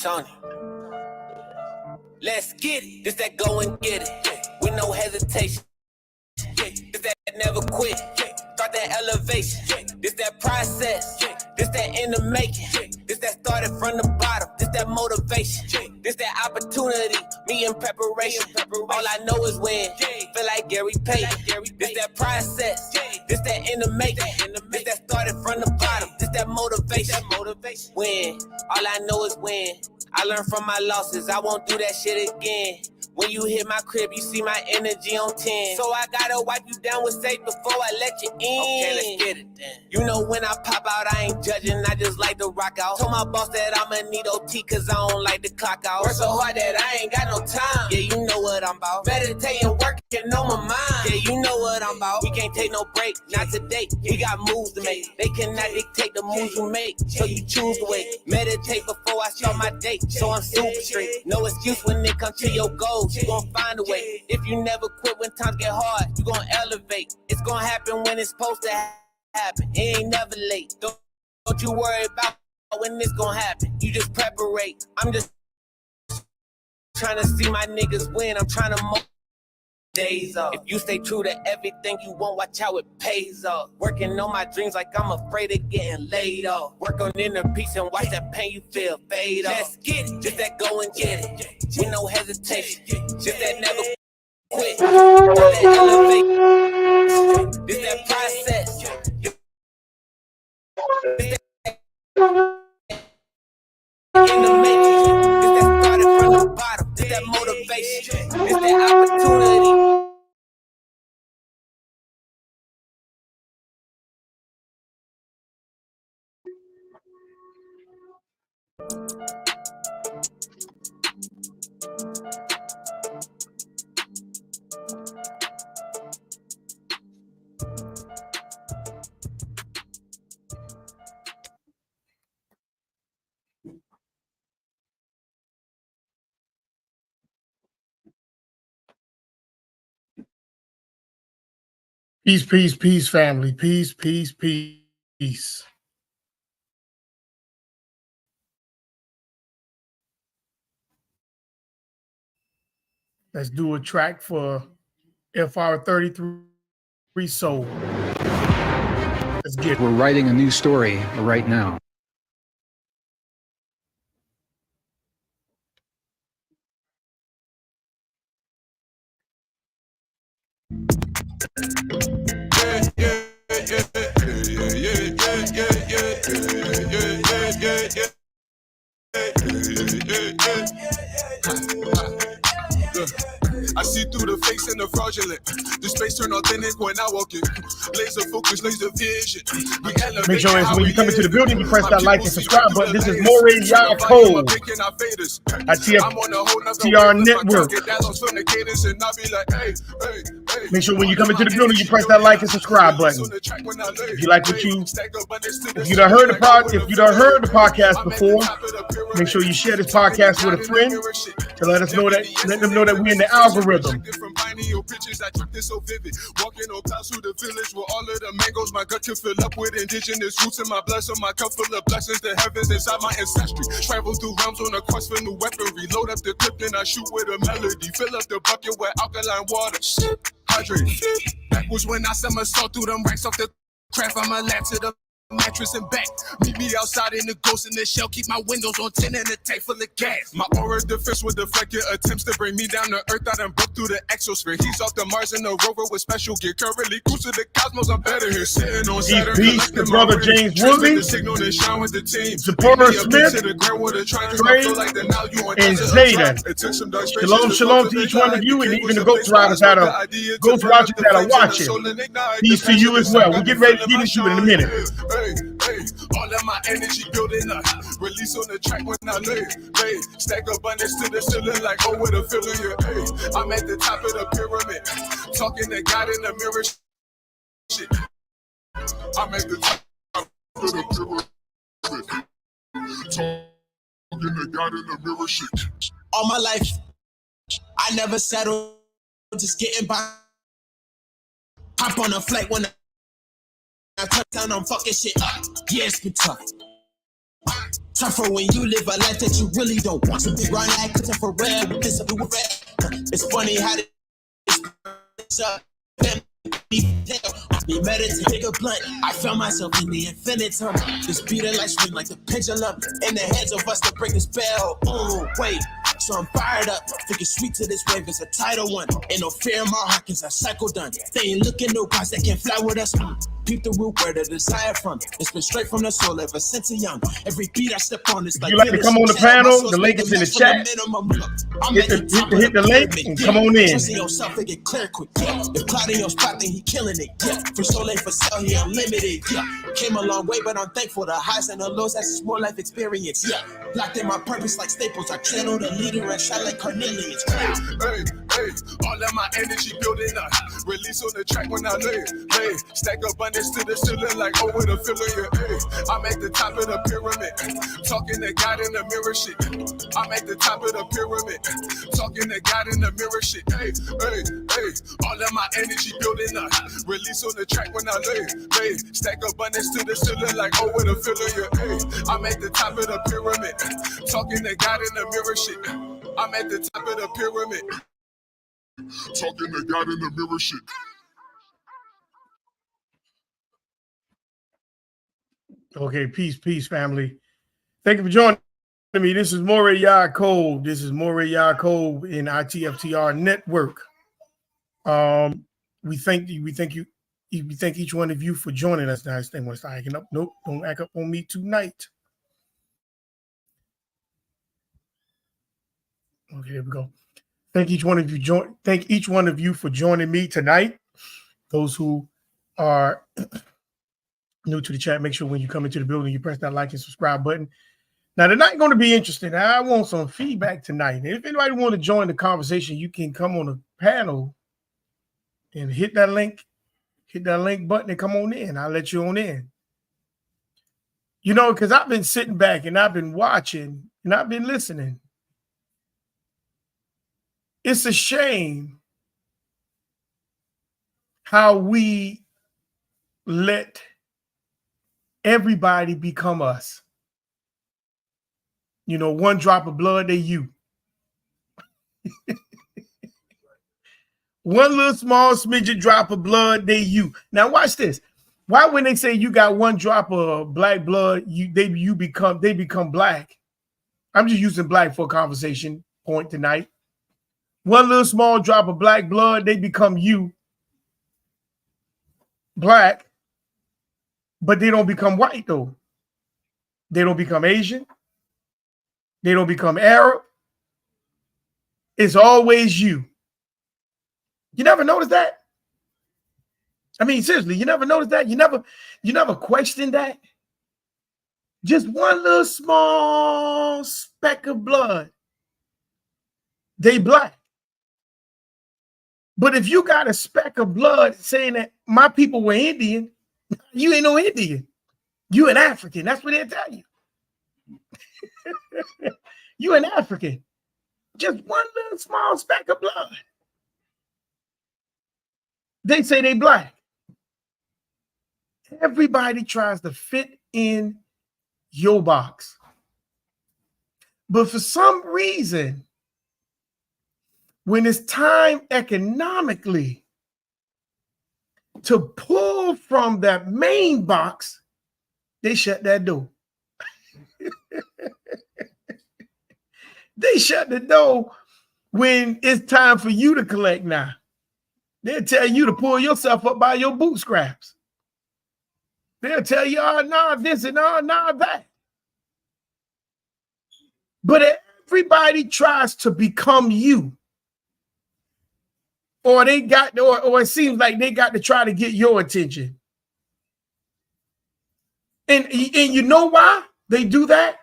Tony. Let's get it. This that go and get it. With no hesitation. This that never quit. Start that elevation. This that process. This that in the making. This that started from the bottom. This that motivation. This that opportunity. Me in preparation. All I know is win. Feel like Gary Payton. This that process. This that in the making. This that started from the bottom. This that motivation. Win. All I know is win. I learned from my losses. I won't do that shit again. When you hit my crib, you see my energy on 10. So I gotta wipe you down with safe before I let you in. Okay, let's get it then. You know when I pop out, I ain't judging, I just like to rock out. Told my boss that I'ma need OT cause I don't like to clock out. Work so hard that I ain't got no time. Yeah, you know what I'm about. Meditating, working on my mind. Yeah, you know what I'm about. We can't take no break, not today. We got moves to make. They cannot dictate the moves you make, so you choose the way. Meditate before I start my day, so I'm super straight. No excuse when it comes to your goals. You gon' find a way. If you never quit when times get hard, you gon' elevate. It's gon' happen when it's supposed to happen. It ain't never late. Don't you worry about when it's gon' happen. You just preparate. I'm just trying to see my niggas win. I'm trying to days off. If you stay true to everything you want, watch how it pays off. Working on my dreams like I'm afraid of getting laid off. Work on inner peace and watch that pain you feel fade off. Let's get it, just that go and get it. With no hesitation, just that never quit. That elevate. This that process. This that in the making. This that started from the bottom. This that motivation. This that opportunity. Peace, peace, peace, family. Peace, peace, peace. Let's do a track for FR33 Soul. Let's get it. We're writing a new story right now. I see through the fakes and the fraudulent. The space turn authentic when I walk in. Laser focus, laser vision. We elevate. Make sure when you come into the building, you press that like and subscribe button. This is Moray Yaakov at TR Network. Make sure when you come into the building, you press that like and subscribe button. If you like what if you done heard the podcast before, make sure you share this podcast with a friend to let them know that we're in the algorithm. Walking on clouds through the village with all of the mangoes. My gut can fill up with indigenous roots in my blood, so my cup full of blessings. The heavens inside my ancestry. Travel through realms on a quest for new weaponry. Load up the clip and I shoot with a melody. Fill up the bucket with alkaline water. Hydrate. That was when I somersault through them racks off the craft. I'm a lap to the mattress and back. Meet me outside in the ghost in the shell. Keep my windows on 10 and a tank full of gas. My aura defense will deflect your attempts to bring me down to earth. I done broke through the exosphere. He's off the Mars in the rover with special gear. Currently cruise to the cosmos. I'm better here sitting on Saturn. Peace to brother James Woodley, Supporter Smith, Trey, and Zayden. Shalom, shalom to each one of you, and even the Ghost Riders that are watching. Peace to you as well. We'll get ready to get into it in a minute. All of my energy building up. Release on the track when I lay. Stack abundance to the ceiling like, oh, what a feeling, yeah. I'm at the top of the pyramid. Talking to God in the mirror. Shit. I'm at the top of the pyramid. Talking to God in the mirror. Shit. All my life, I never settled. Just getting by. Hop on a flight when I touch down, I'm fucking shit up. Yeah, it's been tough. Tougher when you live a life that you really don't want to be. Run like cause for real, but this will be red. It's funny how this up. Me meditate, take a blunt. I found myself in the infinitum. This beating like swing like the pendulum in the hands of us to break the spell. Oh, wait. So I'm fired up, thinking sweet to this wave is a title one. Ain't no fear in my heart, cause I cycle done. They ain't looking no guys that can fly with us. Peep the root where the desire from. It's been straight from the soul ever since a young. Every beat I step on is like. You like to come on the panel? The link is in the chat. Hit the link and come on in. Trusting yourself and get clear quick. Yeah. If Cloud in your spot, then he killing it. Yeah. For so late for sale, he unlimited. Yeah. Came a long way, but I'm thankful. The highs and the lows, that's more life experience. Yeah. Locked in my purpose like staples. I channel the leader and shot like Cornelius. Hey, all of my energy building up. Release on the track when I lay. Stack abundance to the ceiling like over the filler. Yeah, I'm at the top of the pyramid. Talking to God in the mirror shit. I'm at the top of the pyramid. Talking to God in the mirror shit. Hey, all of my energy building up. Release on the track when I lay. Stack abundance to the ceiling like over the filler. Yeah, I'm at the top of the pyramid. Talking to God in the mirror shit. I'm at the top of the pyramid. Talking to God in the mirror shit. Okay, peace, family. Thank you for joining me. This is Morey Yaakov. This is Morey Yaakov in ITFTR Network. We thank each one of you for joining us. Now, this thing wants to acting up. Nope, don't act up on me tonight. Okay, here we go. Thank each one of you for joining me tonight. Those who are new to the chat, make sure when you come into the building, you press that like and subscribe button. Now, tonight going to be interesting. I want some feedback tonight. If anybody want to join the conversation, you can come on the panel and hit that link button and come on in. I'll let you on in. You know, because I've been sitting back and I've been watching and I've been listening. It's a shame how we let everybody become us. You know, one drop of blood, they you. One little small smidget drop of blood, they you. Now watch this. Why when they say you got one drop of black blood, they become black? I'm just using black for a conversation point tonight. One little small drop of black blood, they become you, black, but they don't become white though. They don't become Asian. They don't become Arab. It's always you. You never notice that? I mean, seriously, you never notice that? You never questioned that? Just one little small speck of blood, they black. But if you got a speck of blood saying that my people were Indian, you ain't no Indian. You an African. That's what they'll tell you. You an African. Just one little small speck of blood. They say they black. Everybody tries to fit in your box. But for some reason, when it's time economically to pull from that main box, they shut that door. They shut the door when it's time for you to collect now. They'll tell you to pull yourself up by your bootstraps. They'll tell you, oh, no, this and oh, no, that. But everybody tries to become you. Or they got, or it seems like they got to try to get your attention. And you know why they do that?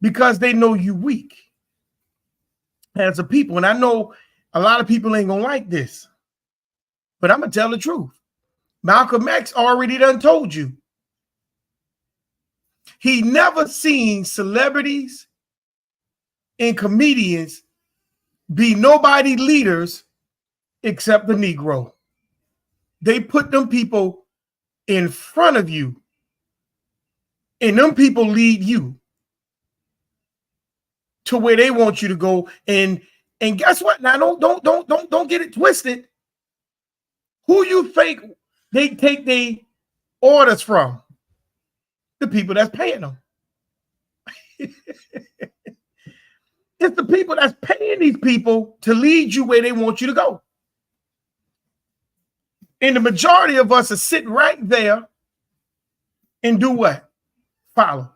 Because they know you weak as a people. And I know a lot of people ain't gonna like this, but I'm gonna tell the truth. Malcolm X already done told you. He never seen celebrities and comedians be nobody leaders except the Negro. They put them people in front of you And them people lead you to where they want you to go. And guess what? Now don't get it twisted. Who you think they take their orders from? The people that's paying them. It's the people that's paying these people to lead you where they want you to go. And the majority of us are sitting right there and do what? Follow.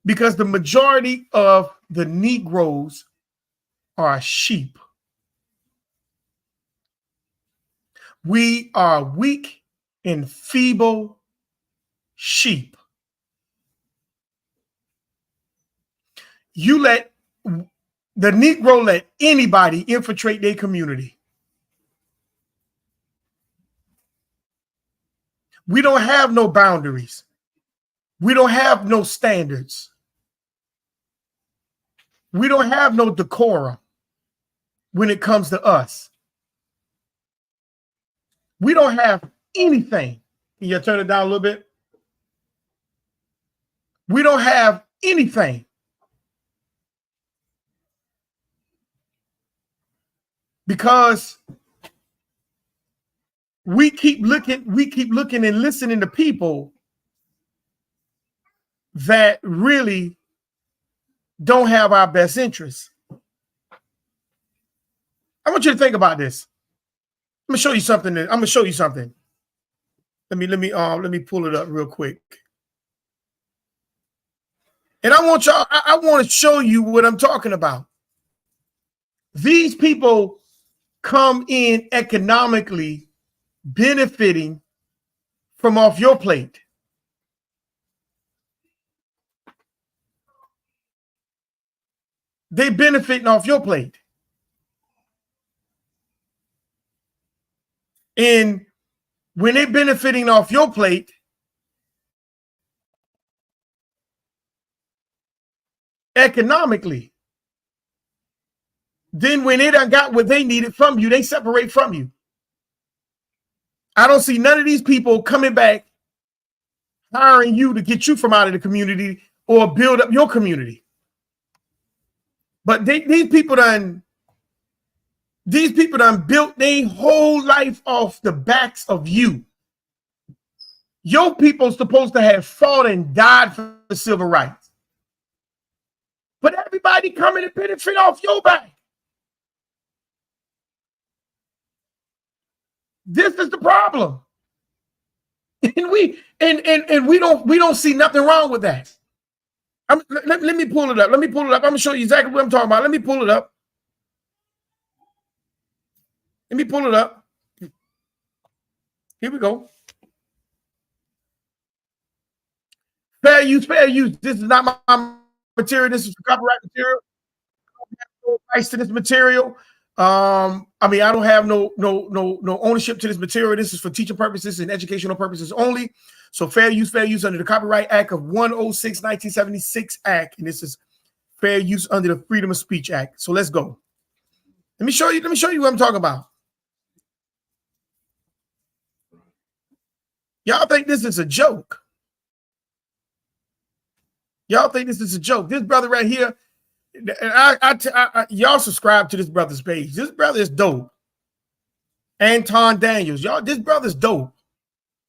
Because the majority of the Negroes are sheep. We are weak and feeble sheep. You let the Negro let anybody infiltrate their community. We don't have no boundaries. We don't have no standards. We don't have no decorum when it comes to us. We don't have anything. Can you turn it down a little bit? We don't have anything. Because we keep looking and listening to people that really don't have our best interests. I want you to think about this. I'm gonna show you something. Let me pull it up real quick. And I want to show you what I'm talking about. These people come in economically benefiting from off your plate. They benefiting off your plate. And when they're benefiting off your plate, economically, then when they done got what they needed from you, they separate from you. I don't see none of these people coming back, hiring you to get you from out of the community or build up your community. But these people done built their whole life off the backs of you. Your people supposed to have fought and died for the civil rights. But everybody coming to benefit off your back. This is the problem. And we don't see nothing wrong with that. Let me pull it up. I'm gonna show you exactly what I'm talking about. Let me pull it up. Here we go. Fair use. This is not my material. This is copyright material. I don't have no rights to this material. I don't have no ownership to this material. This is for teaching purposes and educational purposes only. So fair use under the Copyright Act of 106, 1976 Act. And this is fair use under the Freedom of Speech Act. So let's go. Let me show you what I'm talking about. Y'all think this is a joke? This brother right here, and y'all subscribe to this brother's page. This brother is dope. Anton Daniels. Y'all, this brother's dope.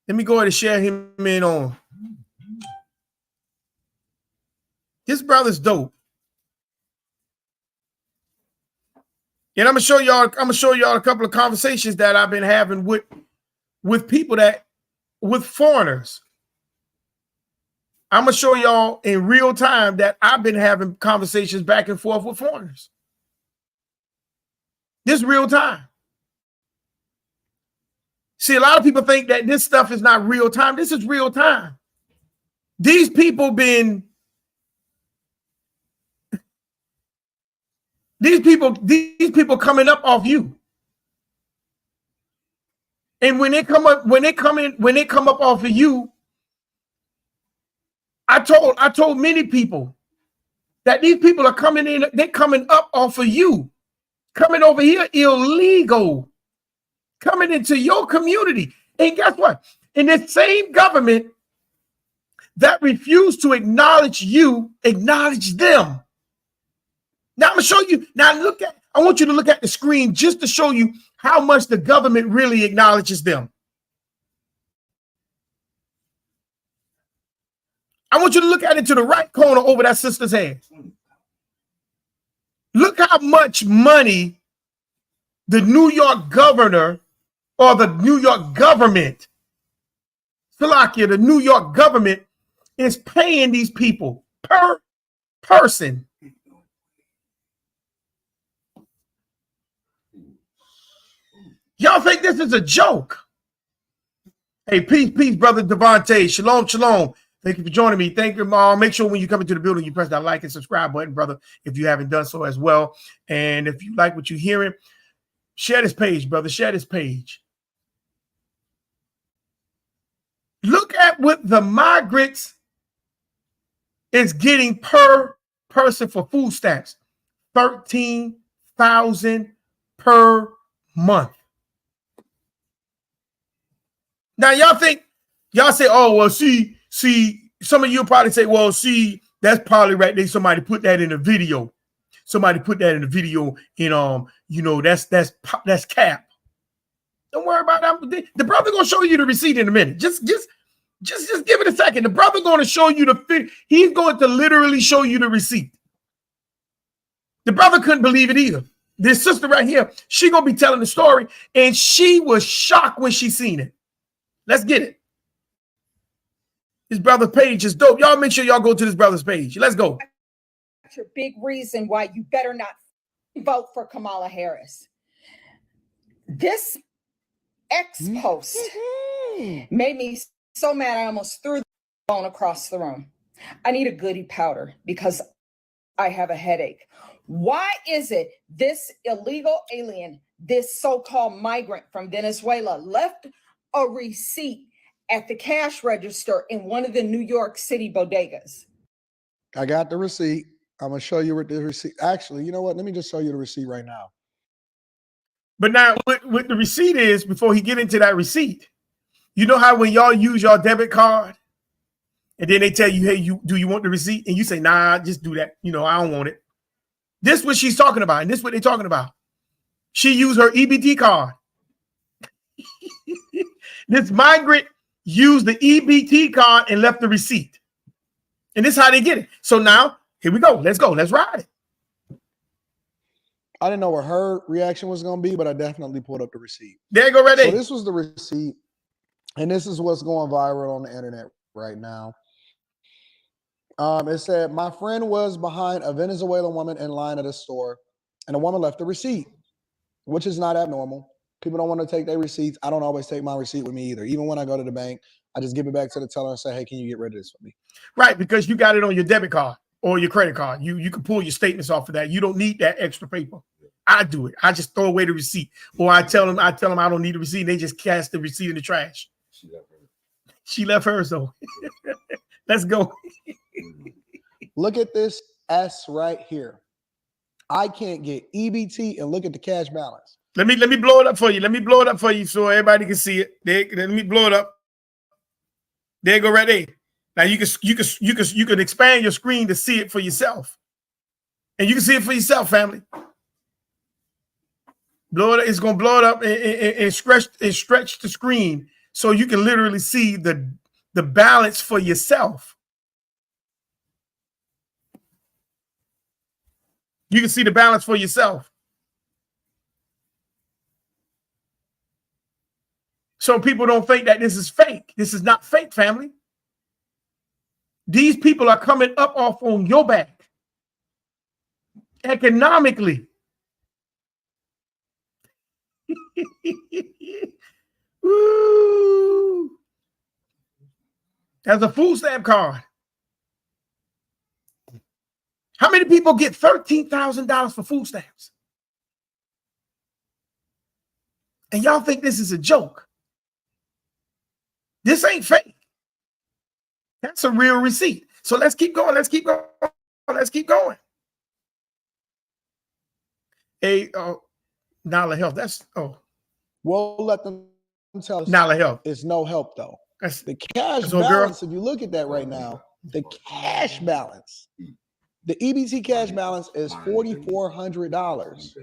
Let me go ahead and share him in on. This brother's dope. And I'm gonna show y'all a couple of conversations that I've been having with people with foreigners. I'm gonna show y'all in real time that I've been having conversations back and forth with foreigners. This real time. See, a lot of people think that this stuff is not real time. This is real time. These people coming up off you. And when they come up off of you, I told many people that these people are coming in, they're coming up off of you, coming over here illegal, coming into your community. And guess what? In this same government that refuse to acknowledge you, acknowledge them. Now I'm gonna show you. Now I want you to look at the screen just to show you how much the government really acknowledges them. I want you to look at it to the right corner over that sister's head. Look how much money the New York governor or the New York government, Salakia, the New York government is paying these people per person. Y'all think this is a joke? Hey, peace, brother Devontae. Shalom, shalom. Thank you for joining me. Thank you, Mom. Make sure when you come into the building, you press that like and subscribe button, brother, if you haven't done so as well. And if you like what you're hearing, share this page, brother. Share this page. Look at what the migrants is getting per person for food stamps. $13,000 per month. Now, y'all say, oh, well, see, some of you probably say, well, see, that's probably right there. Somebody put that in a video. Somebody put that in a video and, that's cap. Don't worry about that. The brother gonna show you the receipt in a minute. Just give it a second. The brother gonna show you he's going to literally show you the receipt. The brother couldn't believe it either. This sister right here, she gonna be telling the story, and she was shocked when she seen it. Let's get it. His brother's page is dope. Y'all make sure y'all go to this brother's page. Let's go. That's your big reason why you better not vote for Kamala Harris. This X post made me so mad I almost threw the phone across the room. I need a goody powder because I have a headache. Why is it this illegal alien, this so-called migrant from Venezuela, left a receipt at the cash register in one of the New York City bodegas? I got the receipt. I'm going to show you the receipt. Actually, you know what? Let me just show you the receipt right now. But now what the receipt is, before he get into that receipt, you know how when y'all use your debit card and then they tell you, hey, do you want the receipt? And you say, nah, just do that. I don't want it. This is what she's talking about. And this is what they're talking about. She used her EBT card. This migrant used the EBT card and left the receipt. And this is how they get it. So now, here we go. Let's go. Let's ride it. I didn't know what her reaction was going to be, but I definitely pulled up the receipt. There you go, right there. So this was the receipt, and this is what's going viral on the internet right now. It said, my friend was behind a Venezuelan woman in line at a store, and the woman left the receipt, which is not abnormal. People don't want to take their receipts. I don't always take my receipt with me either. Even when I go to the bank, I just give it back to the teller and say, hey, can you get rid of this for me? Right, because you got it on your debit card or your credit card. You can pull your statements off of that. You don't need that extra paper. I do it. I just throw away the receipt. Or I tell them I don't need the receipt. They just cast the receipt in the trash. She left hers though. Let's go. Look at this S right here. I can't get EBT and look at the cash balance. Let me blow it up for you. Let me blow it up for you so everybody can see it. Let me blow it up. There you go, right there. Now you can expand your screen to see it for yourself, and you can see it for yourself, family. Blow it. It's gonna blow it up and stretch the screen so you can literally see the balance for yourself. You can see the balance for yourself. So people don't think that this is fake. This is not fake, family. These people are coming up off on your back economically. Ooh. That's a food stamp card. How many people get $13,000 for food stamps? And y'all think this is a joke? This ain't fake. That's a real receipt. So let's keep going. Let's keep going. Let's keep going. Hey, Nala Health. We'll let them tell us. Nala Health. It's no help though. The cash balance, if you look at that right now, the cash balance, the EBT cash balance is $4,400.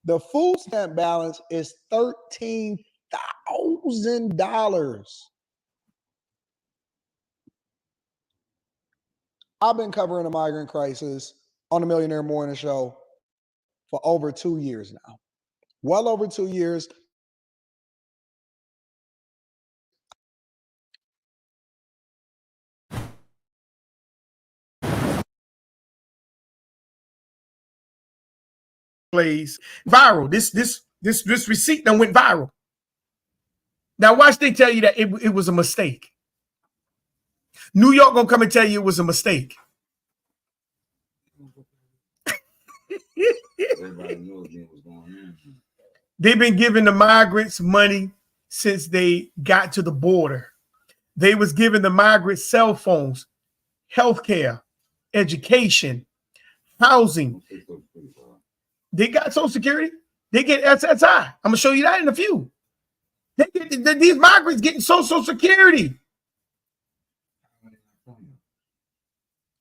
The food stamp balance is $13,000. I've been covering the migrant crisis on the Millionaire Morning Show for over 2 years now. Well over 2 years. Plays viral. This receipt that went viral. Now watch they tell you that it was a mistake. New York gonna come and tell you it was a mistake. They've been giving the migrants money since they got to the border. They was giving the migrants cell phones, healthcare, education, housing. They got Social Security. They get SSI. I'm gonna show you that in a few. They get these migrants getting Social Security.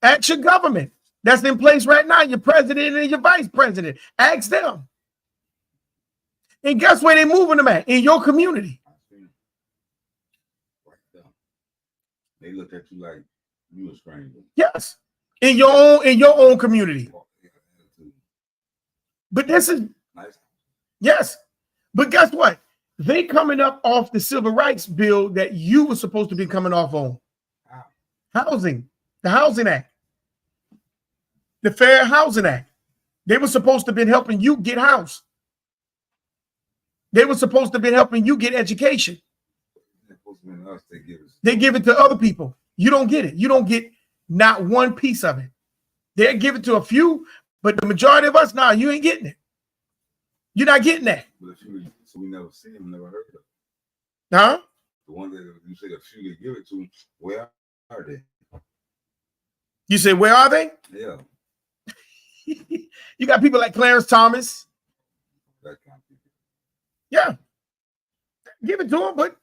Ask your government that's in place right now, your president and your vice president. Ask them. And guess where they moving them at? In your community. They look at you like you a stranger. Yes, in your own community. But this is yes. But guess what? They coming up off the civil rights bill that you were supposed to be coming off on. Housing, the Housing Act, the Fair Housing Act. They were supposed to have been helping you get house. They were supposed to have been helping you get education. They give it to other people. You don't get it. You don't get not one piece of it. They give it to a few, but the majority of us, nah, you ain't getting it. You're not getting that. So we never seen them, never heard of them. Huh? The ones that you say a few they give it to, where are they? You say, where are they? Yeah. You got people like Clarence Thomas. That kind of people. Yeah. Give it to them, but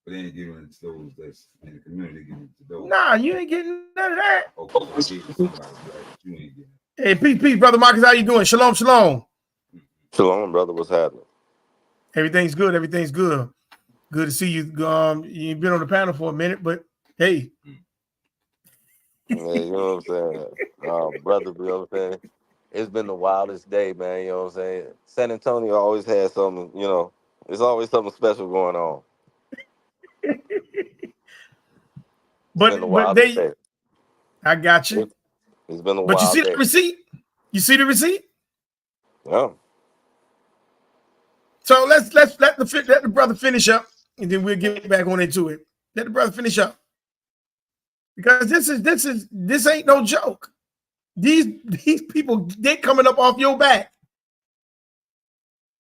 they ain't giving it to those that's in the community, giving it to those. Nah, you ain't getting none of that. Okay, you ain't getting it. Hey, peace, brother Marcus. How you doing? Shalom, shalom. Shalom, brother. What's happening? Everything's good. Everything's good. Good to see you. You've been on the panel for a minute, but hey. Yeah, you know what I'm saying? Brother, you know what I'm saying? It's been the wildest day, man. You know what I'm saying? San Antonio always has something, you know, there's always something special going on. But they, I got you. It's been a but wild you see day. the receipt? You see the receipt? Yeah. So let the brother finish up, and then we'll get back on into it. Let the brother finish up, because this ain't no joke. These people, they coming up off your back.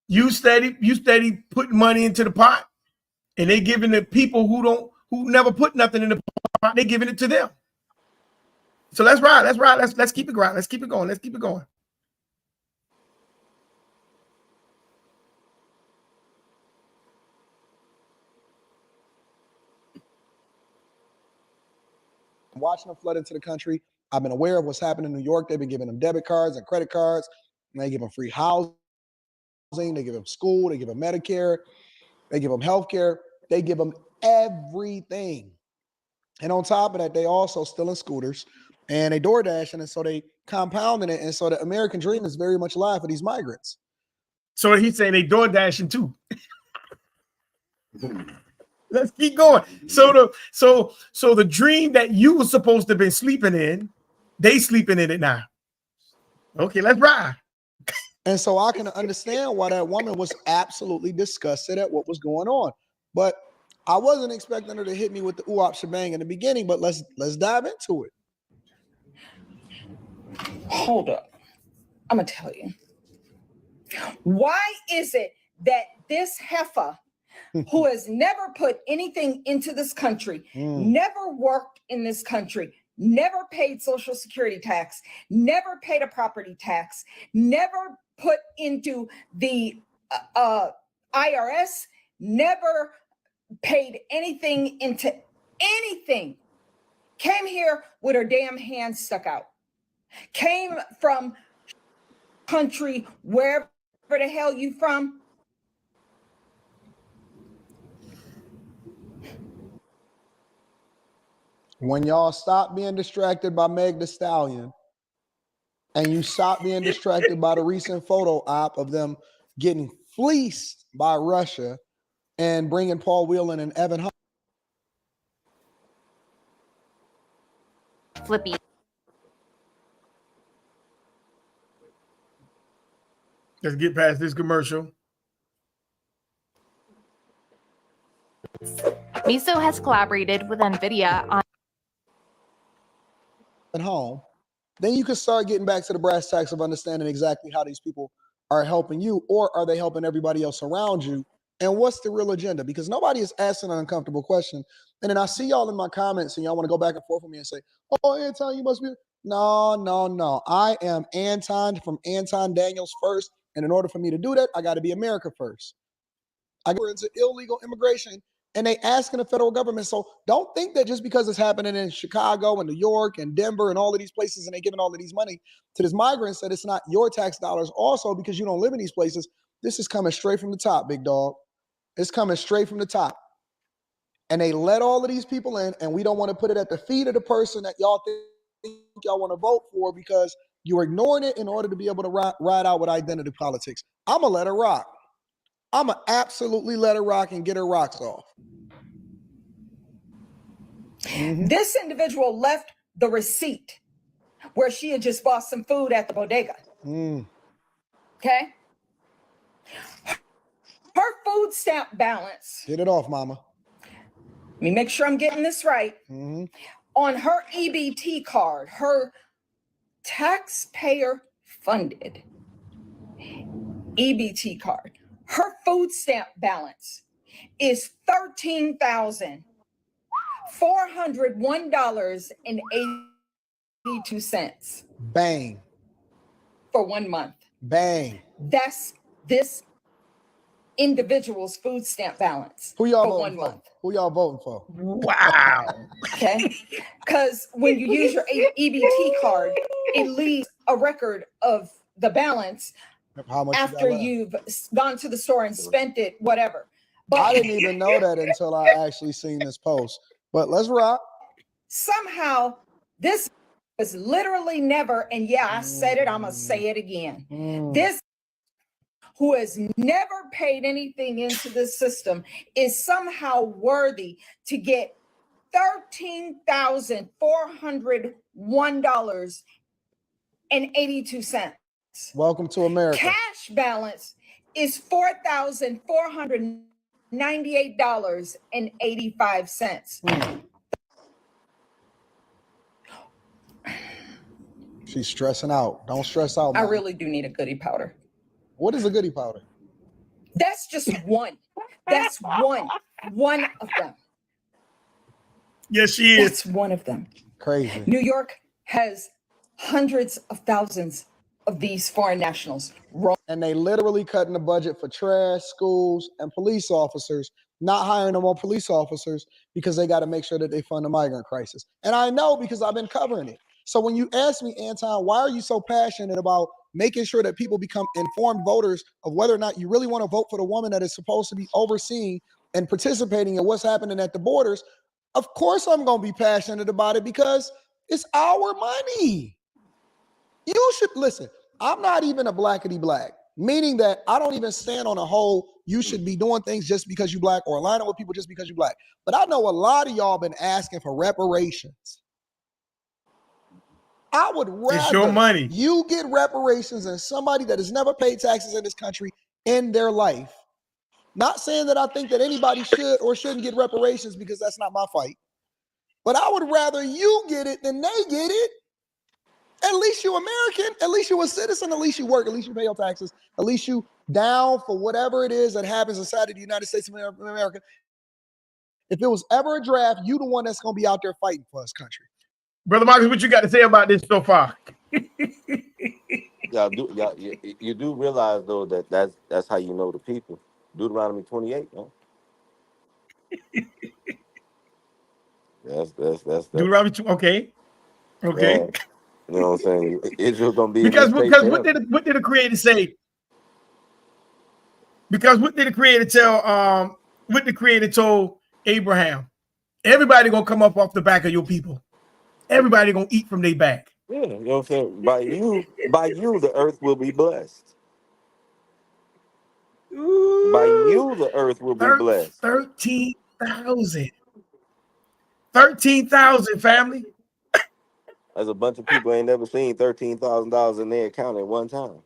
You steady putting money into the pot, and they giving the people who never put nothing in the pot, they giving it to them. So let's ride. Let's keep it going. Let's keep it going. Watching them flood into the country. I've been aware of what's happening in New York. They've been giving them debit cards and credit cards. And they give them free housing. They give them school. They give them Medicare. They give them healthcare. They give them everything. And on top of that, they also stealing scooters and they door dashing. And so they compounding it. And so the American dream is very much alive for these migrants. So he's saying they door dashing too. Let's keep going. So the dream that you were supposed to have been sleeping in, they sleeping in it now. Okay, let's ride. And so I can understand why that woman was absolutely disgusted at what was going on. But I wasn't expecting her to hit me with the ooh-op shebang in the beginning, but let's dive into it. Hold up. I'm going to tell you. Why is it that this heifer who has never put anything into this country, never worked in this country, never paid Social Security tax, never paid a property tax, never put into the IRS, never paid anything into anything, came here with her damn hands stuck out, came from country, wherever the hell you from. When y'all stop being distracted by Meg Thee Stallion, and you stop being distracted by the recent photo op of them getting fleeced by Russia and bringing Paul Whelan and Evan Hunt. Flippy. Let's get past this commercial. Miso has collaborated with NVIDIA on at home, then you can start getting back to the brass tacks of understanding exactly how these people are helping you, or are they helping everybody else around you, and what's the real agenda? Because nobody is asking an uncomfortable question. And then I see y'all in my comments and y'all want to go back and forth with me and say, oh, Anton, you must be. No. I am Anton from Anton Daniels first. And in order for me to do that, I got to be America first. I go into illegal immigration and they asking the federal government. So don't think that just because it's happening in Chicago and New York and Denver and all of these places and they giving all of these money to these migrants that it's not your tax dollars also because you don't live in these places. This is coming straight from the top, big dog. It's coming straight from the top. And they let all of these people in, and we don't want to put it at the feet of the person that y'all think y'all want to vote for because you're ignoring it in order to be able to ride out with identity politics. I'm going to let her rock. I'm going to absolutely let her rock and get her rocks off. This individual left the receipt where she had just bought some food at the bodega. Okay? Her food stamp balance. Get it off, mama. Let me make sure I'm getting this right. On her EBT card, her taxpayer funded EBT card, her food stamp balance is $13,401.82. Bang. For 1 month. Bang. That's this individual's food stamp balance Who y'all for voting 1 for? month. Who y'all voting for? Wow. Okay. Because when you use your EBT card, it leaves a record of the balance How much after you've gone to the store and spent it, whatever. But I didn't even know that until I actually seen this post. But let's rock. Somehow this was literally never, and yeah, I said it, I'm going to say it again. This who has never paid anything into this system is somehow worthy to get $13,401.82. Welcome to America. Cash balance is $4,498.85. She's stressing out. Don't stress out, I mama. really do need a goodie powder. What is a goodie powder? That's just one. That's one of them. Yes, she is. That's one of them. Crazy. New York has hundreds of thousands of these foreign nationals. And they literally cutting the budget for trash, schools, and police officers, not hiring no more police officers because they got to make sure that they fund the migrant crisis. And I know because I've been covering it. So when you ask me, Anton, why are you so passionate about making sure that people become informed voters of whether or not you really want to vote for the woman that is supposed to be overseeing and participating in what's happening at the borders? Of course I'm going to be passionate about it because it's our money. You should listen. I'm not even a blackity black, meaning that I don't even stand on a whole you should be doing things just because you black or aligning with people just because you black. But I know a lot of y'all been asking for reparations. I would It's your rather money. you get reparations than somebody that has never paid taxes in this country in their life. Not saying that I think that anybody should or shouldn't get reparations because that's not my fight. But I would rather you get it than they get it. At least you're American. At least you're a citizen. At least you work. At least you pay your taxes. At least you down for whatever it is that happens inside of the United States of America. If it was ever a draft, you the one that's going to be out there fighting for this country. Brother Marcus, what you got to say about this so far? You do realize though that that's how you know the people. Deuteronomy 28, no? That's Deuteronomy 2. Okay. Okay. yeah. You know what I'm saying? Israel's gonna be Because in this because state what did the creator say? Because what did the creator tell what the creator told Abraham? Everybody gonna come up off the back of your people. Everybody gonna eat from their back. Yeah, you know what I'm saying? By you, the earth will be blessed. Ooh, By you, the earth will be blessed. 13,000. 13,000, family. There's a bunch of people ain't never seen $13,000 in their account at one time.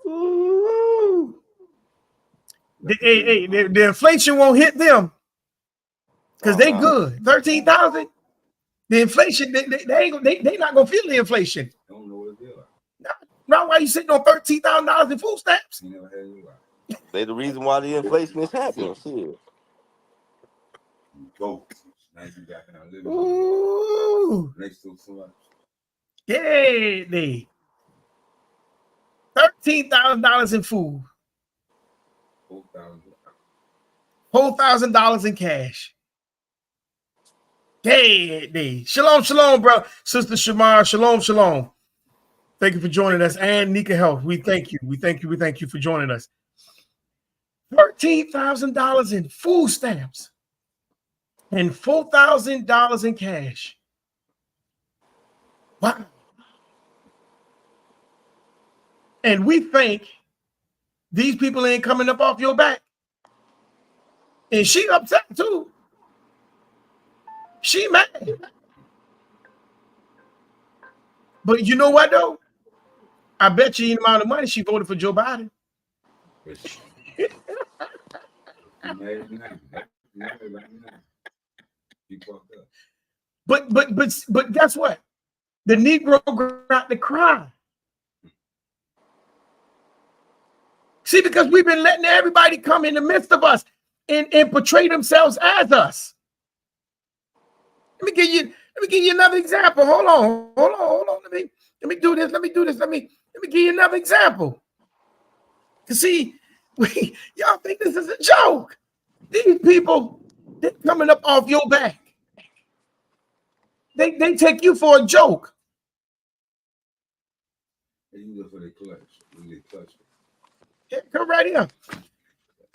Ooh. The inflation won't hit them because they good. 13,000. The inflation, they not gonna feel the inflation. Don't know what it is. Now why you sitting on $13,000 in food stamps? You never had it. They the reason why the inflation is happening. Shit. Go. Now you got to live Ooh. next to somebody. Yeah, they $13,000 in food. $4,000 in cash. Hey, shalom, shalom, bro. Sister Shamar, shalom, shalom. Thank you for joining us. And Nika Health, we thank you. We thank you for joining us. $13,000 in food stamps and $4,000 in cash. Wow. And we think these people ain't coming up off your back. And she upset too. She mad. But you know what though? I bet you the amount of money she voted for Joe Biden. But guess what? The Negro got to cry. See, because we've been letting everybody come in the midst of us and portray themselves as us. Let me give you another example. Hold on. Let me do this. Let me give you another example. You see, y'all think this is a joke. These people, they're coming up off your back. They take you for a joke. You look for the clutch. Yeah, come right here.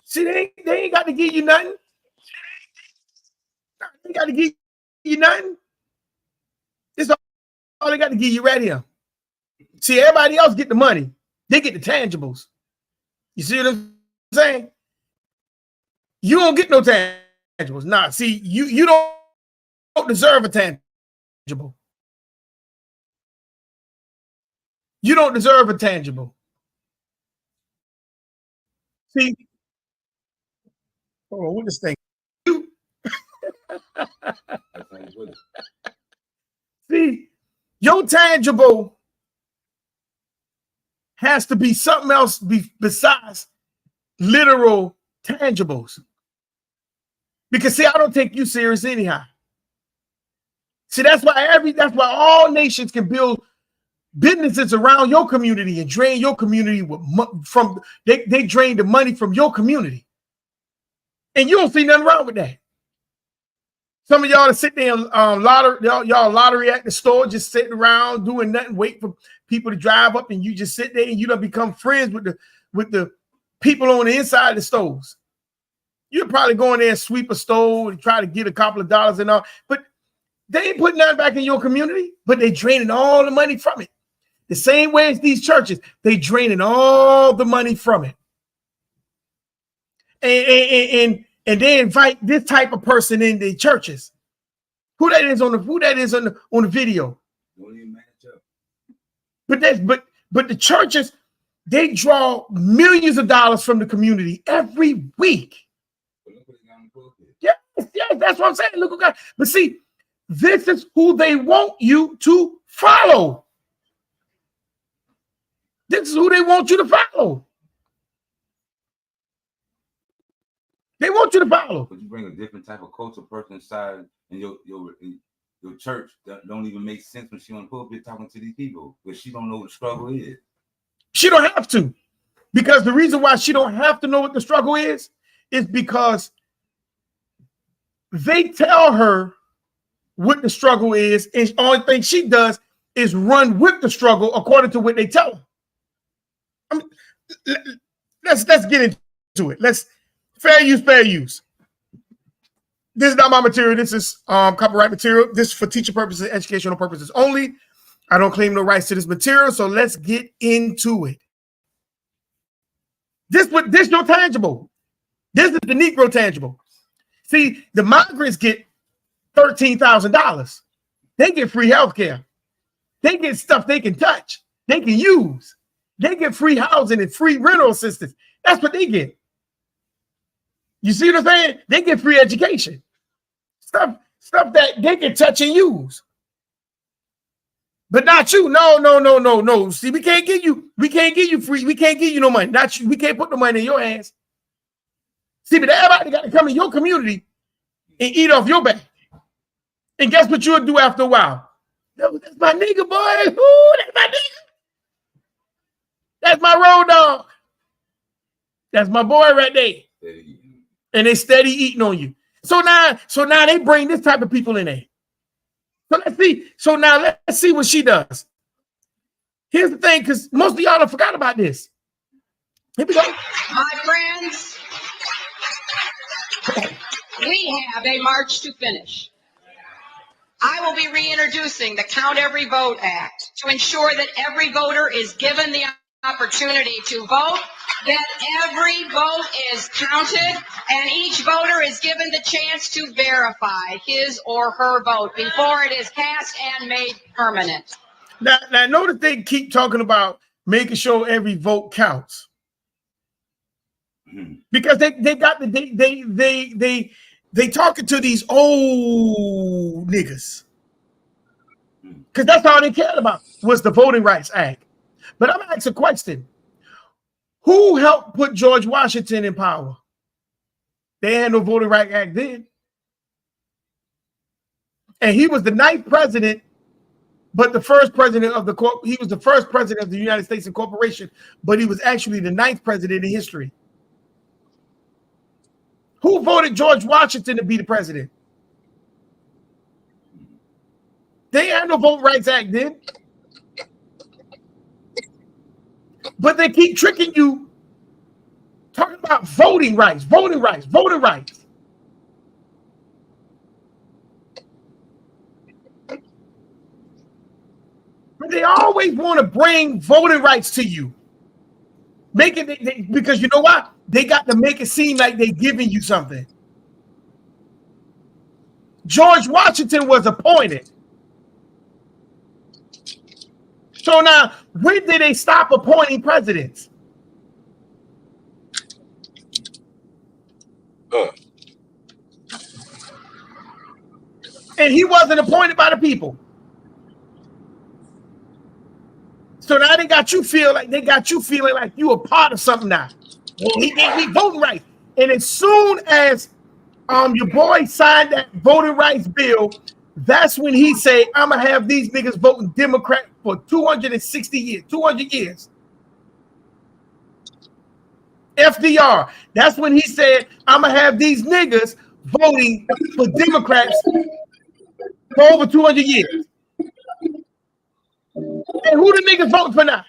See, they ain't got to give you nothing. They ain't got to give you nothing. This all they got to give you right here. See, everybody else get the money. They get the tangibles. You see what I'm saying? You don't get no tangibles. Nah, see, you don't deserve a tangible. You don't deserve a tangible. See, hold on, what this thing? See, your tangible has to be something else besides literal tangibles. Because see, I don't take you serious anyhow. See, that's why all nations can build businesses around your community and drain your community they drain the money from your community. And you don't see nothing wrong with that. Some of y'all that sit there and y'all lottery at the store, just sitting around doing nothing, wait for people to drive up, and you just sit there and you don't become friends with the people on the inside of the stores. You're probably going there and sweep a store and try to get a couple of dollars and all, but they ain't putting nothing back in your community, but they draining all the money from it. The same way as these churches, they draining all the money from it. And they invite this type of person in the churches. Who that is on the video? Don't even match up. But the churches, they draw millions of dollars from the community every week. Yes, that's what I'm saying. Look, God. But see, this is who they want you to follow. This is who they want you to follow. They want you to follow. But you bring a different type of culture person inside, and your church that don't even make sense when she on the pulpit talking to these people, because she don't know what the struggle is. She don't have to, because the reason why she don't have to know what the struggle is because they tell her what the struggle is, and the only thing she does is run with the struggle according to what they tell her. I mean, let's get into it. Let's fair use. This is not my material. This is copyright material. This is for teaching purposes, educational purposes only. I don't claim no rights to this material, so let's get into it. This no tangible. This is the Negro tangible. See, the migrants get $13,000. They get free health care. They get stuff they can touch. They can use. They get free housing and free rental assistance. That's what they get. You see what I'm saying? They get free education. Stuff that they can touch and use. But not you. No. See, we can't give you free. We can't give you no money. Not you. We can't put no money in your hands. See, but everybody got to come in your community and eat off your back. And guess what you'll do after a while? That's my nigga, boy. Ooh, that's my nigga. That's my road dog. That's my boy right there. And they steady eating on you. So now they bring this type of people in there. So let's see. So now let's see what she does. Here's the thing, because most of y'all have forgot about this. Here we go. My friends, we have a march to finish. I will be reintroducing the Count Every Vote Act to ensure that every voter is given the opportunity to vote, that every vote is counted, and each voter is given the chance to verify his or her vote before it is cast and made permanent. Now notice they keep talking about making sure every vote counts. Because they talking to these old niggas. Because that's all they cared about was the Voting Rights Act. But I'm gonna ask a question. Who helped put George Washington in power? They had no Voting Rights Act then. And he was the 9th president, but the first president of he was the first president of the United States Incorporation, but he was actually the 9th president in history. Who voted George Washington to be the president? They had no Voting Rights Act then. But they keep tricking you, talking about voting rights. But they always want to bring voting rights to you. Because you know what? They got to make it seem like they're giving you something. George Washington was appointed. So now, when did they stop appointing presidents? And he wasn't appointed by the people. So now they got you feeling like you a part of something now. He gave me voting rights. And as soon as your boy signed that voting rights bill, that's when he said, I'm gonna have these niggas voting Democrat for 260 years, 200 years. FDR, that's when he said, I'm gonna have these niggas voting for Democrats for over 200 years. And who the niggas voting for now?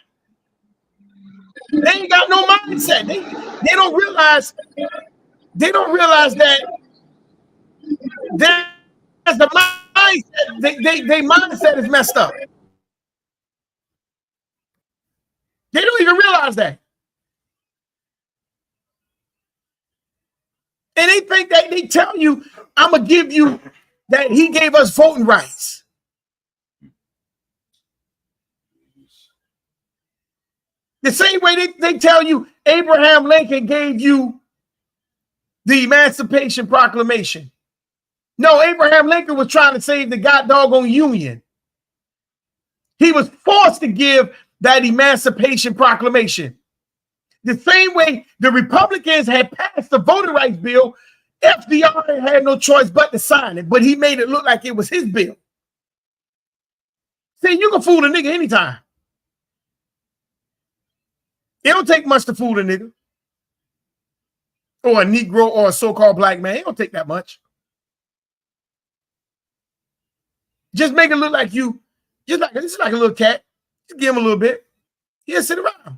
They ain't got no mindset. They don't realize that there's the mindset. They mindset is messed up. They don't even realize that. And they think that they tell you, I'm gonna give you that he gave us voting rights. The same way they tell you Abraham Lincoln gave you the Emancipation Proclamation. No, Abraham Lincoln was trying to save the doggone Union. He was forced to give that Emancipation Proclamation. The same way the Republicans had passed the voting rights bill, FDR had no choice but to sign it, but he made it look like it was his bill. See, you can fool a nigga anytime. It don't take much to fool a nigga. Or a Negro or a so-called black man. It don't take that much. Just make it look like you, just like this is like a little cat. Just give him a little bit. He'll sit around.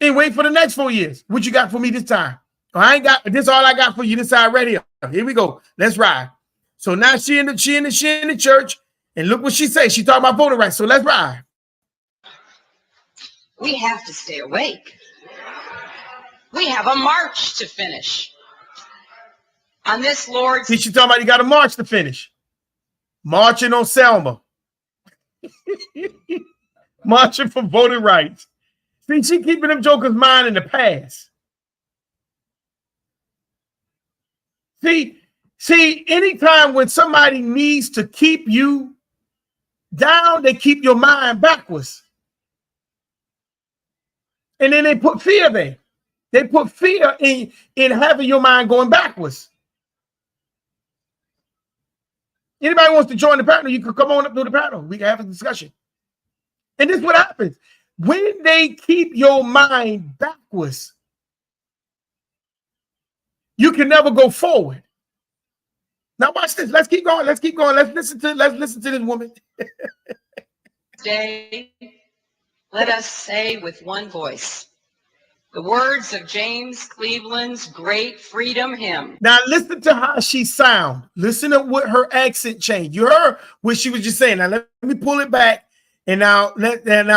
And wait for the next 4 years. What you got for me this time? Oh, I ain't got this. All I got for you this side right here. Here we go. Let's ride. So now she in the church, and look what she says. She talking about voting rights. So let's ride. We have to stay awake. We have a march to finish. On this Lord's... See, she talking about you got a march to finish. Marching on Selma. Marching for voting rights. See, she keeping them jokers' mind in the past. See, anytime when somebody needs to keep you down, they keep your mind backwards. And then they put fear there. They put fear in having your mind going backwards. Anybody wants to join the panel, you can come on up to the panel. We can have a discussion. And this is what happens. When they keep your mind backwards, you can never go forward. Now watch this. Let's keep going. Let's keep going. Let's listen to this woman. Day, let us say with one voice the words of James Cleveland's great freedom hymn. Now listen to how she sound. Listen to what her accent changed. You heard what she was just saying. Now let me pull it back. And now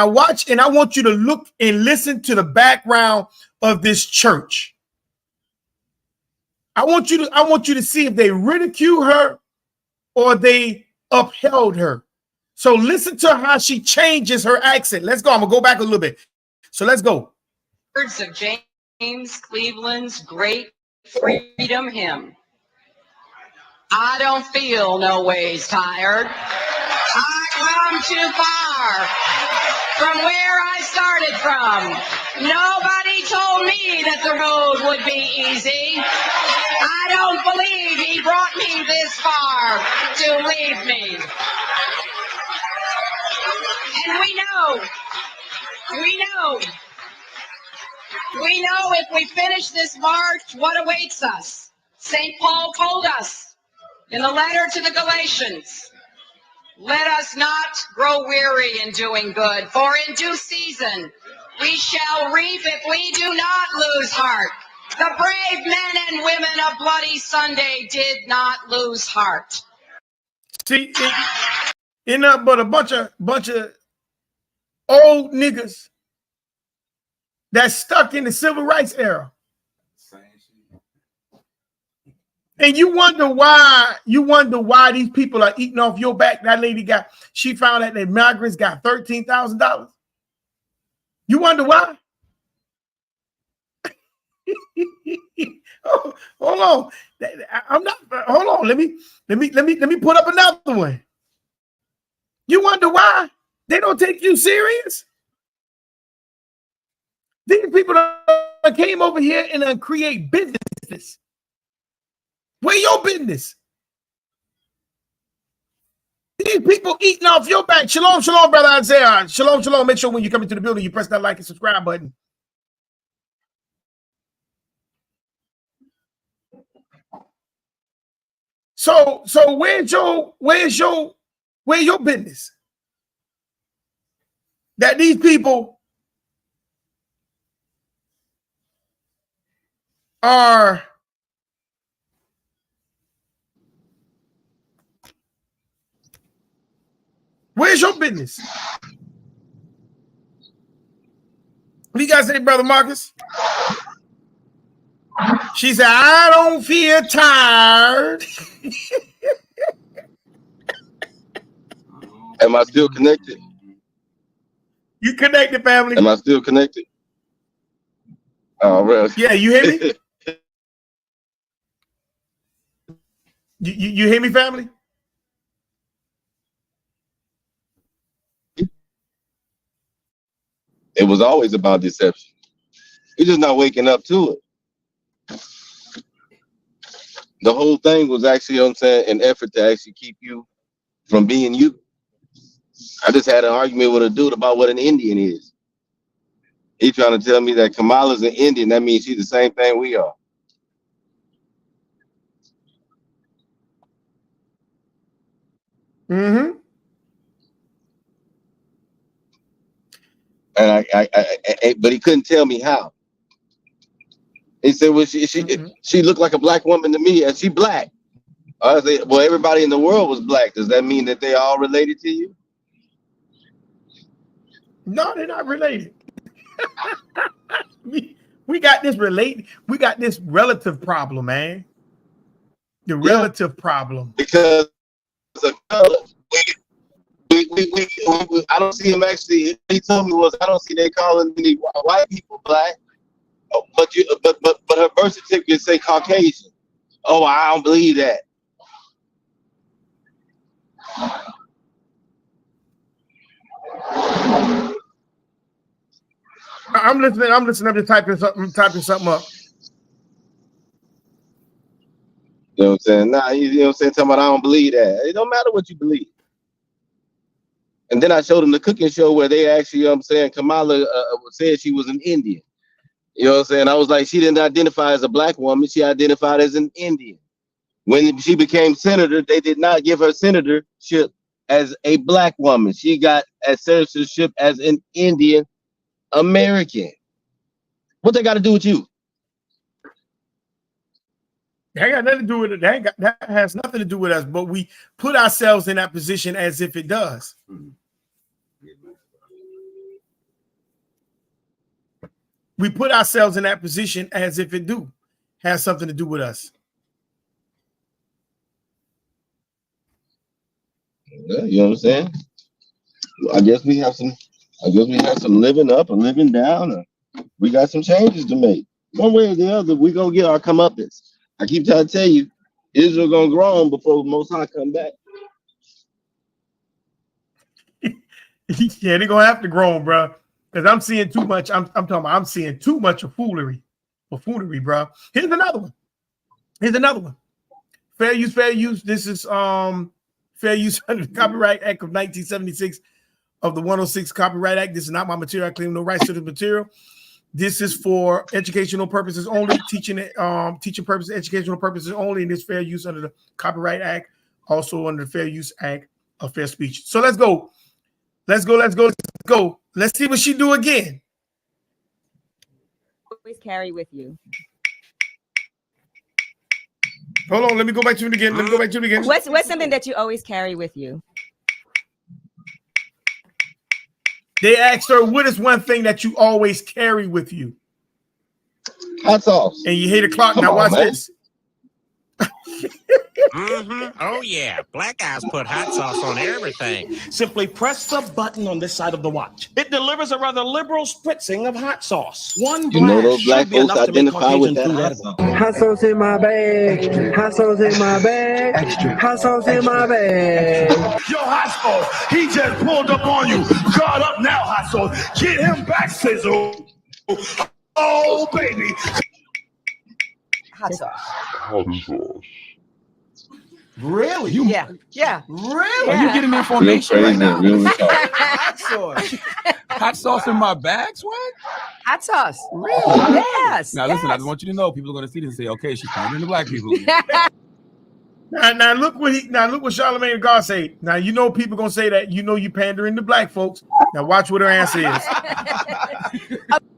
watch. And I want you to look and listen to the background of this church. I want you to see if they ridicule her or they upheld her. So listen to how she changes her accent. Let's go. I'm gonna go back a little bit. So let's go. Words of James Cleveland's great freedom hymn. I don't feel no ways tired. I come too far from where I started from. Nobody told me that the road would be easy. I don't believe he brought me this far to leave me. And we know if we finish this march, what awaits us. St. Paul told us in the letter to the Galatians, let us not grow weary in doing good, for in due season we shall reap if we do not lose heart. The brave men and women of Bloody Sunday did not lose heart. See, it's not but a bunch of old niggas that's stuck in the civil rights era. And you wonder why these people are eating off your back. That lady she found out that migrants got $13,000. You wonder why? Oh, hold on. Hold on. Let me put up another one. You wonder why they don't take you serious? These people that came over here and create businesses. Where your business? These people eating off your back. Shalom, shalom, brother Isaiah. Shalom, shalom. Make sure when you come into the building, you press that like and subscribe button. So where's your business? That these people are where's your business? What do you guys say, Brother Marcus? She said, I don't feel tired. Am I still connected? You connected, family? Am I still connected? Oh, really? Yeah, you hear me? you hear me, family? It was always about deception. You're just not waking up to it. The whole thing was actually, you know what I'm saying, an effort to actually keep you from being you. I just had an argument with a dude about what an Indian is. He trying to tell me that Kamala's an Indian. That means she's the same thing we are. Mm-hmm. And but he couldn't tell me how. He said, "Well, she looked like a black woman to me, and she black." I said, "Well, everybody in the world was black. Does that mean that they all related to you?" No, they're not related. we got this We got this relative problem, man. The relative problem. Because of color. I don't see him actually. He told me I don't see they calling any white people black, but her birth certificate say Caucasian. Oh, I don't believe that. I'm listening. I'm just typing something up. You know what I'm saying? Nah, you know what I'm saying? Talking about I don't believe that. It don't matter what you believe. And then I showed him the cooking show where they actually, you know what I'm saying, Kamala said she was an Indian. You know what I'm saying? I was like, she didn't identify as a black woman. She identified as an Indian. When she became senator, they did not give her senatorship as a black woman. She got a senatorship as an Indian American. What they got to do with you? That got nothing to do with it. That has nothing to do with us, but we put ourselves in that position as if it does. We put ourselves in that position as if it has something to do with us. Yeah, you know what I'm saying? I guess we have some living up and living down. We got some changes to make. One way or the other, we gonna get our comeuppance. I keep trying to tell you, Israel gonna grow on before Most High come back. Yeah, they're gonna have to grow on, bro. Because I'm seeing too much. I'm seeing too much of foolery, bro. Here's another one. Fair use. This is fair use under the Copyright Act of 1976 of the 106 Copyright Act. This is not my material. I claim no rights to the material. This is for educational purposes only, teaching purposes, educational purposes only, and this fair use under the Copyright Act, also under the Fair Use Act of Fair Speech. So let's go. Let's see what she do again. Always carry with you. Hold on, let me go back to it again. What's something that you always carry with you? They asked her, what is one thing that you always carry with you? Hot sauce. And you hit the clock. Now watch this. Oh yeah, black guys put hot sauce on everything. Simply press the button on this side of the watch. It delivers a rather liberal spritzing of hot sauce. One You know those black should be folks enough to make identify with Caucasian that food hot edible. sauce. Hot sauce in my bag. Hot sauce in my bag. Hot sauce in my bag. Yo, hot sauce, he just pulled up on you. Guard up now, hot sauce. Get him back, Sizzle. Oh, baby. Hot sauce. Hot sauce. Really? Yeah. Really? Are you getting information right now? Hot sauce. Hot sauce in my bag, Swag? Hot sauce. Really? Yes. Now listen, I just want you to know people are going to see this and say, okay, she's pandering to black people. Now look what Charlamagne the God say. Now you know people gonna say that. You know you pandering to black folks. Now watch what her answer is.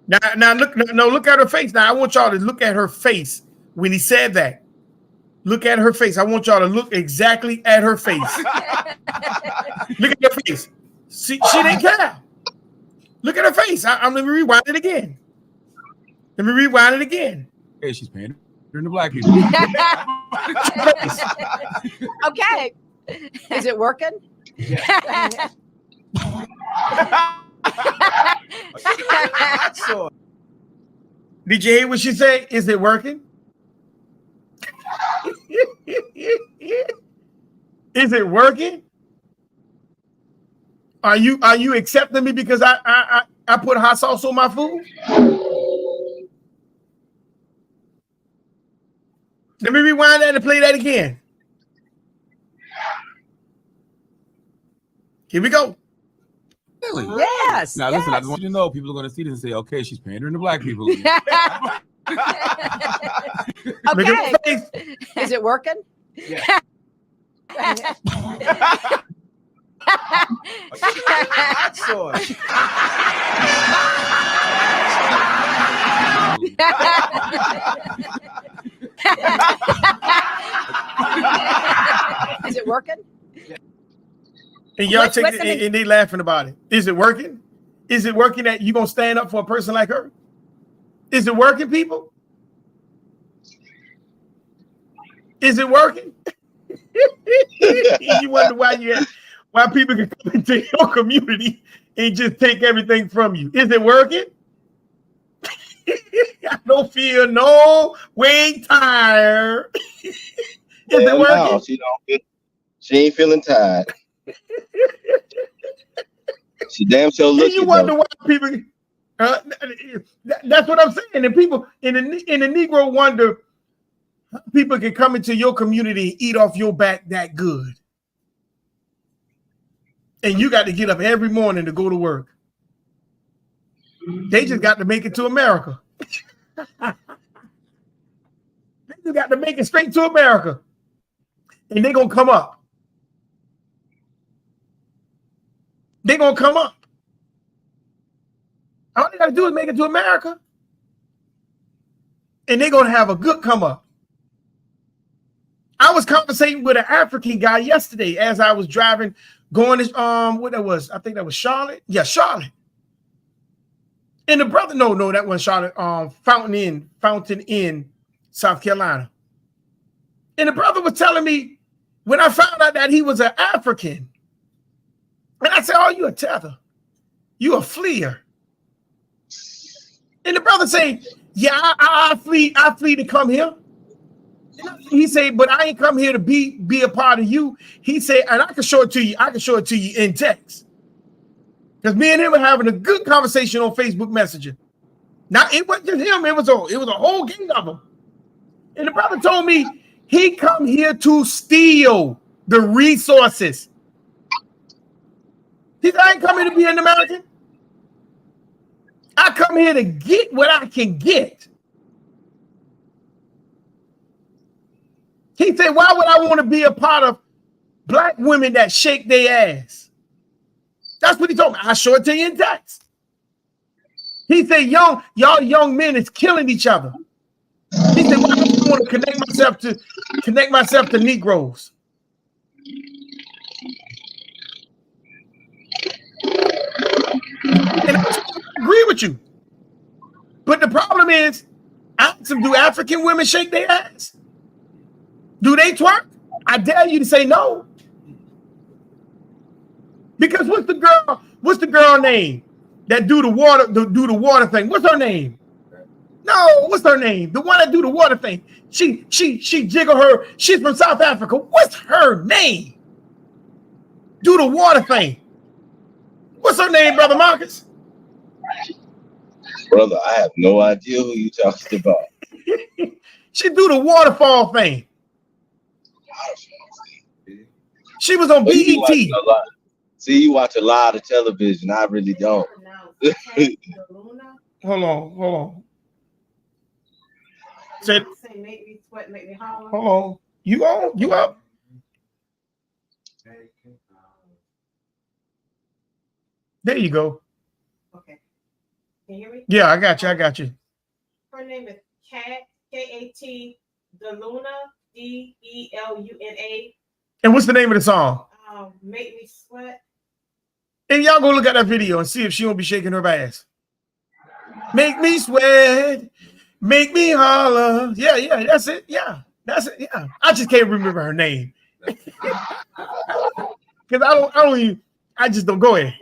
Now look at her face. Now I want y'all to look at her face when he said that. Look at her face. I want y'all to look exactly at her face. Look at her face. She didn't care. Look at her face. I'm gonna rewind it again. Hey, she's pandering to black people. Okay. Is it working? Yeah. Did you hear what she said? Is it working? Is it working? Are you accepting me because I put hot sauce on my food? Let me rewind that and play that again. Here we go. Really? Yes. Now listen, I just want you to know people are going to see this and say, okay, she's pandering to black people. Okay. Is it working? Yeah. Hot sauce. Is it working? And y'all and they laughing about it. Is it working? Is it working that you gonna stand up for a person like her? Is it working, people? Is it working? You wonder why people can come into your community and just take everything from you. Is it working? I don't feel no way tired. Is it working? No, she ain't feeling tired. She damn sure looking. You wonder why people. That's what I'm saying. And people in the Negro wonder how people can come into your community and eat off your back that good. And you got to get up every morning to go to work. They just got to make it to America. They just got to make it straight to America. And they're going to come up. They're going to come up. All they got to do is make it to America. And they're going to have a good come up. I was conversating with an African guy yesterday as I was driving, going to, what that was, I think that was Charlotte. Yeah, Charlotte. And the brother, no, that wasn't Charlotte, Fountain Inn, South Carolina. And the brother was telling me when I found out that he was an African, and I said, oh, you a tether. You a fleer. And the brother said, yeah, I flee to come here. He said, but I ain't come here to be a part of you. He said, and I can show it to you. I can show it to you in text. Because me and him were having a good conversation on Facebook Messenger. Now, it wasn't just him. It was a whole gang of them. And the brother told me he come here to steal the resources. He said, I ain't coming to be an American. I come here to get what I can get. He said, why would I want to be a part of black women that shake their ass? That's what he told me. I'll show it to you in text. He said, y'all young men is killing each other. He said, why do I want to connect myself to Negroes? And I agree with you. But the problem is, do African women shake their ass? Do they twerk? I dare you to say no. Because what's the girl name that do the water thing? What's her name? No, what's her name? The one that do the water thing. She jiggle her. She's from South Africa. What's her name? Do the water thing. What's her name, Brother Marcus? Brother, I have no idea who you talking about. She do the waterfall thing. She was on BET. See, you watch a lot of television. I really don't. Hold on. Say, make me sweat, make me holler. Hold on. You on? You up? There you go. Okay. Can you hear me? Yeah, I got you. Her name is Kat, K-A-T, Deluna, D-E-L-U-N-A. And what's the name of the song? Make Me Sweat. And y'all go look at that video and see if she won't be shaking her ass. Make me sweat. Make me holler. Yeah, that's it. Yeah, that's it. Yeah. I just can't remember her name. Because I just don't go ahead.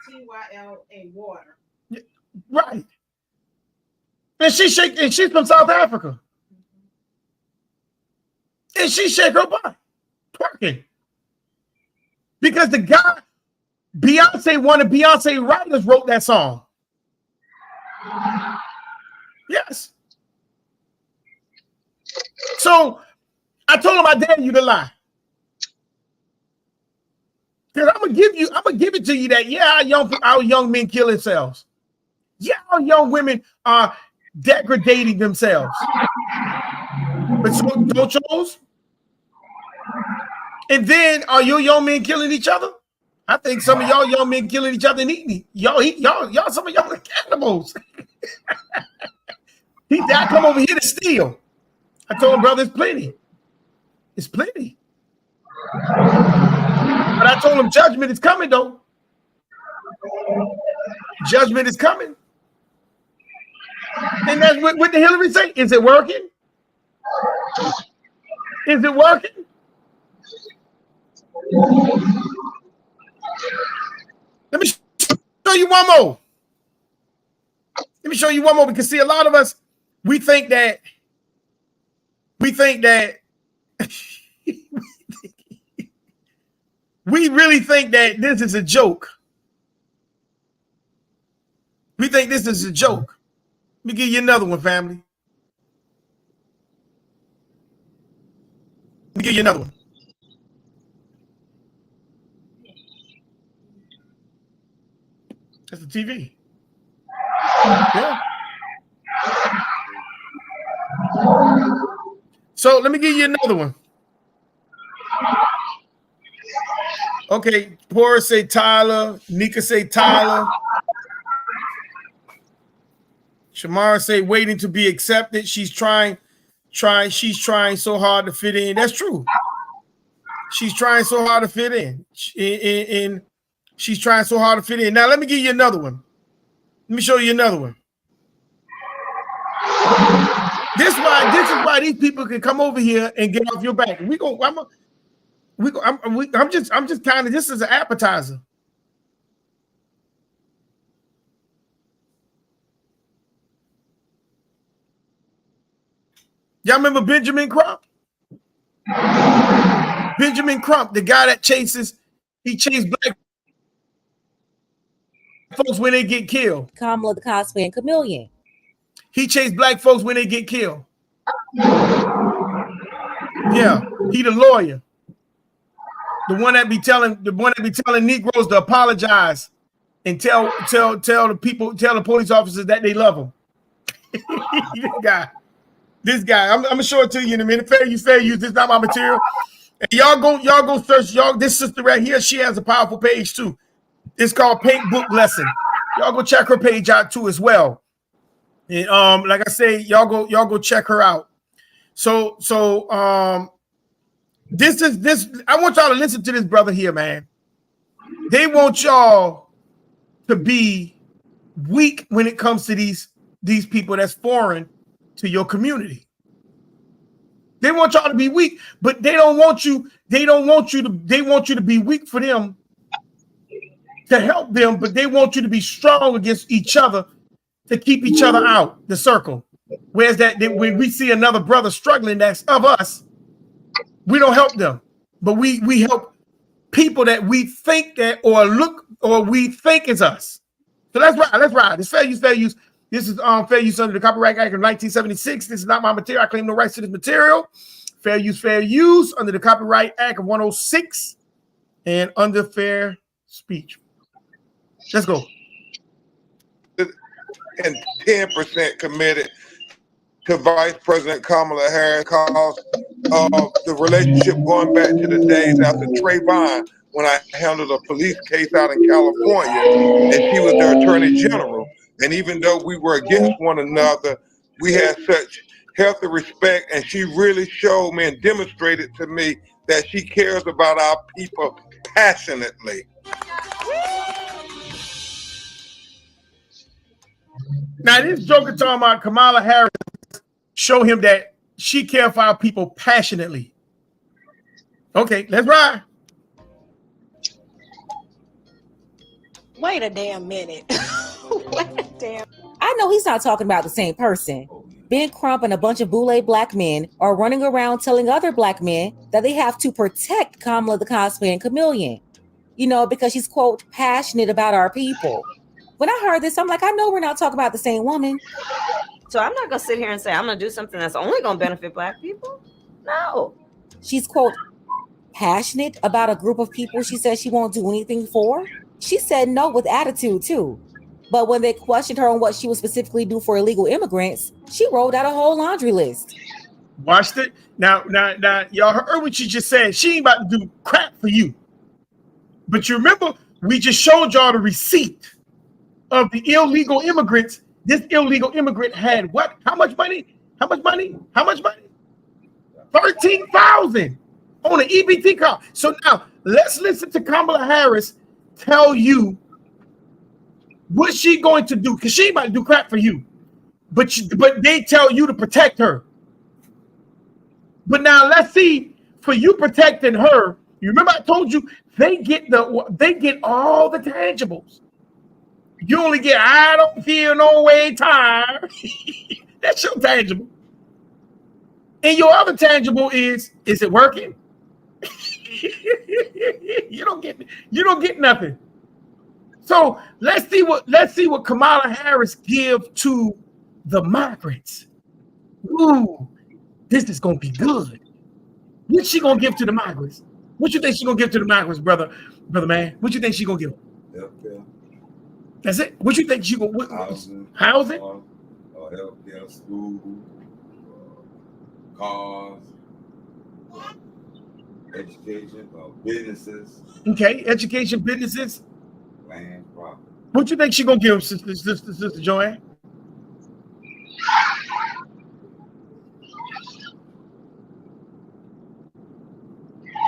T-Y-L-A water. Right. And she's from South Africa. And she shake her butt, twerking. Because the guy, one of Beyonce writers wrote that song. Yes. So I told him I dare you to lie. Because I'm gonna give it to you that our young men kill themselves. Yeah, our young women are degrading themselves. But so don't And then are your young men killing each other? I think some of y'all young men killing each other and eating. Y'all, some of y'all are cannibals. He said, I come over here to steal. I told him, brother, it's plenty. It's plenty. But I told him judgment is coming, though. Judgment is coming. And that's what the Hillary say. Is it working? Is it working? Let me show you one more. Let me show you one more, because see, a lot of us, we think that we really think that this is a joke. We think this is a joke. Let me give you another one, family. Let me give you another one. That's the TV. Yeah. So let me give you another one. Okay, Pora say Tyler, Nika say Tyler. Shamara say waiting to be accepted. She's trying so hard to fit in. That's true. She's trying so hard to fit in. She's trying so hard to fit in. Now let me give you another one. Let me show you another one. This is why these people can come over here and get off your back. I'm just kind of, this is an appetizer. Y'all remember Benjamin Crump? Benjamin Crump, the guy that chased black folks when they get killed. Kamala the Cosplay and Chameleon. He chased black folks when they get killed. Yeah, he the lawyer. The one that be telling Negroes to apologize and tell the police officers that they love them. This guy. I'm gonna show it to you in a minute. Fair use. This is not my material. And y'all go search this sister right here. She has a powerful page too. It's called Pink Book Lesson. Y'all go check her page out too as well. And like I say, y'all go check her out. So this. I want y'all to listen to this brother here, man. They want y'all to be weak when it comes to these people that's foreign to your community. They want y'all to be weak, but they want you to be weak for them to help them, but they want you to be strong against each other to keep each other out the circle. Whereas when we see another brother struggling that's of us, we don't help them, but we help people that we think that we think is us. So let's ride. It's fair use. This is fair use under the Copyright Act of 1976. This is not my material. I claim no rights to this material. Fair use under the Copyright Act of 106 and under fair speech. Let's go. And 10% committed to Vice President Kamala Harris cause the relationship going back to the days after Trayvon, when I handled a police case out in California and she was the Attorney General. And even though we were against one another, we had such healthy respect, and she really showed me and demonstrated to me that she cares about our people passionately. Now, this joker talking about Kamala Harris show him that she cares for our people passionately. Okay, let's ride. Wait a damn minute. I know he's not talking about the same person. Ben Crump and a bunch of boule black men are running around telling other black men that they have to protect Kamala the Cosplay and Chameleon, because she's, quote, passionate about our people. When I heard this, I'm like, I know we're not talking about the same woman. So I'm not going to sit here and say I'm going to do something that's only going to benefit black people. No. She's, quote, passionate about a group of people she says she won't do anything for. She said no with attitude, too. But when they questioned her on what she would specifically do for illegal immigrants, she rolled out a whole laundry list. Watched it. Now, y'all heard what she just said. She ain't about to do crap for you. But you remember, we just showed y'all the receipt of the illegal immigrants. This illegal immigrant had what? How much money? How much money? How much money? 13,000 on an EBT card. So now let's listen to Kamala Harris tell you what she going to do, because she ain't about to do crap for you. But they tell you to protect her. But now let's see, for you protecting her, you remember I told you they get all the tangibles. You only get I don't feel no way tired. That's your tangible. And your other tangible is it working? You don't get nothing. So let's see what Kamala Harris give to the migrants. Ooh, this is gonna be good. What's she gonna give to the migrants? What you think she gonna give to the migrants, brother man? What you think she gonna give? Healthcare. That's it. What you think she gonna? Housing? Healthcare, school, cars, education, businesses. Okay, education, businesses. Land, property. What you think she gonna give, Sister Joanne?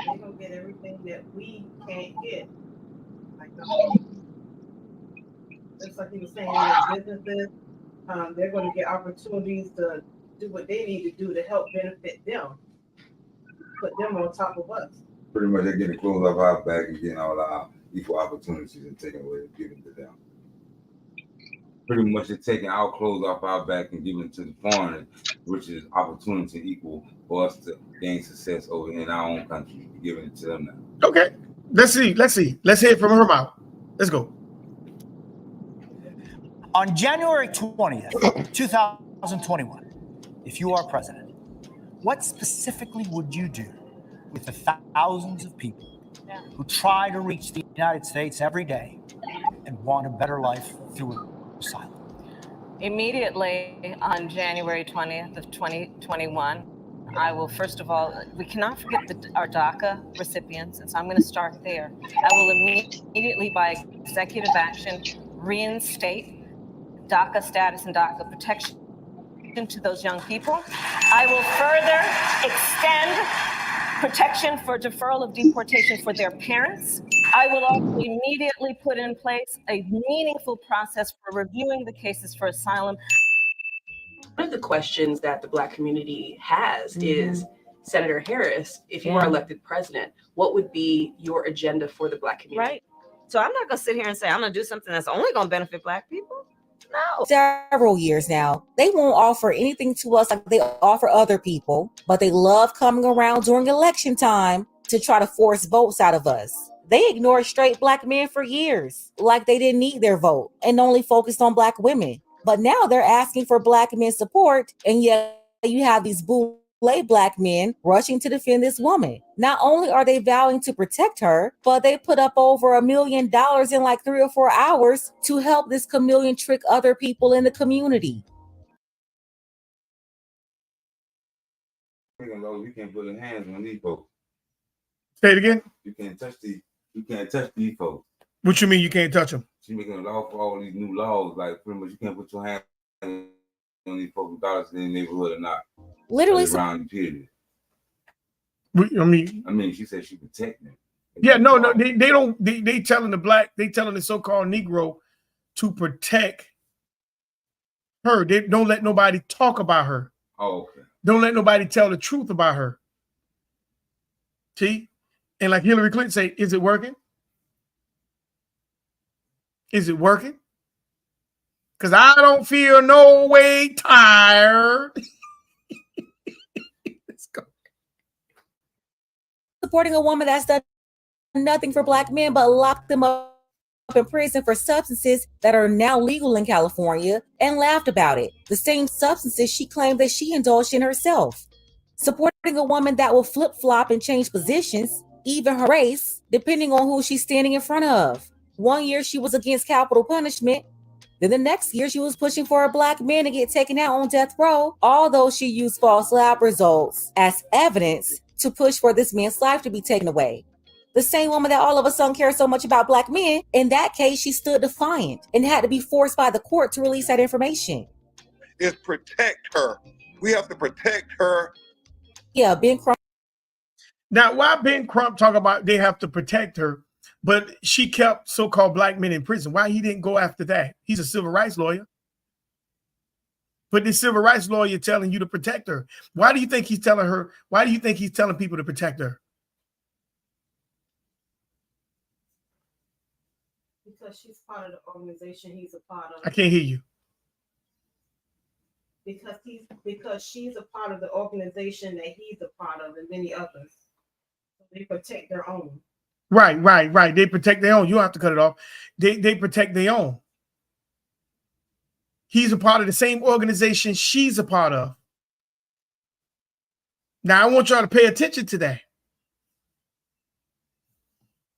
They're gonna get everything that we can't get. Like just like he was saying, businesses, they're going to get opportunities to do what they need to do to help benefit them, put them on top of us. Pretty much they're getting clothes off our back and getting all our equal opportunities and taking away and giving to them. Pretty much they're taking our clothes off our back and giving to the foreigners, which is opportunity equal for us to gain success over in our own country. We're giving it to them now. Okay, let's see. Let's hear it from her mouth. Let's go. On January 20th, 2021, if you are president, what specifically would you do with the thousands of people who try to reach the United States every day and want a better life through asylum? Immediately on January 20th of 2021, I will, first of all, we cannot forget our DACA recipients, and so I'm going to start there. I will immediately, by executive action, reinstate DACA status and DACA protection to those young people. I will further extend protection for deferral of deportation for their parents. I will also immediately put in place a meaningful process for reviewing the cases for asylum. One of the questions that the Black community has is, Senator Harris, if you are elected president, what would be your agenda for the Black community? Right. So I'm not going to sit here and say I'm going to do something that's only going to benefit Black people. No. Several years now, they won't offer anything to us like they offer other people, but they love coming around during election time to try to force votes out of us. They ignored straight Black men for years, like they didn't need their vote, and only focused on Black women. But now they're asking for Black men's support, and yet you have these boule Black men rushing to defend this woman. Not only are they vowing to protect her, but they put up over $1 million in like 3 or 4 hours to help this chameleon trick other people in the community. You can't put your hands on these folks. Say it again. You can't touch these folks. What you mean you can't touch them? She's making a law for all these new laws. Like pretty much you can't put your hands on these folks regardless of their neighborhood or not. Literally around period. I mean, she said she protect them. Yeah, no, they don't. They telling the so-called Negro to protect her. They don't let nobody talk about her. Oh, okay. Don't let nobody tell the truth about her. See, and like Hillary Clinton say, is it working? Is it working? Because I don't feel no way tired. Supporting a woman that's done nothing for Black men but locked them up in prison for substances that are now legal in California and laughed about it. The same substances she claimed that she indulged in herself. Supporting a woman that will flip-flop and change positions, even her race, depending on who she's standing in front of. 1 year she was against capital punishment. Then the next year, she was pushing for a black man to get taken out on death row, although she used false lab results as evidence to push for this man's life to be taken away. The same woman that all of a sudden cares so much about black men, in that case, she stood defiant and had to be forced by the court to release that information. Is protect her. We have to protect her. Yeah, Ben Crump. Now, why Ben Crump talk about they have to protect her, but she kept so-called black men in prison? Why he didn't go after that? He's a civil rights lawyer. But the civil rights lawyer telling you to protect her. Why do you think he's telling her? Why do you think he's telling people to protect her? Because she's part of the organization he's a part of. I can't hear you. Because she's a part of the organization that he's a part of, and many others. So they protect their own. Right. They protect their own. You don't have to cut it off. They protect their own. He's a part of the same organization she's a part of. Now, I want y'all to pay attention to that.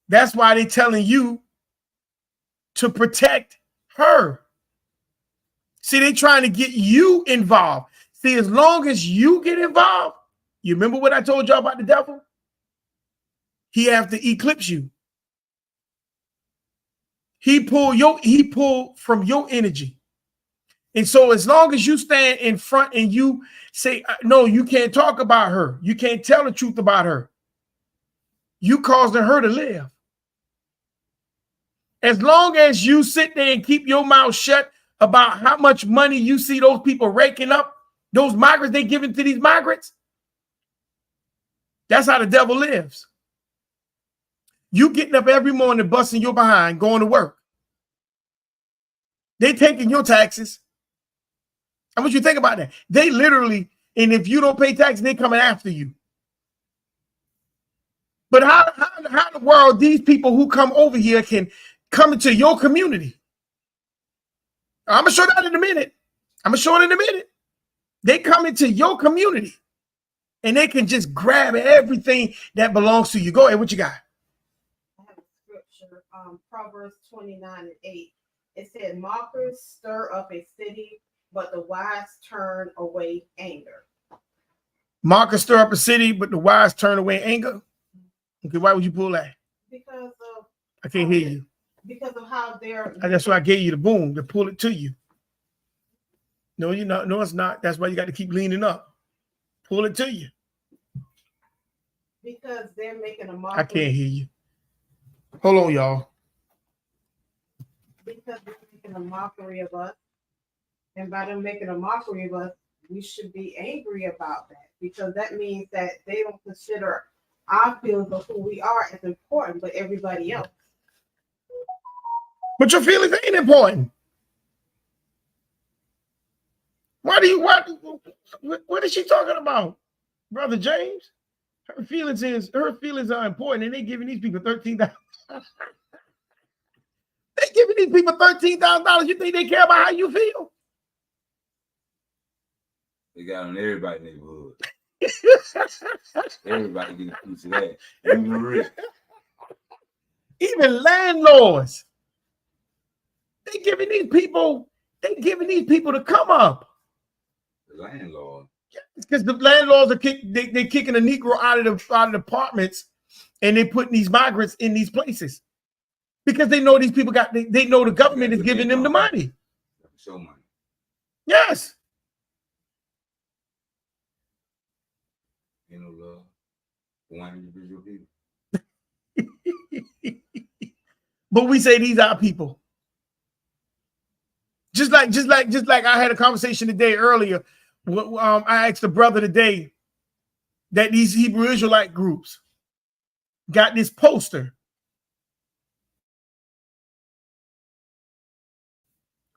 That's why they're telling you to protect her. See, they're trying to get you involved. See, as long as you get involved, you remember what I told y'all about the devil? He have to eclipse you. He pull from your energy. And so as long as you stand in front and you say, no, you can't talk about her. You can't tell the truth about her. You causing her to live. As long as you sit there and keep your mouth shut about how much money you see those people raking up, those migrants they giving to these migrants, that's how the devil lives. You getting up every morning, busting your behind, going to work. They taking your taxes. I want you to think about that. They literally, and if you don't pay taxes, they coming after you. But how in the world these people who come over here can come into your community? I'm going to show that in a minute. They come into your community and they can just grab everything that belongs to you. Go ahead. What you got? I have a scripture, Proverbs 29:8. It said, mockers stir up a city, but the wise turn away anger. Mockers stir up a city, but the wise turn away anger. Okay, why would you pull that? Because of I can't hear you. Because of how they're. That's why I gave you the boom to pull it to you. No, you're not. No, it's not. That's why you got to keep leaning up. Pull it to you. Because they're making a mockery. I can't hear you. Hold on, y'all. Because they're making a mockery of us. And by them making a mockery of us, we should be angry about that. Because that means that they don't consider our feelings of who we are as important, but everybody else. But your feelings ain't important. What is she talking about, Brother James? Her feelings are important, and they giving these people $13,000. They giving these people $13,000. You think they care about how you feel? They got on everybody's neighborhood. Everybody getting a piece of that. Even rich. Even landlords. They giving these people to come up. The landlord. Because the landlords are kicking a Negro out of the apartments, and they putting these migrants in these places because they know these people they know the government is giving them the money. Show money. Yes. You know, love. One individual people. But we say these are people. Just like I had a conversation today earlier. I asked the brother today that these Hebrew Israelite groups got this poster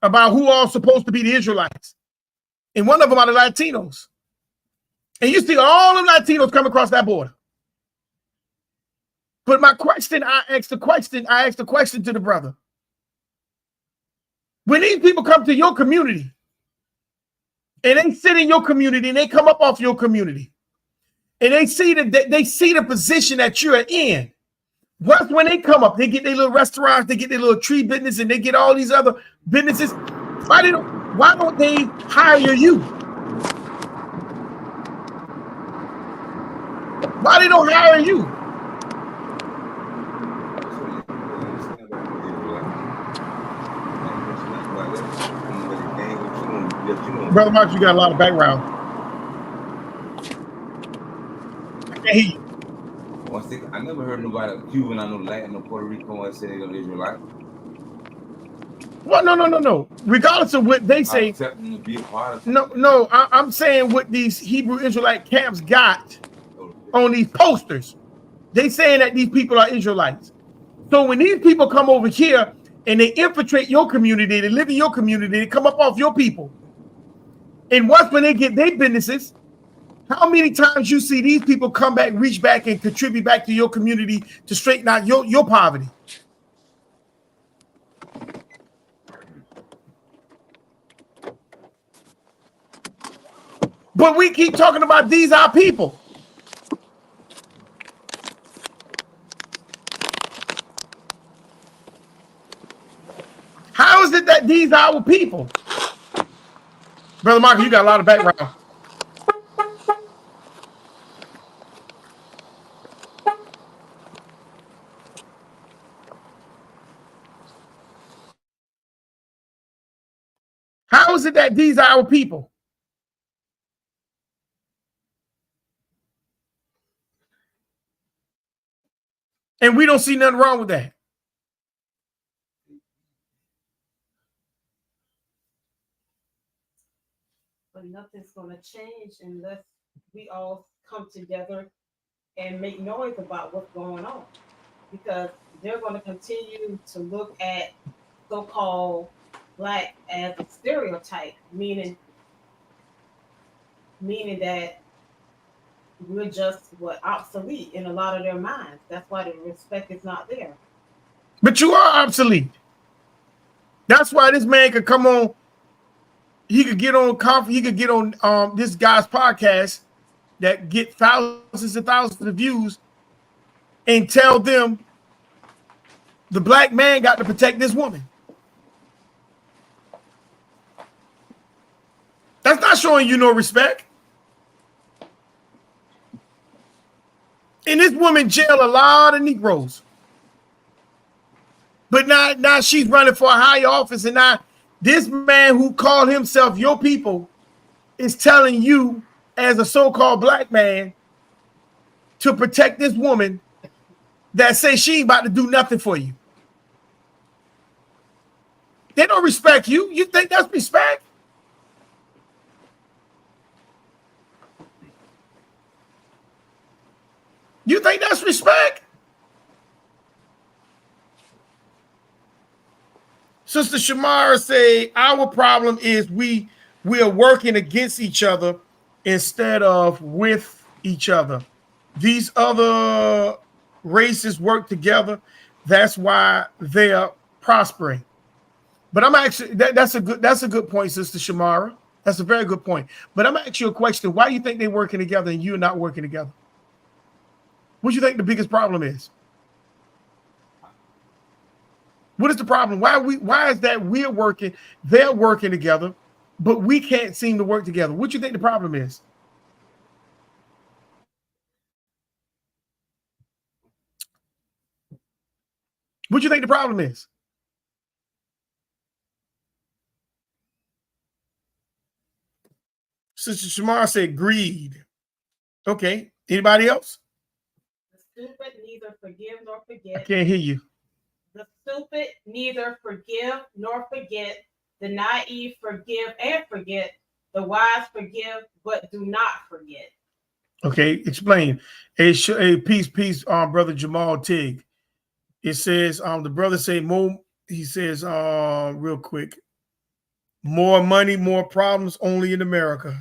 about who all supposed to be the Israelites. And one of them are the Latinos. And you see all them Latinos come across that border. But I asked the question to the brother. When these people come to your community and they sit in your community and they come up off your community and they see the position that you're in. Once when they come up, they get their little restaurants, they get their little tree business, and they get all these other businesses. Why don't they hire you? Why they don't hire you? Brother Mark, you got a lot of background. I can't hear you. I never heard nobody Cuban, I know Latin or Puerto Rico and say they're an Israelite. Well, no. Regardless of what they say, I'm saying what these Hebrew Israelite camps got on these posters. They saying that these people are Israelites. So when these people come over here and they infiltrate your community, they live in your community, they come up off your people. And once when they get their businesses, how many times you see these people come back, reach back, and contribute back to your community to straighten out your poverty? But we keep talking about these our people. How is it that these are our people? Brother Michael, you got a lot of background. How is it that these are our people? And we don't see nothing wrong with that. But nothing's going to change unless we all come together and make noise about what's going on. Because they're going to continue to look at so-called Black as a stereotype, meaning that we're just obsolete in a lot of their minds. That's why the respect is not there. But you are obsolete. That's why this man could come on. He could get on this guy's podcast that get thousands and thousands of views and tell them the Black man got to protect this woman. That's not showing you no respect. And this woman jailed a lot of Negroes. But now she's running for a higher office, and now this man who called himself your people is telling you as a so-called Black man to protect this woman that says she ain't about to do nothing for you. They don't respect you. You think that's respect? You think that's respect? Sister Shamara say, our problem is we are working against each other instead of with each other. These other races work together. That's why they are prospering. But I'm actually that's a good point, Sister Shamara. That's a very good point. But I'm asking you a question. Why do you think they're working together and you're not working together? What do you think the biggest problem is? What is the problem? Why is that we're working, they're working together, but we can't seem to work together? What do you think the problem is? What do you think the problem is? Sister Shamar said greed. Okay. Anybody else? The stupid neither forgive nor forget. I can't hear you. The stupid neither forgive nor forget. The naive forgive and forget. The wise forgive but do not forget. Okay, explain. Peace, Brother Jamal Tig. It says, the brother say more. He says, real quick, more money, more problems, only in America.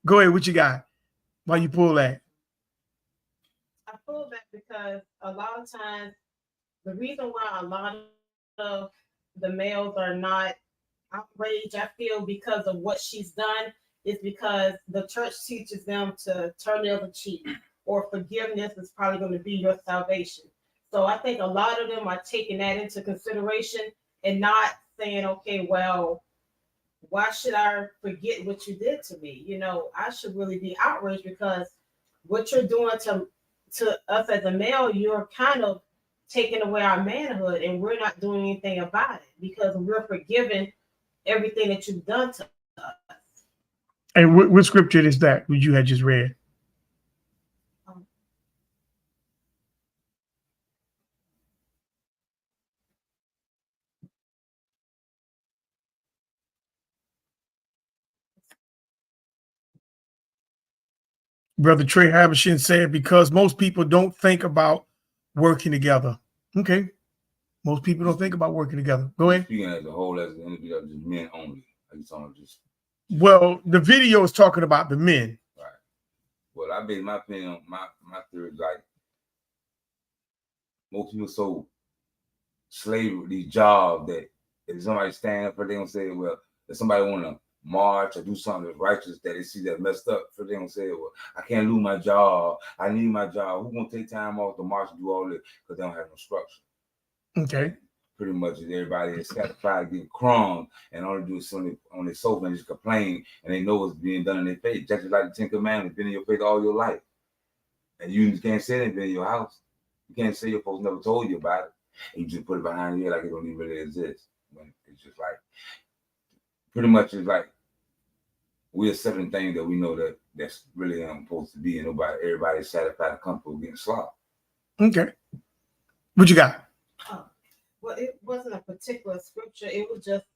Go ahead, what you got? Why you pull that? I pull that because a lot of times the reason why a lot of the males are not outraged, I feel, because of what she's done, is because the church teaches them to turn the other cheek, or forgiveness is probably going to be your salvation. So I think a lot of them are taking that into consideration and not saying, okay, well, why should I forget what you did to me? You know, I should really be outraged because what you're doing to us as a male, you're kind of taking away our manhood, and we're not doing anything about it because we're forgiving everything that you've done to us. And what scripture is that which you had just read? Brother Trey Habershin said, because most people don't think about working together. Okay. Most people don't think about working together. Go ahead. Speaking as a whole, as an interview of just men only. Are you talking just? Well, the video is talking about the men. Right. Well, I base my opinion on my theory is like most people so slave with these jobs that if somebody stand up for, they don't say, well, if somebody want to march or do something that's righteous that they see that messed up, for they don't say, well, I can't lose my job. I need my job. Who's gonna take time off to march and do all this? Because they don't have no structure. Okay. Pretty much everybody is satisfied getting crumbs and all they do is sit on their sofa and just complain, and they know what's being done in their face. Just like the Ten Commandments, been in your face all your life. And you just can't say anything in your house. You can't say your folks never told you about it. And you just put it behind you like it don't even really exist. When it's just like pretty much it's like we're accepting things that we know that's really supposed to be, and everybody's satisfied and comfortable getting slaughtered. Okay. What you got? Well, it wasn't a particular scripture. It was just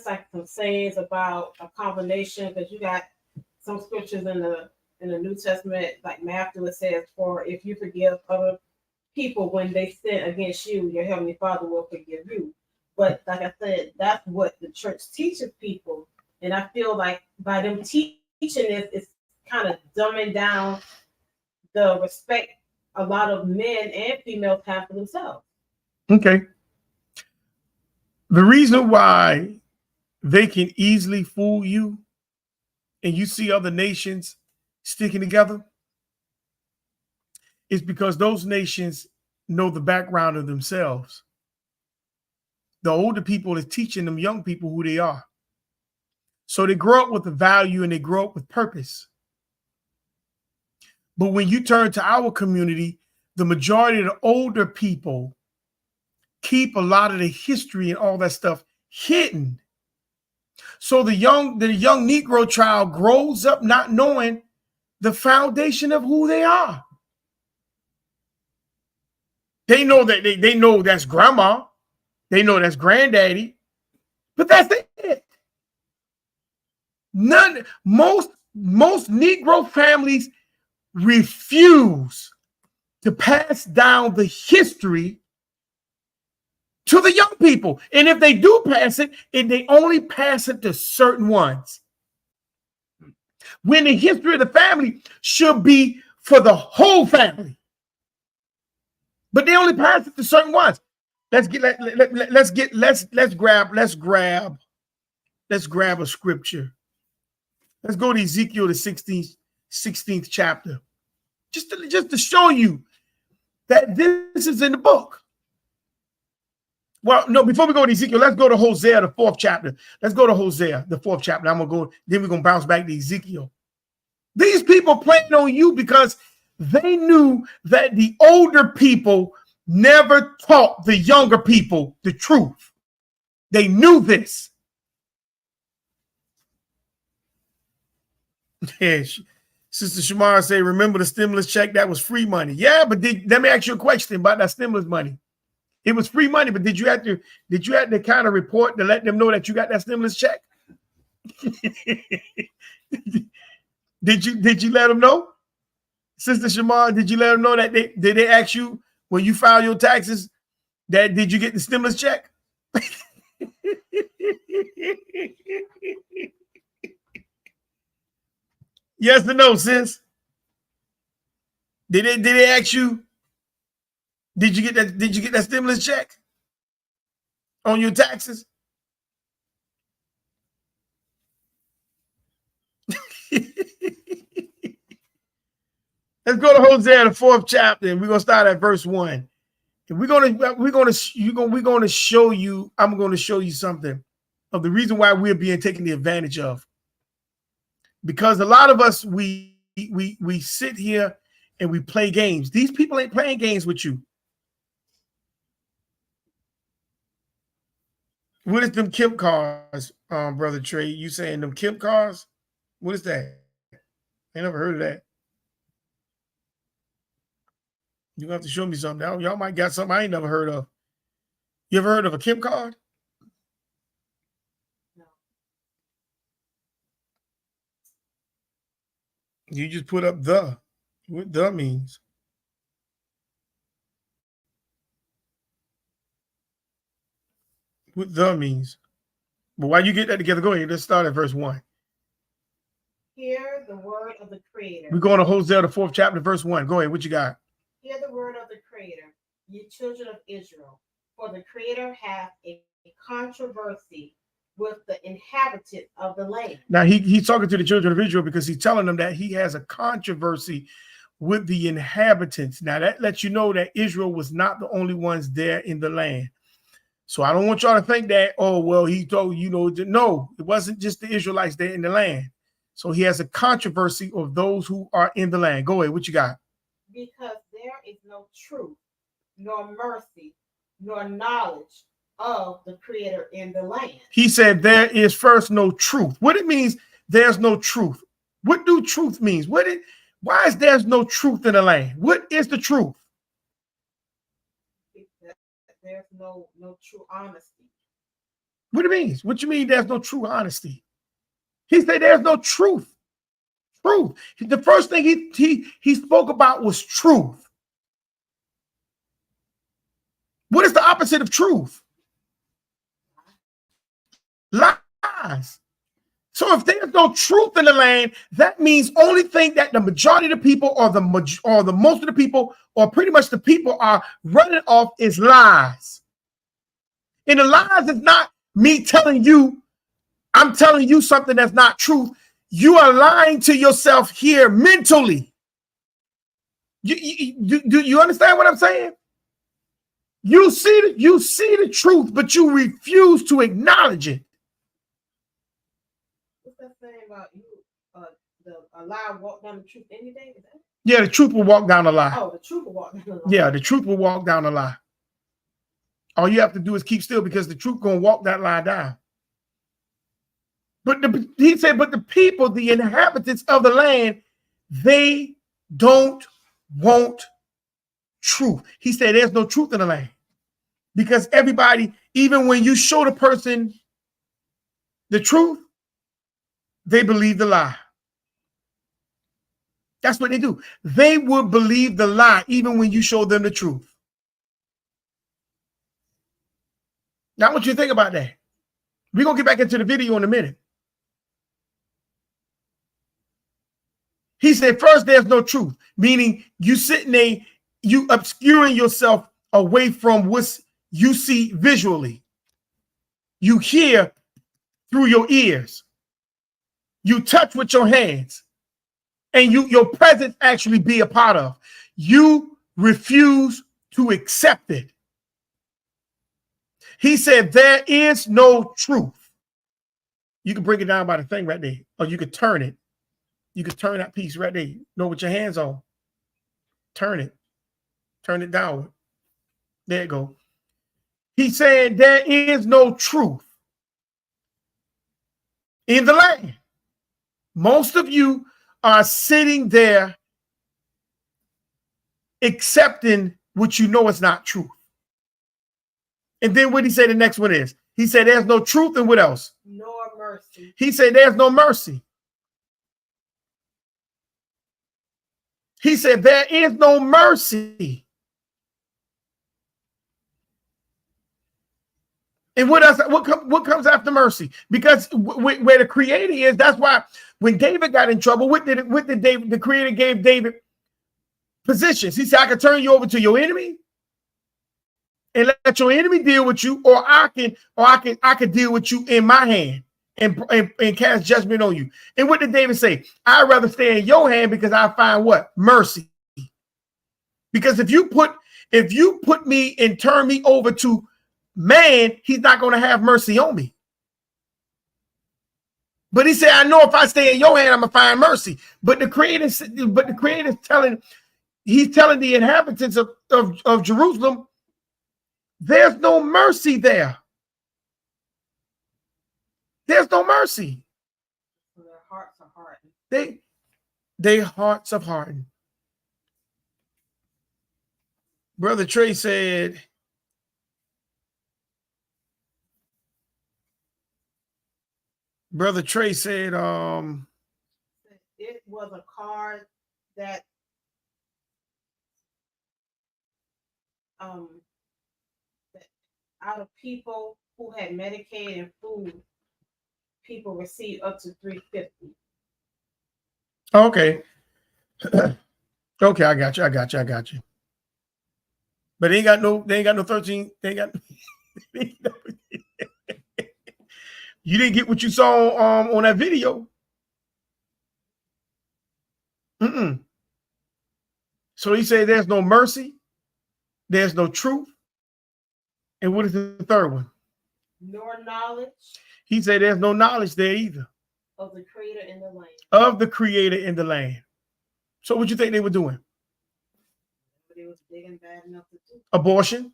like some sayings about a combination, because you got some scriptures in the New Testament, like Matthew, it says, for if you forgive other people when they sin against you, your heavenly Father will forgive you. But like I said, that's what the church teaches people. And I feel like by them teaching this, it's kind of dumbing down the respect a lot of men and females have for themselves. Okay. The reason why they can easily fool you and you see other nations sticking together is because those nations know the background of themselves. The older people is teaching them young people who they are. So they grow up with a value and they grow up with purpose. But when you turn to our community, the majority of the older people keep a lot of the history and all that stuff hidden. So the young Negro child grows up not knowing the foundation of who they are. They know that they know that's grandma, they know that's granddaddy, but that's it. Most Negro families refuse to pass down the history to the young people. And if they do pass it, and they only pass it to certain ones. When the history of the family should be for the whole family. But they only pass it to certain ones. Let's grab a scripture. Let's go to Ezekiel, the 16th chapter. Just to show you that this is in the book. Well, no, before we go to Ezekiel, let's go to Hosea, the 4th chapter. Let's go to Hosea, the 4th chapter. Then we're going to bounce back to Ezekiel. These people playing on you because they knew that the older people never taught the younger people the truth. They knew this. Yeah, Sister Shamara say, remember the stimulus check? That was free money. Yeah, but let me ask you a question about that stimulus money. It was free money, but did you have to kind of report to let them know that you got that stimulus check? Did you let them know? Sister Shamar, did you let them know that did they ask you when you filed your taxes that did you get the stimulus check? Yes or no, sis? Did they ask you? Did you get that stimulus check on your taxes? Let's go to Hosea, the 4th chapter, and we're gonna start at verse 1. We're gonna show you. I'm gonna show you something of the reason why we're being taken advantage of. Because a lot of us we sit here and we play games. These people ain't playing games with you. What is them Kemp cars, brother Trey? You saying them Kemp cars? What is that? I never heard of that. You have to show me something. Y'all might got something I ain't never heard of. You ever heard of a Kemp card? No. You just put up the. What the means? What the means? But while you get that together, go ahead. Let's start at verse 1. Hear the word of the Creator. We're going to Hosea, the 4th chapter, verse 1. Go ahead. What you got? Hear the word of the Creator, ye children of Israel. For the Creator hath a controversy with the inhabitants of the land. Now, he's talking to the children of Israel because he's telling them that he has a controversy with the inhabitants. Now, that lets you know that Israel was not the only ones there in the land. So I don't want y'all to think that, oh, well, he told you know, no, it wasn't just the Israelites there in the land. So he has a controversy of those who are in the land. Go ahead. What you got? Because there is no truth, nor mercy, nor knowledge of the Creator in the land. He said there is first no truth. What it means, there's no truth. What do truth means? Why is there's no truth in the land? What is the truth? There's no true honesty. What it means? What you mean there's no true honesty? He said there's no truth. Truth. The first thing he spoke about was truth. What is the opposite of truth? Lies. So if there's no truth in the land, that means only thing that the majority of the people or the most of the people or pretty much the people are running off is lies. And the lies is not me telling you, I'm telling you something that's not truth. You are lying to yourself here mentally. Do you understand what I'm saying? You see the truth, but you refuse to acknowledge it. What's that saying about you? A lie walk down the truth any day? Is that? Yeah, the truth will walk down the lie. Oh, the truth will walk down the lie. Yeah, the truth will walk down the lie. All you have to do is keep still because the truth gonna walk that lie down. But he said, but the people, the inhabitants of the land, they don't want truth. He said there's no truth in the land. Because everybody, even when you show the person the truth, they believe the lie. That's what they do. They would believe the lie even when you show them the truth. Now, I want you to think about that. We're going to get back into the video in a minute. He said, first, there's no truth, meaning you sitting there, you obscuring yourself away from what you see visually. You hear through your ears. You touch with your hands. And your presence actually be a part of. You refuse to accept it. He said, there is no truth. You can break it down by the thing right there, or you could turn it. You could turn that piece right there. Know with your hands on. Turn it. Turn it downward. There you go. He said, there is no truth in the land. Most of you are sitting there accepting what you know is not truth. And then what he said the next one is, he said there's no truth, and what else? Nor mercy. He said there's no mercy. He said there is no mercy. And what else? What comes after mercy? Because where the Creator is, that's why when David got in trouble, what did David? The Creator gave David positions. He said, "I can turn you over to your enemy, and let your enemy deal with you, or I can deal with you in my hand and cast judgment on you." And what did David say? I'd rather stay in your hand because I find what? Mercy. Because if you if you put me and turn me over to man, he's not going to have mercy on me. But he said, I know if I stay in your hand, I'm going to find mercy. But the Creator is telling, he's telling the inhabitants of Jerusalem, there's no mercy there. There's no mercy. Their hearts are hardened. Their hearts are hardened. Brother Trey said, it was a card that out of people who had Medicaid and food, people received up to $350. okay. Okay, I got you. But they ain't got no 13. They ain't got you didn't get what you saw on that video. So he said there's no mercy, there's no truth. And what is the third one? Nor knowledge. He said there's no knowledge there either. Of the Creator in the land. Of the Creator in the land. So what you think they were doing? But it was big and bad enough to do. Abortion.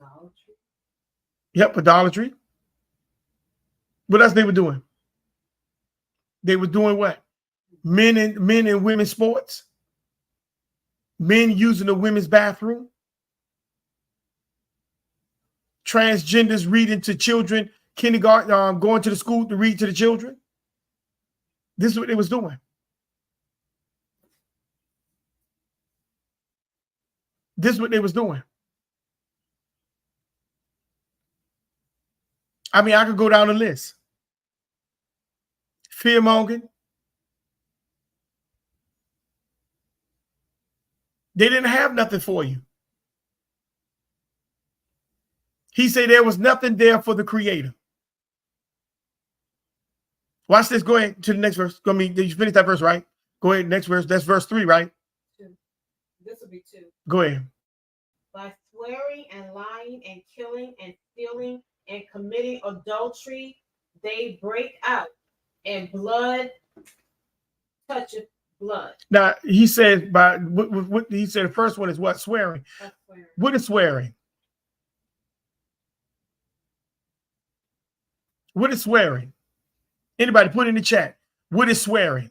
Idolatry. Yep, idolatry. What else they were doing? They were doing what? Men and women's sports. Men using the women's bathroom. Transgenders reading to children, kindergarten, going to the school to read to the children. This is what they was doing. This is what they was doing. I mean, I could go down the list. Fear-mongering. They didn't have nothing for you. He said there was nothing there for the Creator. Watch this. Go ahead to the next verse. Did you finish that verse, right? Go ahead, next verse. That's verse 3, right? 2. This will be 2. Go ahead. By swearing and lying and killing and stealing and committing adultery, they break out, and blood toucheth blood. Now he said by what he said. The first one is what? Swearing. That's swearing. What is swearing? What is swearing? Anybody put in the chat. What is swearing?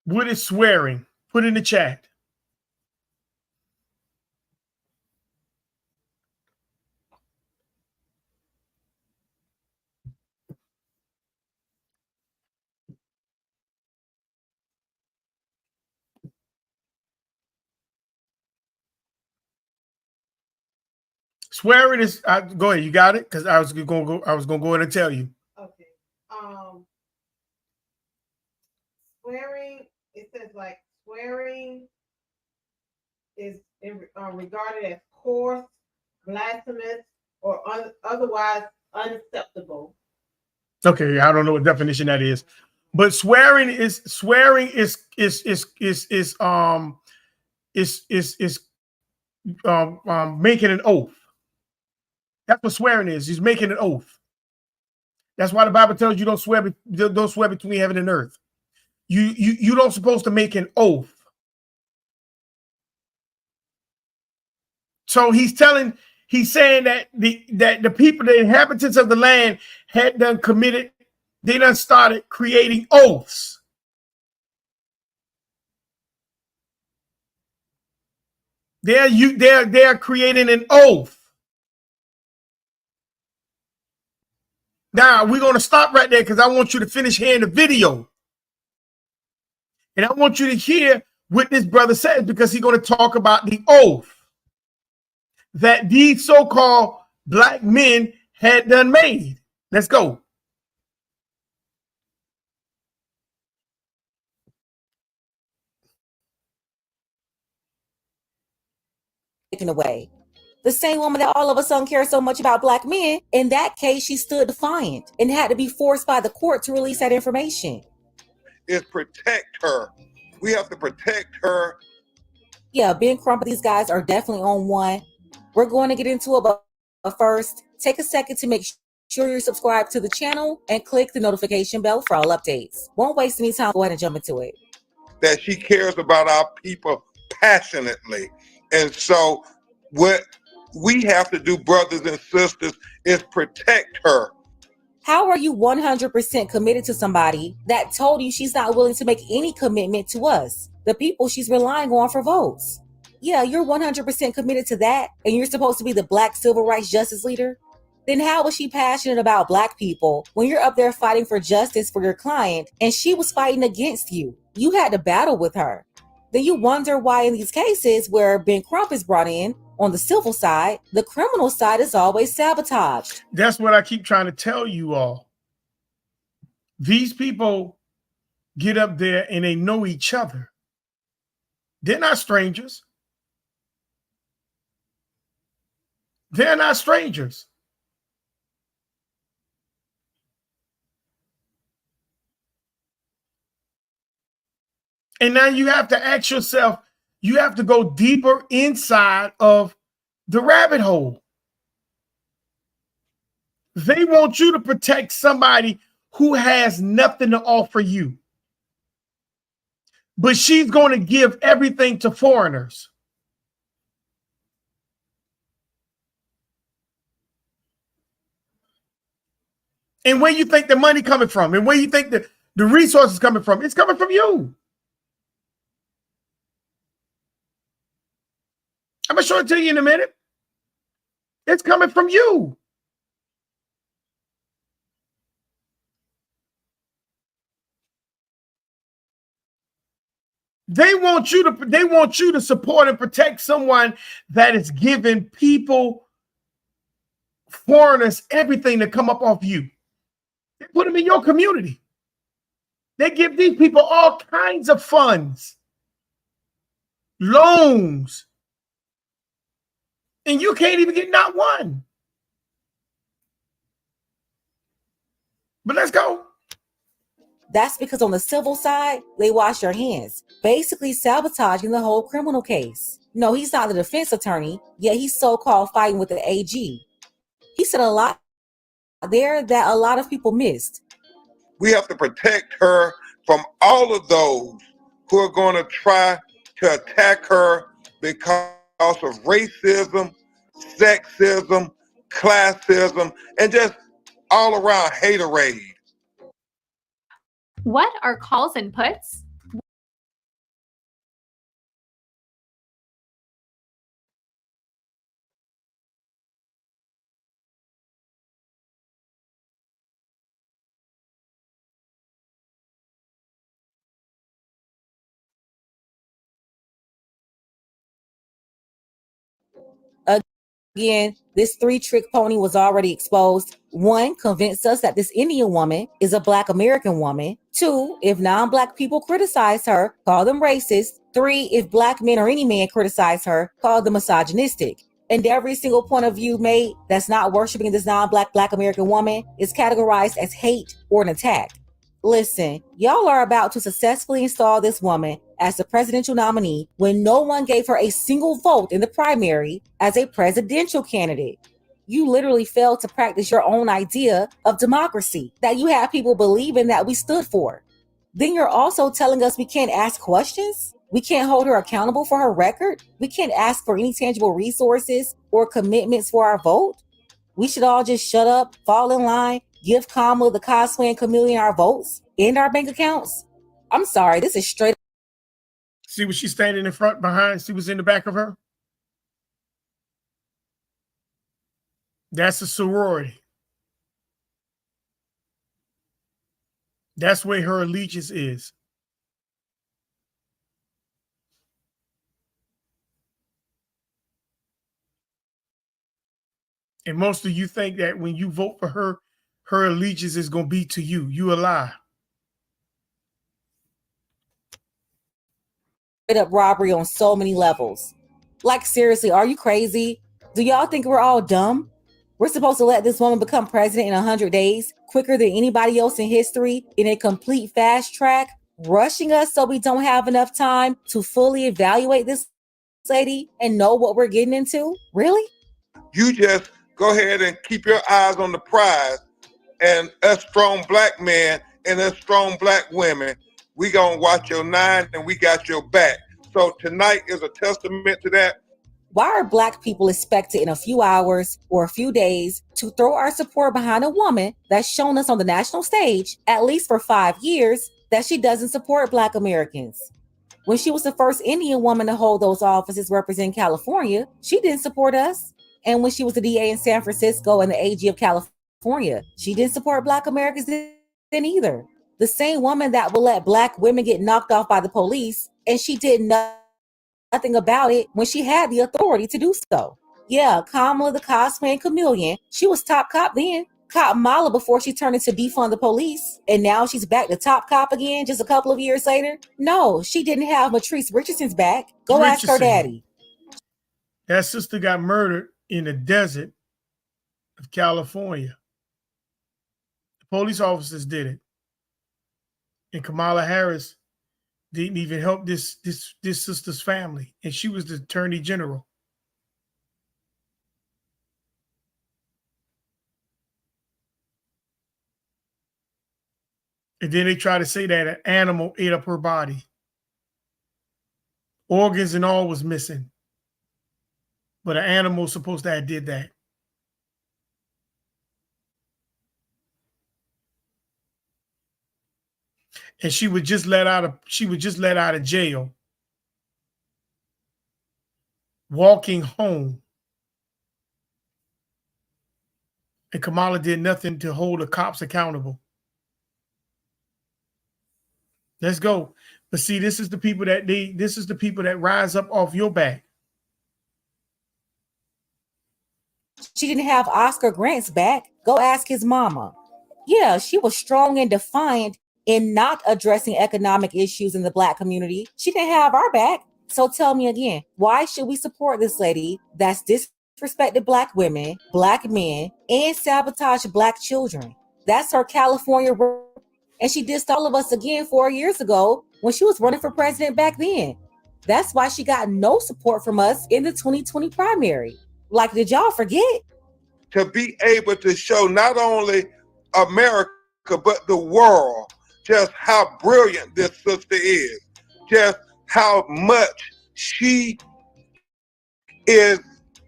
What is swearing? Put in the chat. Swearing is. Go ahead. You got it? Because I was gonna go ahead and tell you. Okay. Swearing. It says like swearing is regarded as coarse, blasphemous, or otherwise unacceptable. Okay, I don't know what definition that is, but swearing is making an oath. That's what swearing is. He's making an oath. That's why the Bible tells you don't swear between heaven and earth. You don't supposed to make an oath. So he's saying that the people, the inhabitants of the land had done started creating oaths. They're creating an oath. Now we're going to stop right there because I want you to finish hearing the video. And I want you to hear what this brother says, because he's going to talk about the oath that these so-called black men had done made. Let's go. Taken away. The same woman that all of a sudden cares so much about black men, in that case, she stood defiant and had to be forced by the court to release that information. Is protect her. We have to protect her. Yeah, Ben Crump, these guys are definitely on one. We're going to get into it, but first, take a second to make sure you're subscribed to the channel and click the notification bell for all updates. Won't waste any time. Go ahead and jump into it. That she cares about our people passionately. And so what we have to do, brothers and sisters, is protect her. How are you 100% committed to somebody that told you she's not willing to make any commitment to us, the people she's relying on for votes? Yeah, you're 100% committed to that, and you're supposed to be the black civil rights justice leader? Then how was she passionate about black people when you're up there fighting for justice for your client and she was fighting against you? You had to battle with her. Then you wonder why in these cases where Ben Crump is brought in, on the civil side, the criminal side is always sabotaged. That's what I keep trying to tell you all. These people get up there and they know each other. They're not strangers. They're not strangers. And now you have to ask yourself, you have to go deeper inside of the rabbit hole. They want you to protect somebody who has nothing to offer you. But she's going to give everything to foreigners. And where you think the money coming from, and where you think the resources coming from, it's coming from you. I'm going to show it to you in a minute. It's coming from you. They want you to support and protect someone that is giving people, foreigners, everything to come up off you. They put them in your community. They give these people all kinds of funds, loans, and you can't even get not one. But let's go. That's because on the civil side, they wash their hands, basically sabotaging the whole criminal case. No, he's not the defense attorney, yet he's so-called fighting with the AG. He said a lot there that a lot of people missed. We have to protect her from all of those who are going to try to attack her because of racism, sexism, classism, and just all around haterade. What are calls and puts? Again, this three-trick pony was already exposed. 1, convince us that this Indian woman is a Black American woman. 2, if non-Black people criticize her, call them racist. 3, if Black men or any man criticize her, call them misogynistic. And every single point of view made that's not worshiping this non-Black Black American woman is categorized as hate or an attack. Listen, y'all are about to successfully install this woman as the presidential nominee when no one gave her a single vote in the primary as a presidential candidate. You literally failed to practice your own idea of democracy that you have people believing that we stood for. Then you're also telling us we can't ask questions? We can't hold her accountable for her record? We can't ask for any tangible resources or commitments for our vote? We should all just shut up, fall in line, give Kamala the Cosplay and Chameleon our votes and our bank accounts? I'm sorry, this is straight. See what she's standing in front, behind? See what's in the back of her? That's a sorority. That's where her allegiance is. And most of you think that when you vote for her, her allegiance is going to be to you. You a lie. Straight up robbery on so many levels. Like, seriously, are you crazy? Do y'all think we're all dumb? We're supposed to let this woman become president in 100 days, quicker than anybody else in history, in a complete fast track, rushing us so we don't have enough time to fully evaluate this lady and know what we're getting into? Really? You just go ahead and keep your eyes on the prize, and us strong black men and us strong black women, we gonna watch your 9 and we got your back. So tonight is a testament to that. Why are Black people expected in a few hours or a few days to throw our support behind a woman that's shown us on the national stage, at least for 5 years, that she doesn't support Black Americans? When she was the first Indian woman to hold those offices representing California, she didn't support us. And when she was the DA in San Francisco and the AG of California, she didn't support Black Americans then either. The same woman that will let Black women get knocked off by the police, and she did nothing about it when she had the authority to do so. Yeah, Kamala the cosplaying chameleon, she was top cop then. Cop Mala before she turned into defund the police, and now she's back to top cop again just a couple of years later. No, she didn't have Matrice Richardson's back. Go ask her daddy. That sister got murdered in the desert of California. The police officers did it. And Kamala Harris didn't even help this sister's family. And she was the attorney general. And then they try to say that an animal ate up her body. Organs and all was missing. But an animal was supposed to have did that. And she was just let out of jail. Walking home. And Kamala did nothing to hold the cops accountable. Let's go. But see, this is the people that rise up off your back. She didn't have Oscar Grant's back. Go ask his mama. Yeah, she was strong and defiant in not addressing economic issues in the Black community. She didn't have our back. So tell me again, why should we support this lady that's disrespected Black women, Black men, and sabotage Black children? That's her California role. And she dissed all of us again 4 years ago when she was running for president back then. That's why she got no support from us in the 2020 primary. Like, did y'all forget? To be able to show not only America, but the world just how brilliant this sister is, just how much she is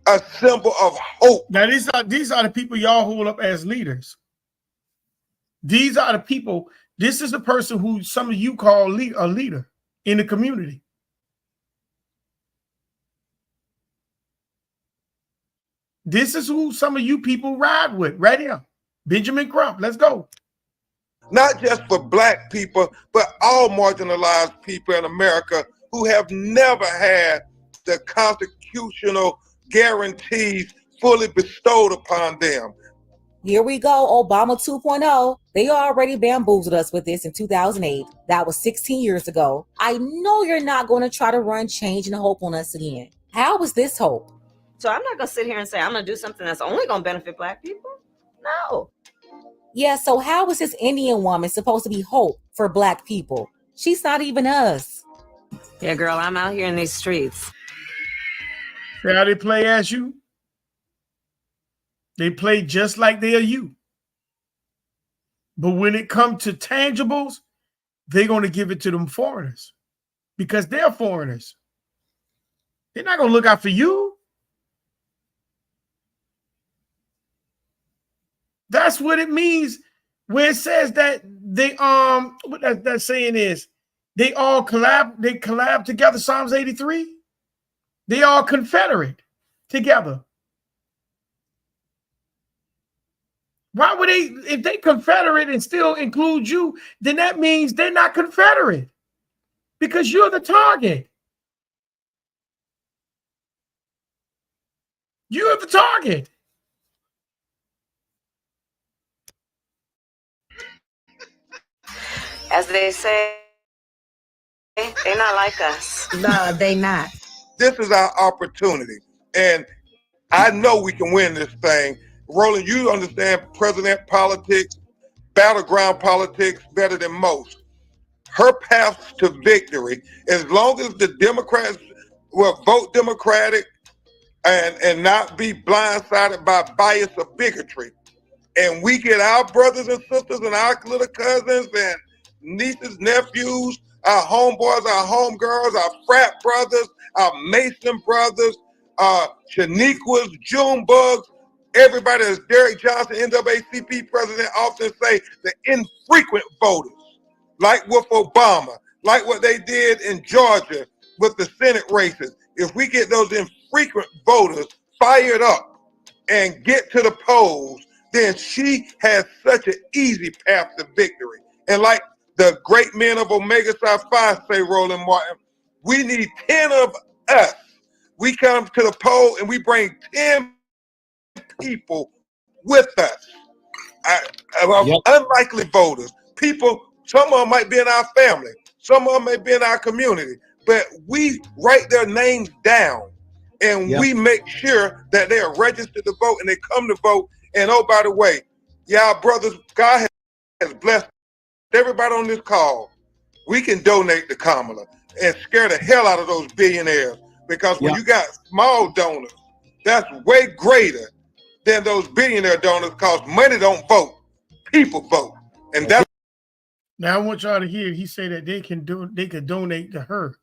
a symbol of hope. Now, these are the people y'all hold up as leaders. These are the people. This is the person who some of you call a leader in the community. This is who some of you people ride with right here. Benjamin Crump, let's go. Not just for Black people, but all marginalized people in America who have never had the constitutional guarantees fully bestowed upon them. Here we go, Obama 2.0. They already bamboozled us with this in 2008. That was 16 years ago. I know you're not going to try to run change and hope on us again. How was this hope? So I'm not going to sit here and say I'm going to do something that's only going to benefit Black people. No. Yeah, so how is this Indian woman supposed to be hope for Black people? She's not even us. Yeah, girl, I'm out here in these streets. See how they play as you? They play just like they are you. But when it comes to tangibles, they're going to give it to them foreigners because they're foreigners. They're not going to look out for you. That's what it means when it says that they what that saying is they all collab together. Psalms 83. They all confederate together. Why would they, if they confederate and still include you, then that means they're not confederate because you're the target. You're the target. As they say, they're not like us. No, they not. This is our opportunity. And I know we can win this thing. Roland, you understand president politics, battleground politics better than most. Her path to victory, as long as the Democrats will vote Democratic and not be blindsided by bias or bigotry, and we get our brothers and sisters and our little cousins and nieces, nephews, our homeboys, our homegirls, our frat brothers, our Mason brothers, Shaniquas, Junebugs, everybody, as Derek Johnson, NAACP president, often say, the infrequent voters, like with Obama, like what they did in Georgia with the Senate races. If we get those infrequent voters fired up and get to the polls, then she has such an easy path to victory. And like the great men of Omega Psi Phi say, Roland Martin, we need 10 of us. We come to the poll and we bring 10 people with us. Unlikely voters, people, some of them might be in our family, some of them may be in our community, but we write their names down and we make sure that they are registered to vote and they come to vote. And oh, by the way, y'all brothers, God has blessed everybody on this call. We can donate to Kamala and scare the hell out of those billionaires, because when you got small donors, that's way greater than those billionaire donors, because money don't vote, people vote. And that's now I want y'all to hear, he said that they could donate to her.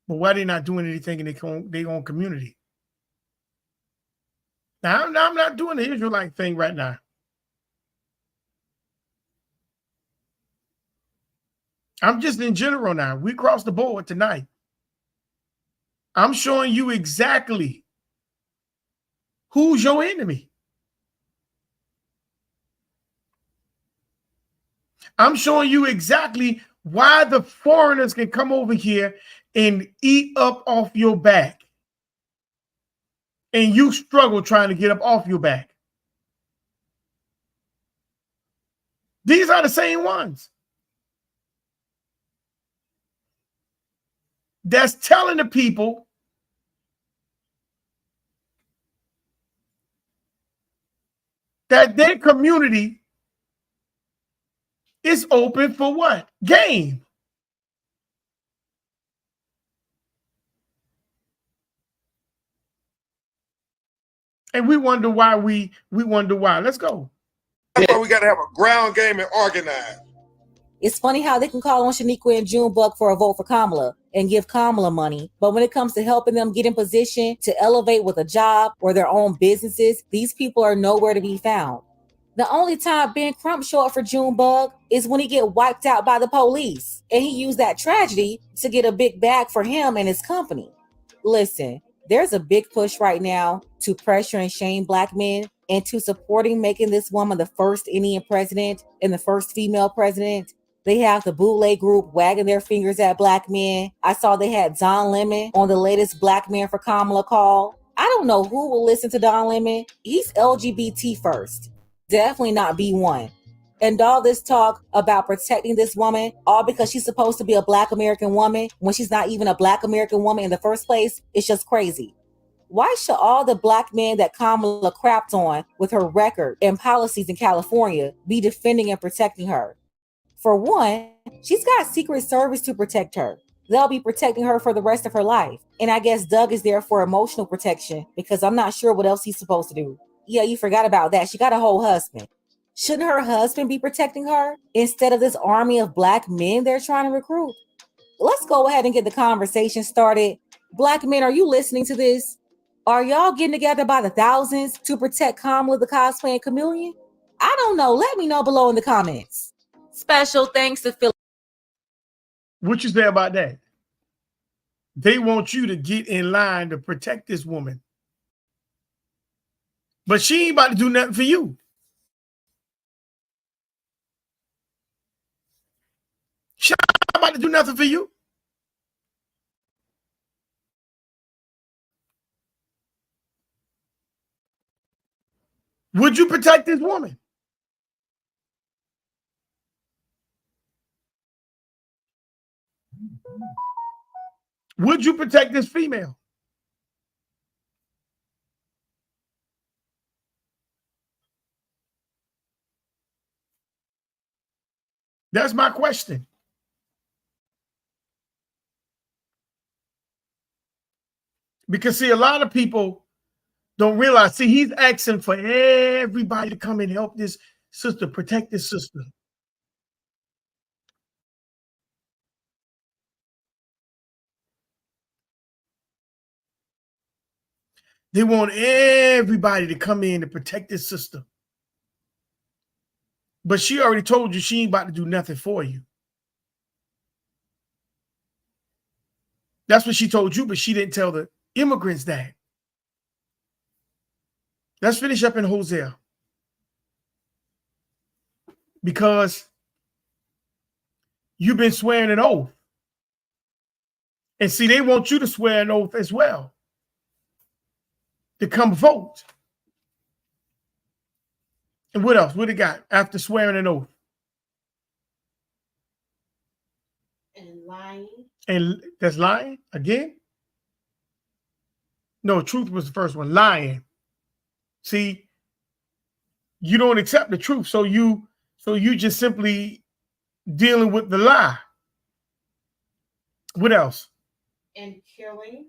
But why they not doing anything in their own community? Now, I'm not doing the Israelite thing right now. I'm just in general now. We crossed the board tonight. I'm showing you exactly who's your enemy. I'm showing you exactly why the foreigners can come over here and eat up off your back. And you struggle trying to get up off your back. These are the same ones that's telling the people that their community is open for what? Game. And we wonder why Let's go. That's why we got to have a ground game and organize. It's funny how they can call on Shaniqua and Junebug for a vote for Kamala and give Kamala money. But when it comes to helping them get in position to elevate with a job or their own businesses, these people are nowhere to be found. The only time Ben Crump show up for Junebug is when he get wiped out by the police. And he used that tragedy to get a big bag for him and his company. Listen, there's a big push right now to pressure and shame Black men into supporting making this woman the first Indian president and the first female president. They have the bootleg group wagging their fingers at Black men. I saw they had Don Lemon on the latest Black Man for Kamala call. I don't know who will listen to Don Lemon. He's LGBT first. Definitely not B1. And all this talk about protecting this woman, all because she's supposed to be a Black American woman when she's not even a Black American woman in the first place, it's just crazy. Why should all the Black men that Kamala crapped on with her record and policies in California be defending and protecting her? For one, she's got Secret Service to protect her. They'll be protecting her for the rest of her life. And I guess Doug is there for emotional protection because I'm not sure what else he's supposed to do. Yeah, you forgot about that. She got a whole husband. Shouldn't her husband be protecting her instead of this army of Black men they're trying to recruit? Let's go ahead and get the conversation started. Black men, are you listening to this? Are y'all getting together by the thousands to protect Kamala the cosplaying chameleon? I don't know. Let me know below in the comments. Special thanks to Phil. What you say about that? They want you to get in line to protect this woman. But she ain't about to do nothing for you. She ain't about to do nothing for you. Would you protect this woman? Would you protect this female? That's my question. Because see, a lot of people don't realize, see, he's asking for everybody to come and help this sister, protect this sister. They want everybody to come in and protect this sister. But she already told you she ain't about to do nothing for you. That's what she told you, but she didn't tell the immigrants that. Let's finish up in Hosea. Because you've been swearing an oath. And see, they want you to swear an oath as well. To come vote. And what else? What it got after swearing an oath? And lying. And that's lying again? No, truth was the first one. Lying. See, you don't accept the truth, so you just simply dealing with the lie. What else? And killing.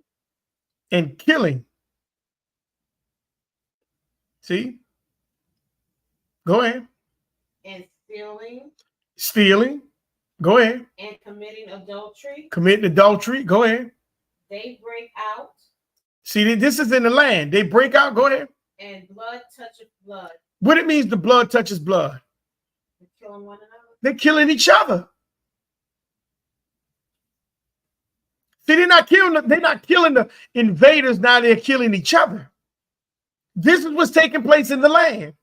And killing. See? Go ahead. And stealing. Stealing. Go ahead. And committing adultery. Committing adultery. Go ahead. They break out. See, this is in the land. They break out. Go ahead. And blood touches blood. What it means the blood touches blood? They're killing one another. They're killing each other. See, they're not killing the invaders now, they're killing each other. This is what's taking place in the land.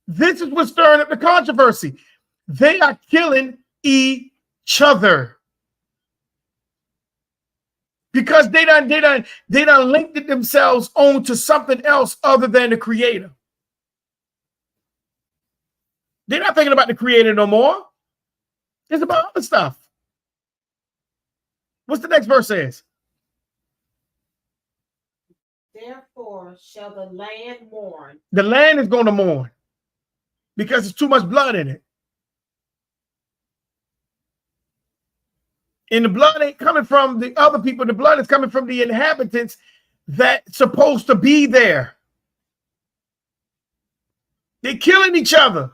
This is what's stirring up the controversy. They are killing each other. Because they done linked it themselves on to something else other than the creator. They're not thinking about the creator no more. It's about other stuff. What's the next verse says? Therefore shall the land mourn. The land is going to mourn because there's too much blood in it. And the blood ain't coming from the other people. The blood is coming from the inhabitants that's supposed to be there. They're killing each other.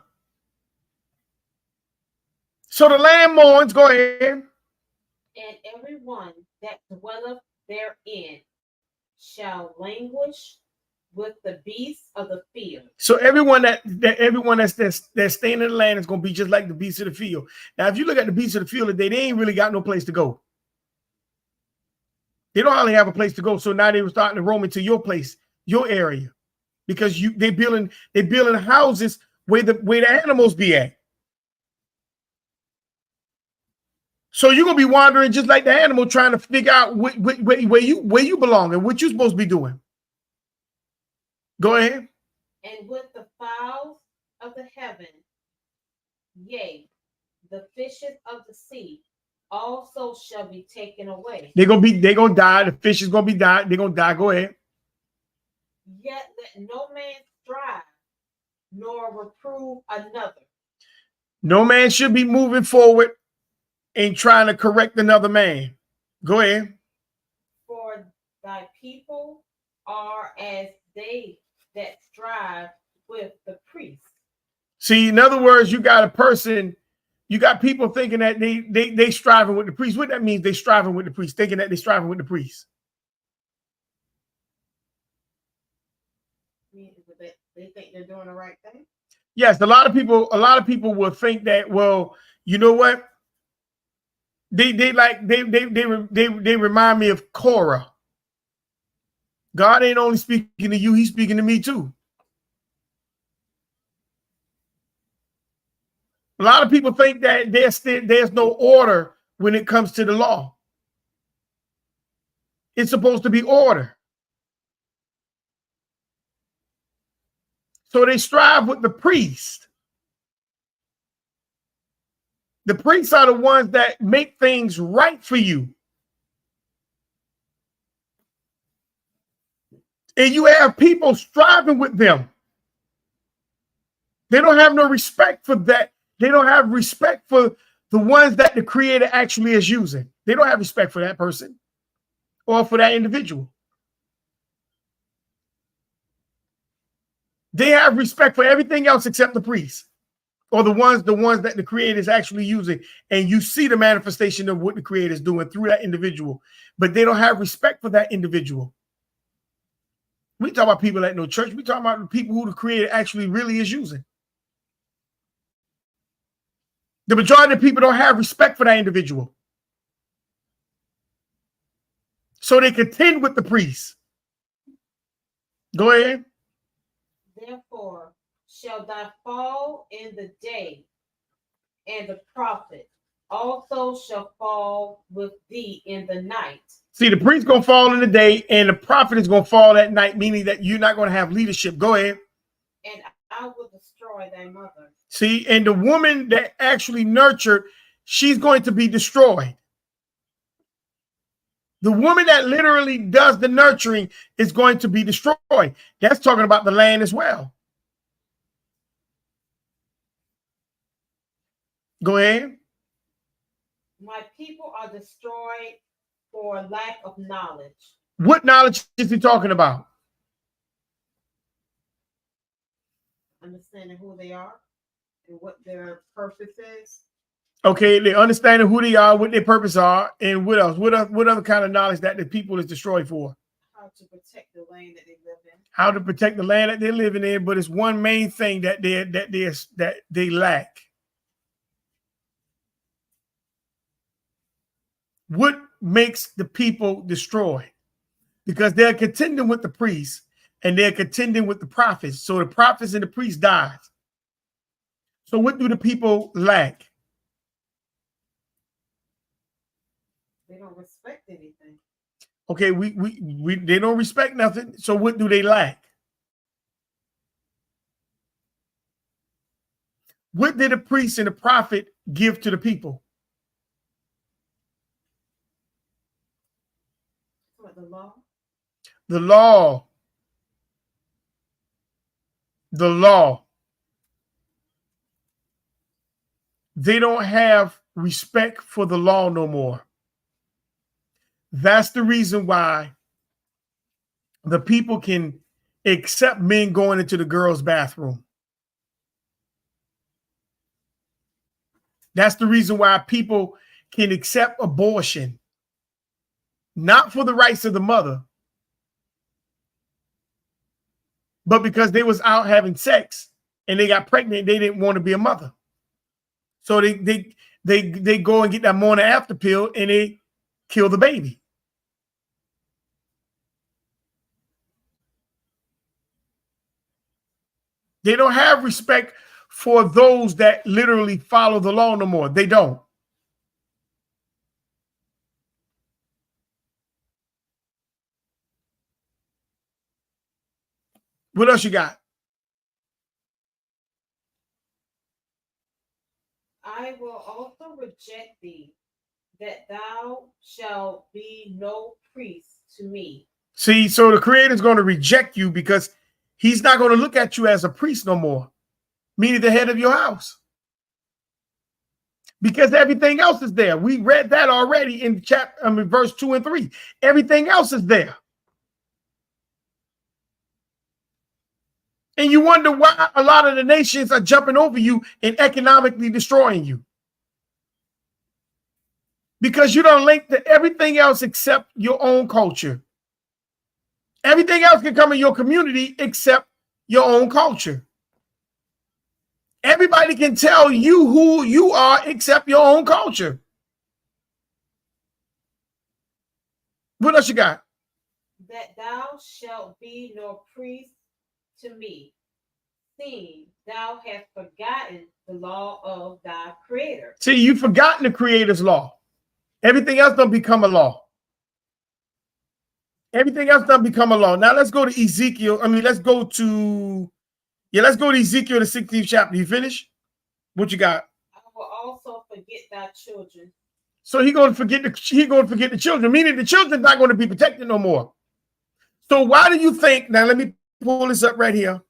So the land mourns. Go ahead. And everyone that dwelleth therein shall languish with the beasts of the field. So everyone that's staying in the land is going to be just like the beasts of the field. Now, if you look at the beasts of the field today, they ain't really got no place to go. They don't hardly have a place to go. So now they were starting to roam into your place, your area, because they building houses where the animals be at. So you're gonna be wandering just like the animal, trying to figure out where you belong and what you're supposed to be doing. Go ahead. And with the fowls of the heaven, yea, the fishes of the sea, also shall be taken away. They're gonna die. The fish is gonna be died. They're gonna die. Go ahead. Yet let no man strive, nor reprove another. No man should be moving forward and trying to correct another man. Go ahead. For thy people are as they that strive with the priest. See, in other words, you got people thinking that they striving with the priest. What that means, they striving with the priest, thinking that they striving with the priest. They think they're doing the right thing. Yes, a lot of people will think that. Well, you know what? They remind me of Korah. God ain't only speaking to you; He's speaking to me too. A lot of people think that there's no order when it comes to the law. It's supposed to be order. So they strive with the priest. The priests are the ones that make things right for you. And you have people striving with them. They don't have no respect for that. They don't have respect for the ones that the Creator actually is using. They don't have respect for that person or for that individual. They have respect for everything else except the priests or the ones that the Creator is actually using. And you see the manifestation of what the Creator is doing through that individual, but they don't have respect for that individual. We talk about people at no church. We talk about the people who the Creator actually really is using. The majority of people don't have respect for that individual. So they contend with the priests. Go ahead. Therefore shall thy fall in the day, and the prophet also shall fall with thee in the night. See, the priest going to fall in the day, and the prophet is going to fall at night, meaning that you're not going to have leadership. Go ahead. And I will destroy thy mother. See, and the woman that actually nurtured, she's going to be destroyed. The woman that literally does the nurturing is going to be destroyed. That's talking about the land as well. Go ahead. My people are destroyed for lack of knowledge. What knowledge is he talking about? Understanding who they are and what their purpose is. Okay, they understanding who they are, what their purpose are, and what else? What other kind of knowledge that the people is destroyed for? How to protect the land that they live in. How to protect the land that they're living in, but it's one main thing that they lack. What makes the people destroyed? Because they're contending with the priests and they're contending with the prophets. So the prophets and the priests died. So what do the people lack? They don't respect anything. Okay, they don't respect nothing. So what do they lack? What did the priest and the prophet give to the people? What, the law? The law. The law. They don't have respect for the law no more. That's the reason why the people can accept men going into the girls' bathroom. That's the reason why people can accept abortion, not for the rights of the mother, but because they was out having sex and they got pregnant, they didn't want to be a mother. So they go and get that morning after pill and they kill the baby. They don't have respect for those that literally follow the law no more. They don't. What else you got? I will also reject thee, that thou shalt be no priest to me. See, so the Creator is going to reject you because he's not going to look at you as a priest no more, meaning the head of your house. Because everything else is there. We read that already in verse 2 and 3. Everything else is there. And you wonder why a lot of the nations are jumping over you and economically destroying you. Because you don't link to everything else except your own culture. Everything else can come in your community except your own culture. Everybody can tell you who you are except your own culture. What else you got? That thou shalt be no priest to me, seeing thou hast forgotten the law of thy Creator. See, you've forgotten the Creator's law. Everything else don't become a law. Everything else doesn't become a law. Now let's go to Ezekiel. Let's go to Ezekiel, the 16th chapter. You finish? What you got? I will also forget thy children. So he's going to forget the children, meaning the children not going to be protected no more. So why do you think? Now let me pull this up right here.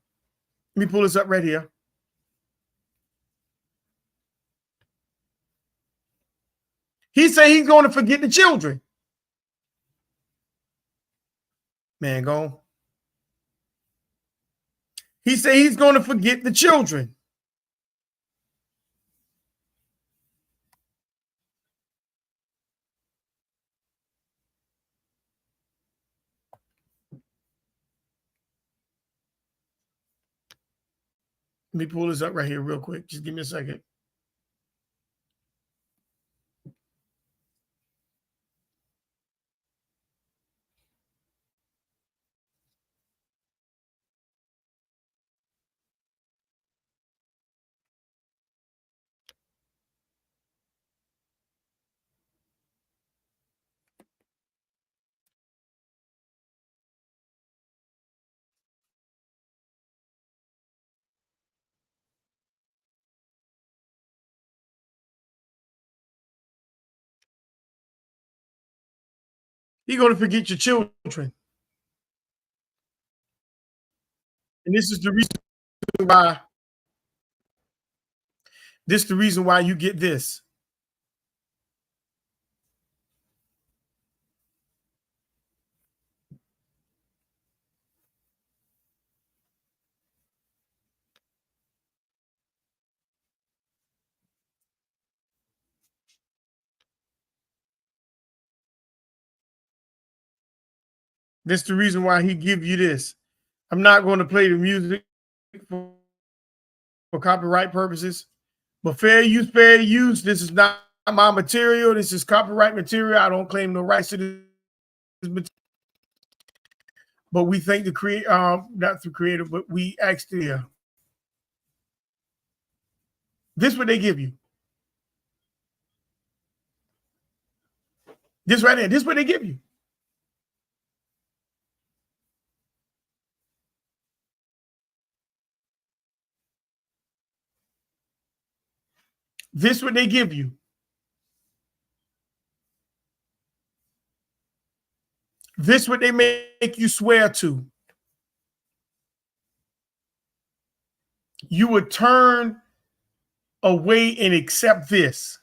He said he's going to forget the children. Man, go. He said he's going to forget the children. Let me pull this up right here real quick. Just give me a second. You're going to forget your children. And this is the reason why. This is the reason why you get this. This is the reason why he give you this. I'm not going to play the music for copyright purposes, but fair use, fair use. This is not my material. This is copyright material. I don't claim no rights to this material. But we thank the creator, not the creator, but we actually, this is what they give you. This right here, this is what they give you. This is what they give you. This is what they make you swear to. You would turn away and accept this.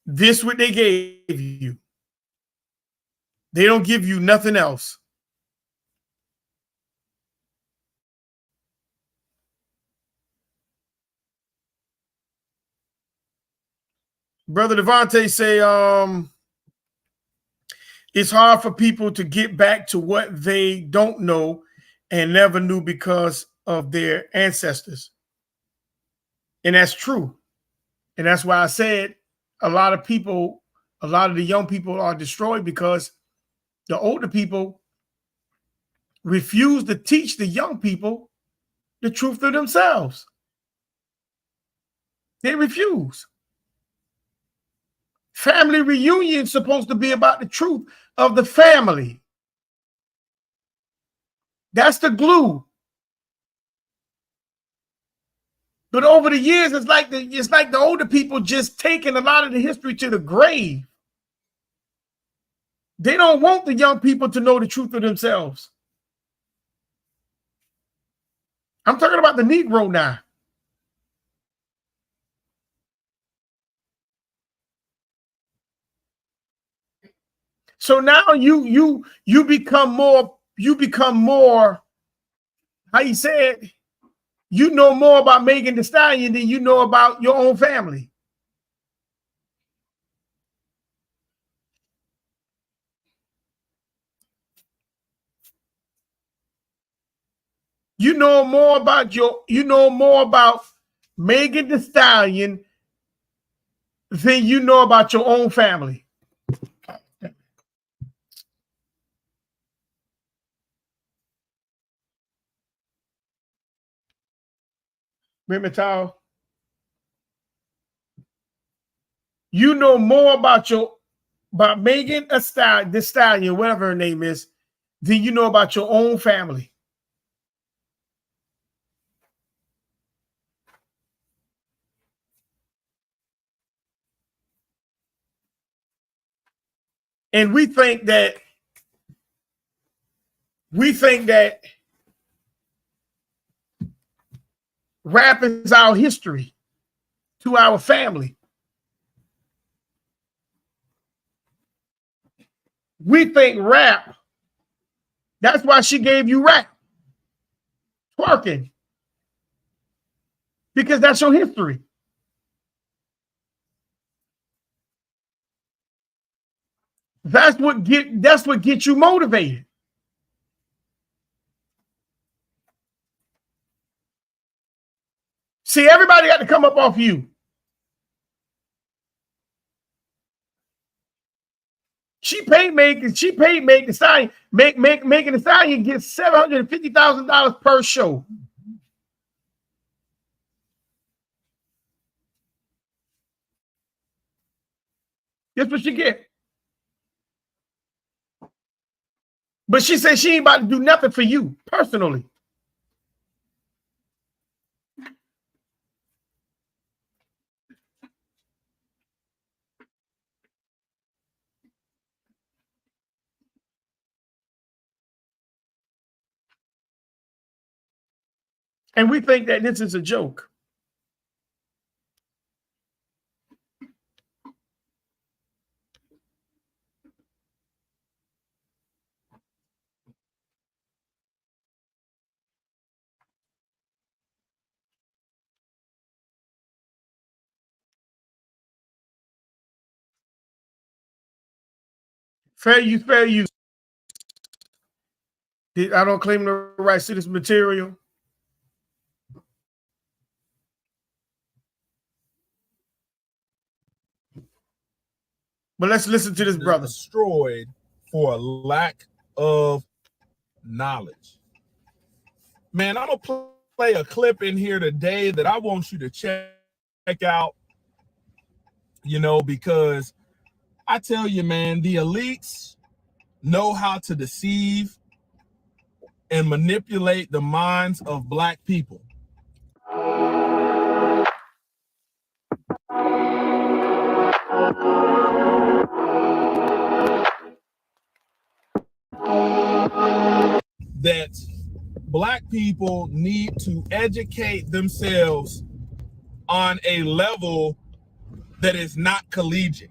This is what they gave you. They don't give you nothing else. Brother Devontae say, it's hard for people to get back to what they don't know and never knew because of their ancestors. And that's true. And that's why I said a lot of people, a lot of the young people are destroyed because the older people refuse to teach the young people the truth of themselves. They refuse. Family reunion is supposed to be about the truth of the family. That's the glue. But over the years, it's like the older people just taking a lot of the history to the grave. They don't want the young people to know the truth of themselves. I'm talking about the Negro now. So now you become more, how you say it? You know more about Megan Thee Stallion than you know about your own family. You know more about Megan Thee Stallion than you know about your own family. Remember, you know more about Megan Thee Stallion, whatever her name is, than you know about your own family. And we think that We think that rap is our history to our family. We think rap, that's why she gave you rap, twerking, because that's your history. That's what gets you motivated. See, everybody got to come up off you. She paid making the stallion, making the stallion get $750,000 per show. That's what she get. But she said she ain't about to do nothing for you personally. And we think that this is a joke. Fair use, fair use. I don't claim the rights to this material. But let's listen to this brother. Destroyed for a lack of knowledge. Man, I'm gonna play a clip in here today that I want you to check out. You know, because I tell you, man, the elites know how to deceive and manipulate the minds of Black people. That Black people need to educate themselves on a level that is not collegiate.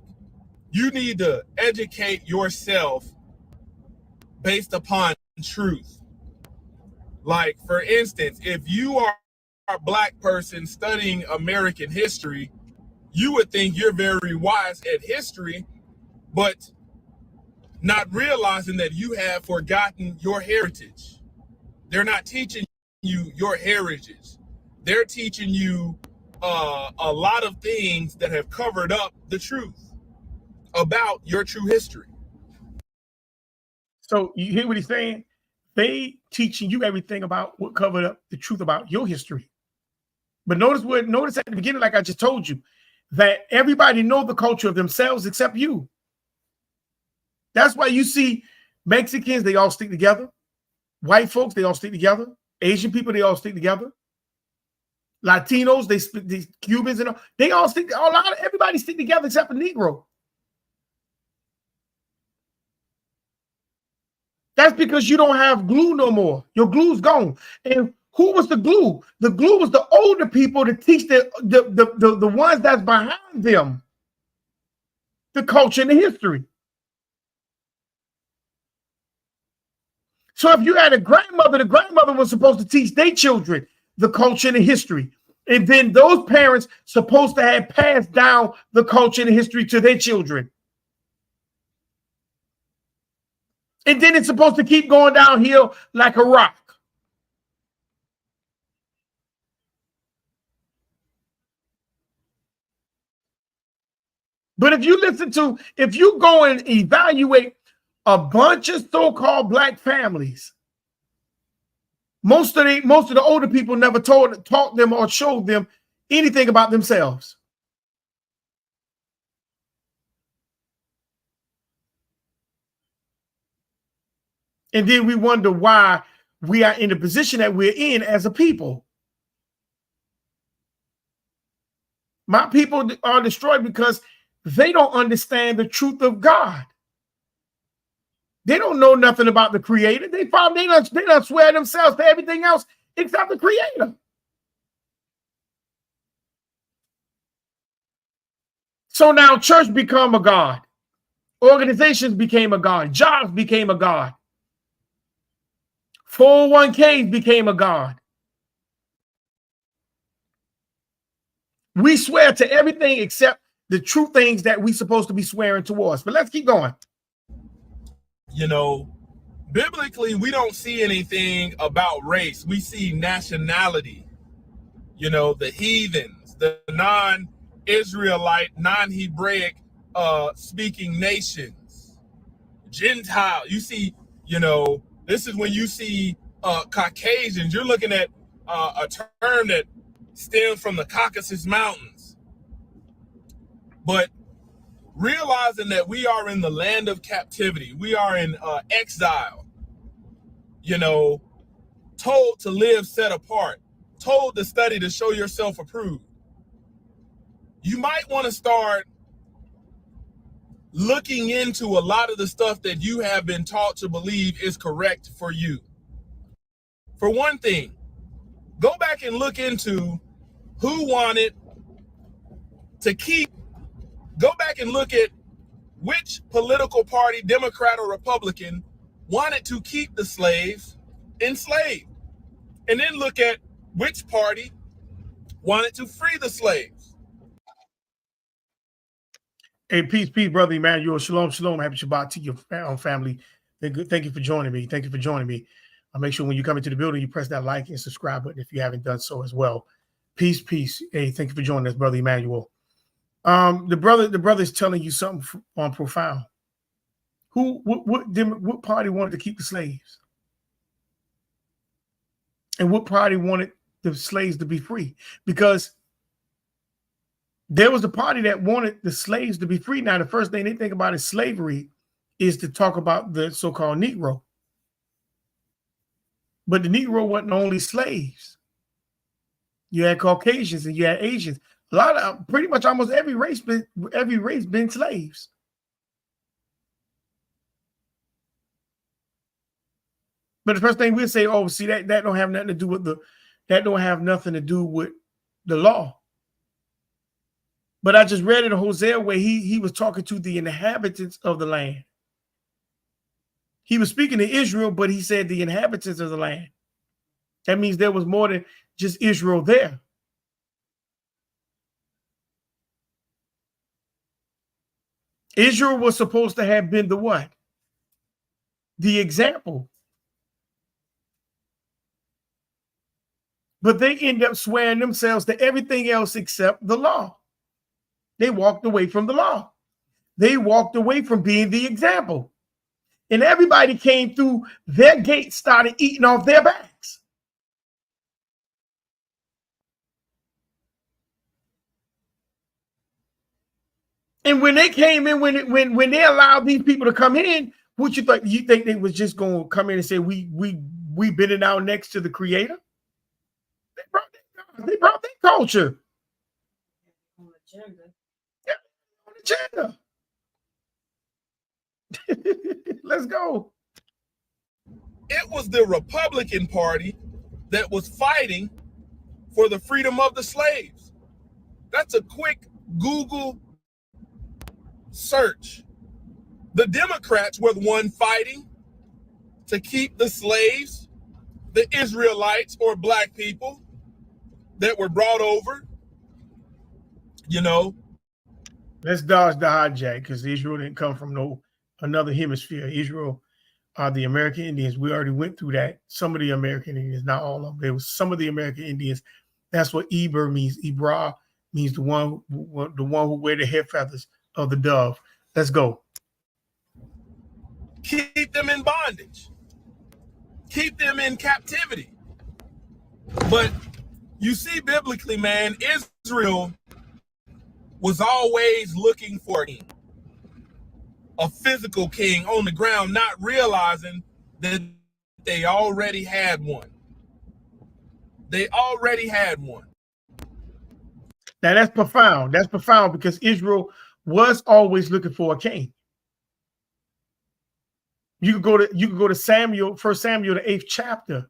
You need to educate yourself based upon truth. Like, for instance, if you are a Black person studying American history, you would think you're very wise at history, but not realizing that you have forgotten your heritage. They're not teaching you your heritage. They're teaching you a lot of things that have covered up the truth about your true history. So you hear what he's saying? They teaching you everything about what covered up the truth about your history. But notice at the beginning, like I just told you, that everybody know the culture of themselves except you. That's why you see Mexicans, they all stick together. White folks, they all stick together. Asian people, they all stick together. Latinos, these Cubans, and all, they all stick. Everybody stick together except for Negro. That's because you don't have glue no more. Your glue's gone. And who was the glue? The glue was the older people to teach the ones that's behind them the culture and the history. So if you had a grandmother, the grandmother was supposed to teach their children the culture and the history. And then those parents supposed to have passed down the culture and the history to their children. And then it's supposed to keep going downhill like a rock. But if you go and evaluate a bunch of so-called Black families, most of the older people never taught them or showed them anything about themselves. And then we wonder why we are in the position that we're in as a people. My people are destroyed because they don't understand the truth of God. They don't know nothing about the Creator. They don't swear themselves to everything else except the Creator. So now church become a god. Organizations became a god. Jobs became a god. 401ks became a god. We swear to everything except the true things that we're supposed to be swearing towards. But let's keep going. You know, biblically, we don't see anything about race. We see nationality. You know, the heathens, the non-Israelite, non-Hebraic speaking nations, Gentile. You see, you know, this is when you see Caucasians. You're looking at a term that stems from the Caucasus Mountains. But realizing that we are in the land of captivity, we are in exile, you know, told to live set apart, told to study to show yourself approved. You might want to start looking into a lot of the stuff that you have been taught to believe is correct for you. For one thing, go back and look into who wanted to keep, go back and look at which political party, Democrat or Republican, wanted to keep the slaves enslaved. And then look at which party wanted to free the slaves. Hey, peace, brother Emmanuel. Shalom, shalom. Happy Shabbat to your family. Thank you for joining me. Thank you for joining me. I'll make sure when you come into the building, you press that like and subscribe button if you haven't done so as well. Peace. Hey, thank you for joining us, brother Emmanuel. The brother is telling you something on profound. What party wanted to keep the slaves? And what party wanted the slaves to be free? Because there was a party that wanted the slaves to be free. Now, the first thing they think about is slavery is to talk about the so-called Negro. But the Negro wasn't only slaves. You had Caucasians and you had Asians. A lot of, pretty much almost every race been slaves. But the first thing we'll say, oh, see, that don't have nothing to do with the law. But I just read in Hosea where he was talking to the inhabitants of the land. He was speaking to Israel, but he said the inhabitants of the land. That means there was more than just Israel there. Israel was supposed to have been the what? The example. But they end up swearing themselves to everything else except the law. They walked away from the law. They walked away from being the example. And everybody came through their gate, started eating off their backs. And when they came in, when they allowed these people to come in, what you think? You think they was just going to come in and say, we been it out next to the Creator? They brought their culture. On agenda. Yeah, on agenda. Let's go. It was the Republican Party that was fighting for the freedom of the slaves. That's a quick Google search. The Democrats were the one fighting to keep the slaves, the Israelites or black people that were brought over, you know. Let's dodge the hijack because Israel didn't come from another hemisphere. Israel are the American Indians. We already went through that. Some of the American Indians, not all of them. There was some of the American Indians. That's what Eber means. Ibra means the one who wear the head feathers of the dove. Let's go. Keep them in bondage. Keep them in captivity. But you see, biblically, man, Israel was always looking for a physical king on the ground, not realizing that they already had one. They already had one. Now that's profound. That's profound because Israel was always looking for a king. You could go to Samuel, 1 Samuel, the 8th chapter.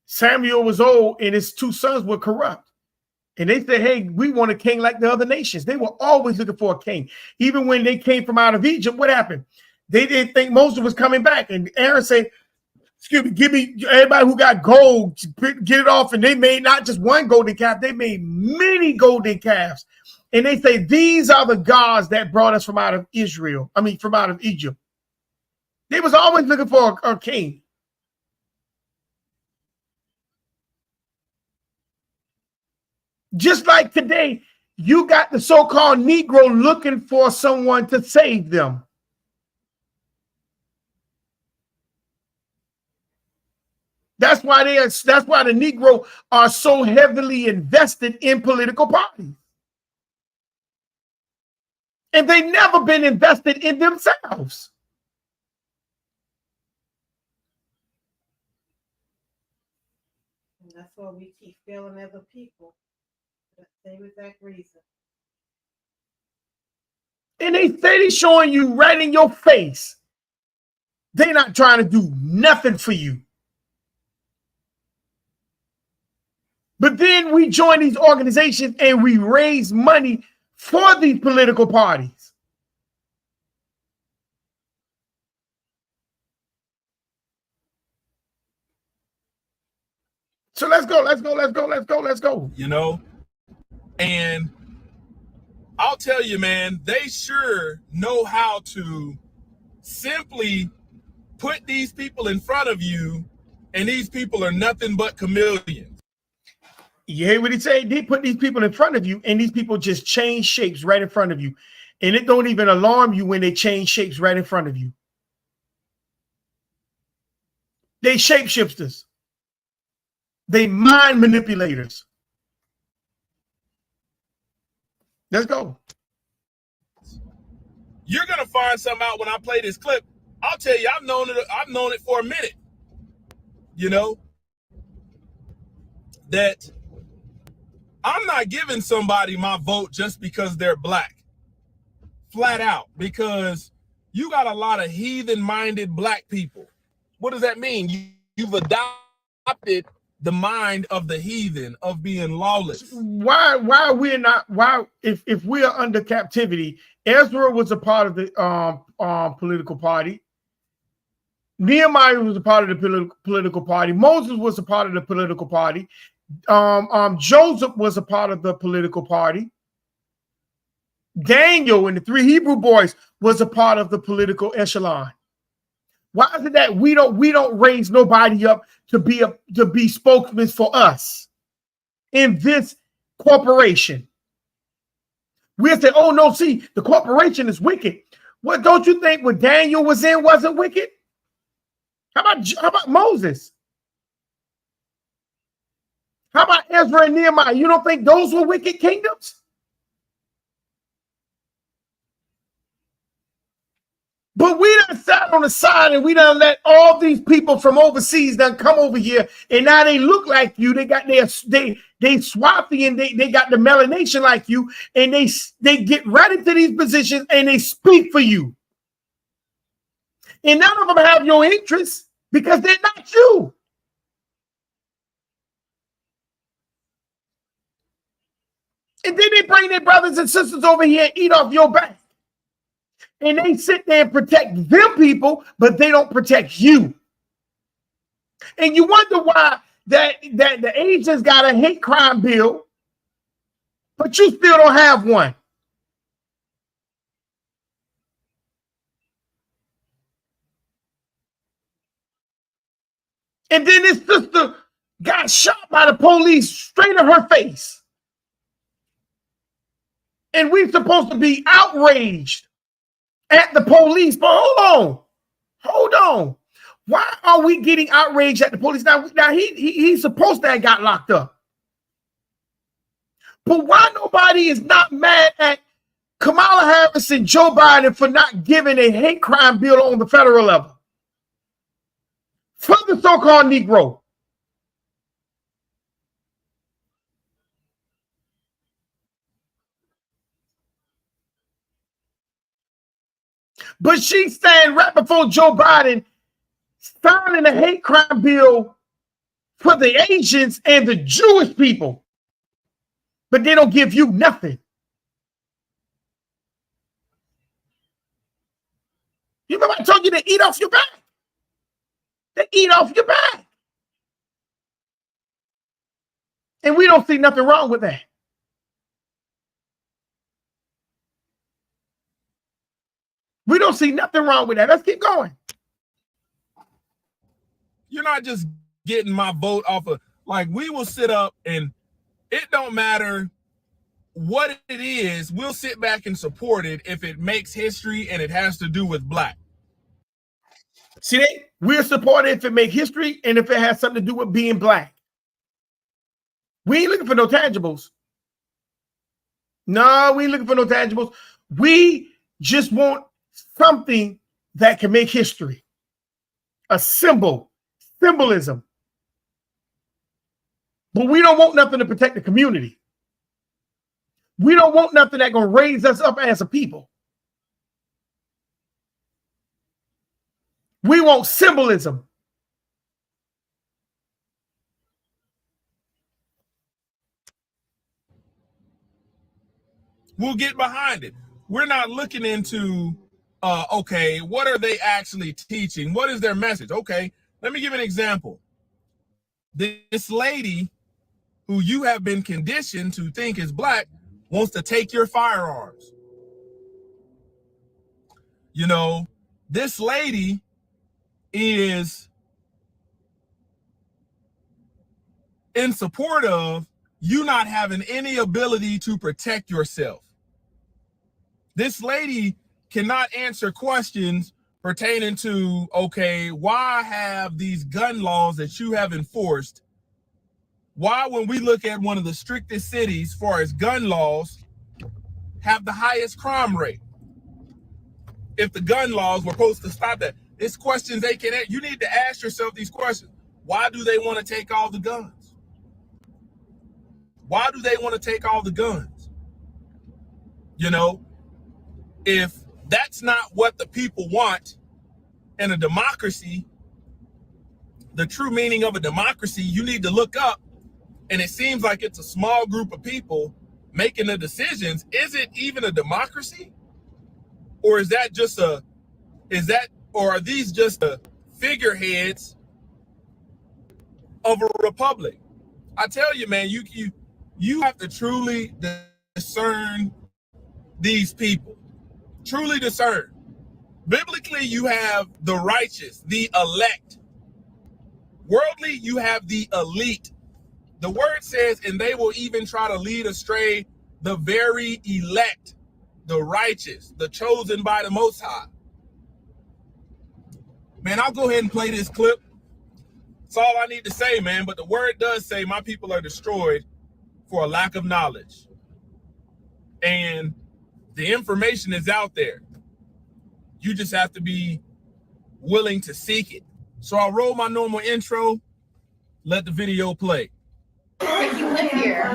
Samuel was old and his 2 sons were corrupt. And they said, hey, we want a king like the other nations. They were always looking for a king. Even when they came from out of Egypt, what happened? They didn't think Moses was coming back. And Aaron said, excuse me, give me everybody who got gold, get it off. And they made not just one golden calf, they made many golden calves. And they say, these are the gods that brought us from out of Israel. I mean, from out of Egypt. They was always looking for a king. Just like today, you got the so-called Negro looking for someone to save them. That's why the Negro are so heavily invested in political parties. And they never been invested in themselves. And that's why we keep failing as a people. For the same exact reason. And they steady showing you right in your face. They're not trying to do nothing for you. But then we join these organizations and we raise money for these political parties. So let's go. You know, and I'll tell you, man, they sure know how to simply put these people in front of you, and these people are nothing but chameleons. You hear what he said? They put these people in front of you, and these people just change shapes right in front of you. And it don't even alarm you when they change shapes right in front of you. They shapeshifters. They mind manipulators. Let's go. You're gonna find something out when I play this clip. I'll tell you, I've known it for a minute. You know, that I'm not giving somebody my vote just because they're black. Flat out, because you got a lot of heathen-minded black people. What does that mean? You've adopted the mind of the heathen, of being lawless. Why we're not, if we are under captivity, Ezra was a part of the political party. Nehemiah was a part of the political party. Moses was a part of the political party. Joseph was a part of the political party. Daniel and the 3 Hebrew boys was a part of the political echelon. Why is it that we don't raise nobody up to be spokesmen for us in this corporation? We'll say, oh no, see, the corporation is wicked. What, don't you think what Daniel was in wasn't wicked? How about Moses? How about Ezra and Nehemiah? You don't think those were wicked kingdoms? But we done sat on the side and we done let all these people from overseas done come over here, and now they look like you. They got they swampy and they got the melanation like you, and they get right into these positions and they speak for you. And none of them have your interests because they're not you. And then they bring their brothers and sisters over here and eat off your back. And they sit there and protect them people, but they don't protect you. And you wonder why that the Asians got a hate crime bill, but you still don't have one. And then this sister got shot by the police straight in her face. And we're supposed to be outraged at the police. But hold on. Why are we getting outraged at the police? Now he's supposed to have got locked up. But why nobody is not mad at Kamala Harris and Joe Biden for not giving a hate crime bill on the federal level for the so-called Negro? But she's standing right before Joe Biden signing a hate crime bill for the Asians and the Jewish people. But they don't give you nothing. You remember I told you to eat off your back? They eat off your back. And we don't see nothing wrong with that. We don't see nothing wrong with that. Let's keep going. You're not just getting my vote off of, like, we will sit up and it don't matter what it is, we'll sit back and support it if it makes history and it has to do with black. See, we'll support it if it makes history and if it has something to do with being black. We ain't looking for no tangibles. No, we ain't looking for no tangibles. We just want something that can make history. A symbolism. But we don't want nothing to protect the community. We don't want nothing that's going to raise us up as a people. We want symbolism. We'll get behind it. We're not looking into, okay, what are they actually teaching? What is their message? Okay, let me give an example. This lady who you have been conditioned to think is black wants to take your firearms. You know, this lady is in support of you not having any ability to protect yourself. This lady cannot answer questions pertaining to, okay, why have these gun laws that you have enforced? Why, when we look at one of the strictest cities as far as gun laws, have the highest crime rate? If the gun laws were supposed to stop that. It's questions they can ask. You need to ask yourself these questions. Why do they want to take all the guns? Why do they want to take all the guns? You know, if that's not what the people want in a democracy, the true meaning of a democracy, you need to look up, and it seems like it's a small group of people making the decisions. Is it even a democracy? Or is that just or are these just the figureheads of a republic? I tell you, man, you have to truly discern these people. Truly discern. Biblically, you have the righteous, the elect. Worldly, you have the elite. The word says, and they will even try to lead astray the very elect, the righteous, the chosen by the Most High. Man, I'll go ahead and play this clip. That's all I need to say, man. But the word does say my people are destroyed for a lack of knowledge. And the information is out there. You just have to be willing to seek it. So I'll roll my normal intro, let the video play. You live here.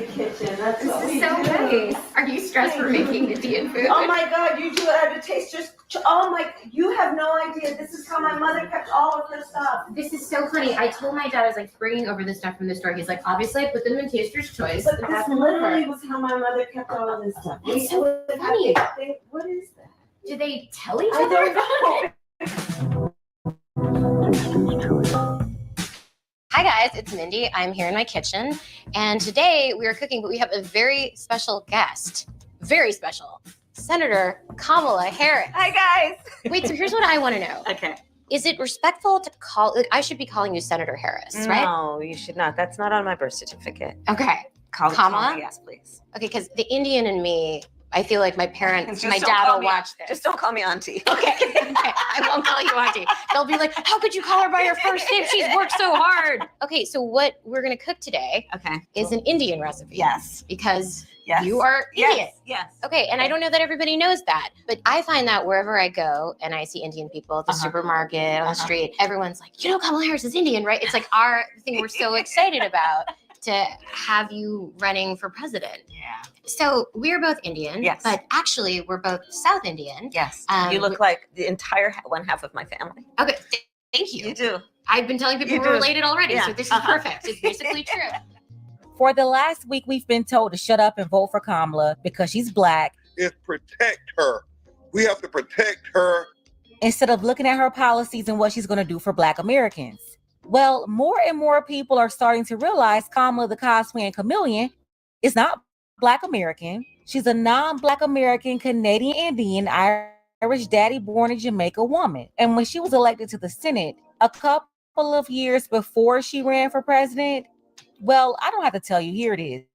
This is so nice. Are you stressed for making Indian food? Oh my God, you do it. It tastes just, oh my, you have no idea. This is how my mother kept all of her stuff. This is so funny. I told my dad I was like bringing over the stuff from the store. He's like, obviously I put them in Taster's Choice. But this literally was how my mother kept all of this stuff. It's so funny. What is that? Do they tell each other about it? Hi guys, it's Mindy. I'm here in my kitchen, and today we are cooking, but we have a very special guest. Very special. Senator Kamala Harris. Hi guys. Wait, so here's what I want to know. Okay. Is it respectful to call, like, I should be calling you Senator Harris, right? No, you should not. That's not on my birth certificate. Okay. Call Kamala? Yes, please. Okay, because the Indian in me, I feel like my parents, Just my don't dad call will me- watch this. Just don't call me auntie. Okay. I won't call you auntie. They'll be like, how could you call her by her first name? She's worked so hard. Okay, so what we're going to cook today is an Indian recipe. Yes. Because Yes. you are Indian. Yes. Yes. Okay, and I don't know that everybody knows that, but I find that wherever I go and I see Indian people at the supermarket, on the street, everyone's like, you know, Kamala Harris is Indian, right? It's like our thing we're so excited about. to have you running for president. Yeah. So we're both Indian, Yes. but actually we're both South Indian. Yes. You look like the entire one half of my family. Okay, thank you. You do. I've been telling people You we're do. related already, Yeah. so this is Uh-huh. perfect. It's basically true. For the last week, we've been told to shut up and vote for Kamala because she's black, Is protect her. We have to protect her. instead of looking at her policies and what she's going to do for Black Americans. Well, more and more people are starting to realize Kamala the Cosplaying Chameleon is not Black American. She's a non-Black American, Canadian Indian, Irish daddy born in Jamaica woman. And when she was elected to the Senate a couple of years before she ran for president, well, I don't have to tell you, here it is.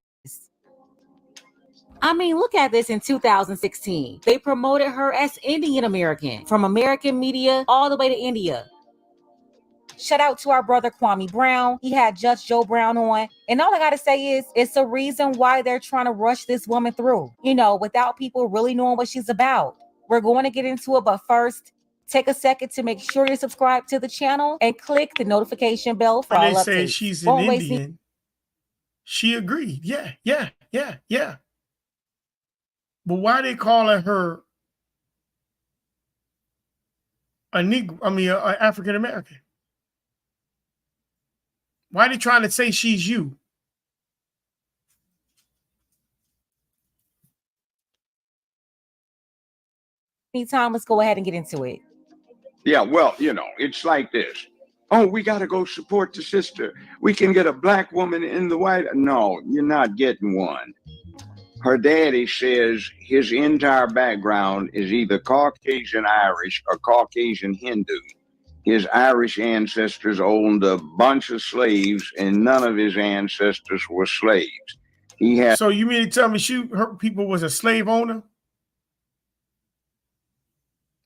I mean, look at this in 2016. They promoted her as Indian American, from American media all the way to India. Shout out to our brother Kwame Brown. He had Judge Joe Brown on. And all I got to say is, it's a reason why they're trying to rush this woman through, without people really knowing what she's about. We're going to get into it, but first, take a second to make sure you're subscribed to the channel and click the notification bell for all When they updates. say she's an Won't waste Indian, she agreed. Yeah. But why they calling her a Negro? I mean, an African American. Why are they trying to say she's you? Anytime, let's go ahead and get into it. Yeah, well, it's like this. Oh, we got to go support the sister. We can get a black woman in the White. No, you're not getting one. Her daddy says his entire background is either Caucasian Irish or Caucasian Hindu. His Irish ancestors owned a bunch of slaves, and none of his ancestors were slaves. He had. So you mean to tell me her people was a slave owner?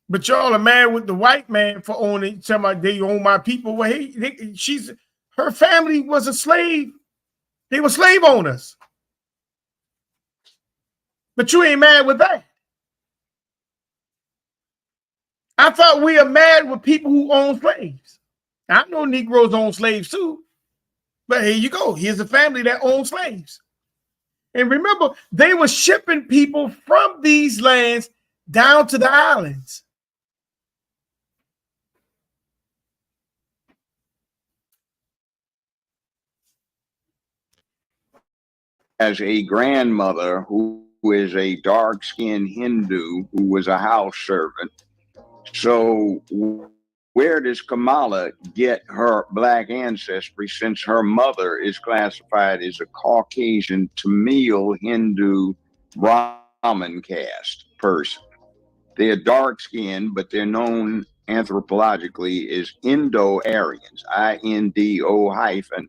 But y'all are mad with the white man for owning. Somebody they own my people. Well, her family was a slave. They were slave owners. But you ain't mad with that. I thought we are mad with people who own slaves. I know Negroes own slaves too. But here you go. Here's a family that owns slaves. And remember, they were shipping people from these lands down to the islands. As a grandmother who is a dark-skinned Hindu who was a house servant. So where does Kamala get her black ancestry since her mother is classified as a Caucasian Tamil Hindu Brahmin caste person? They're dark-skinned, but they're known anthropologically as Indo-Aryans, I-N-D-O hyphen.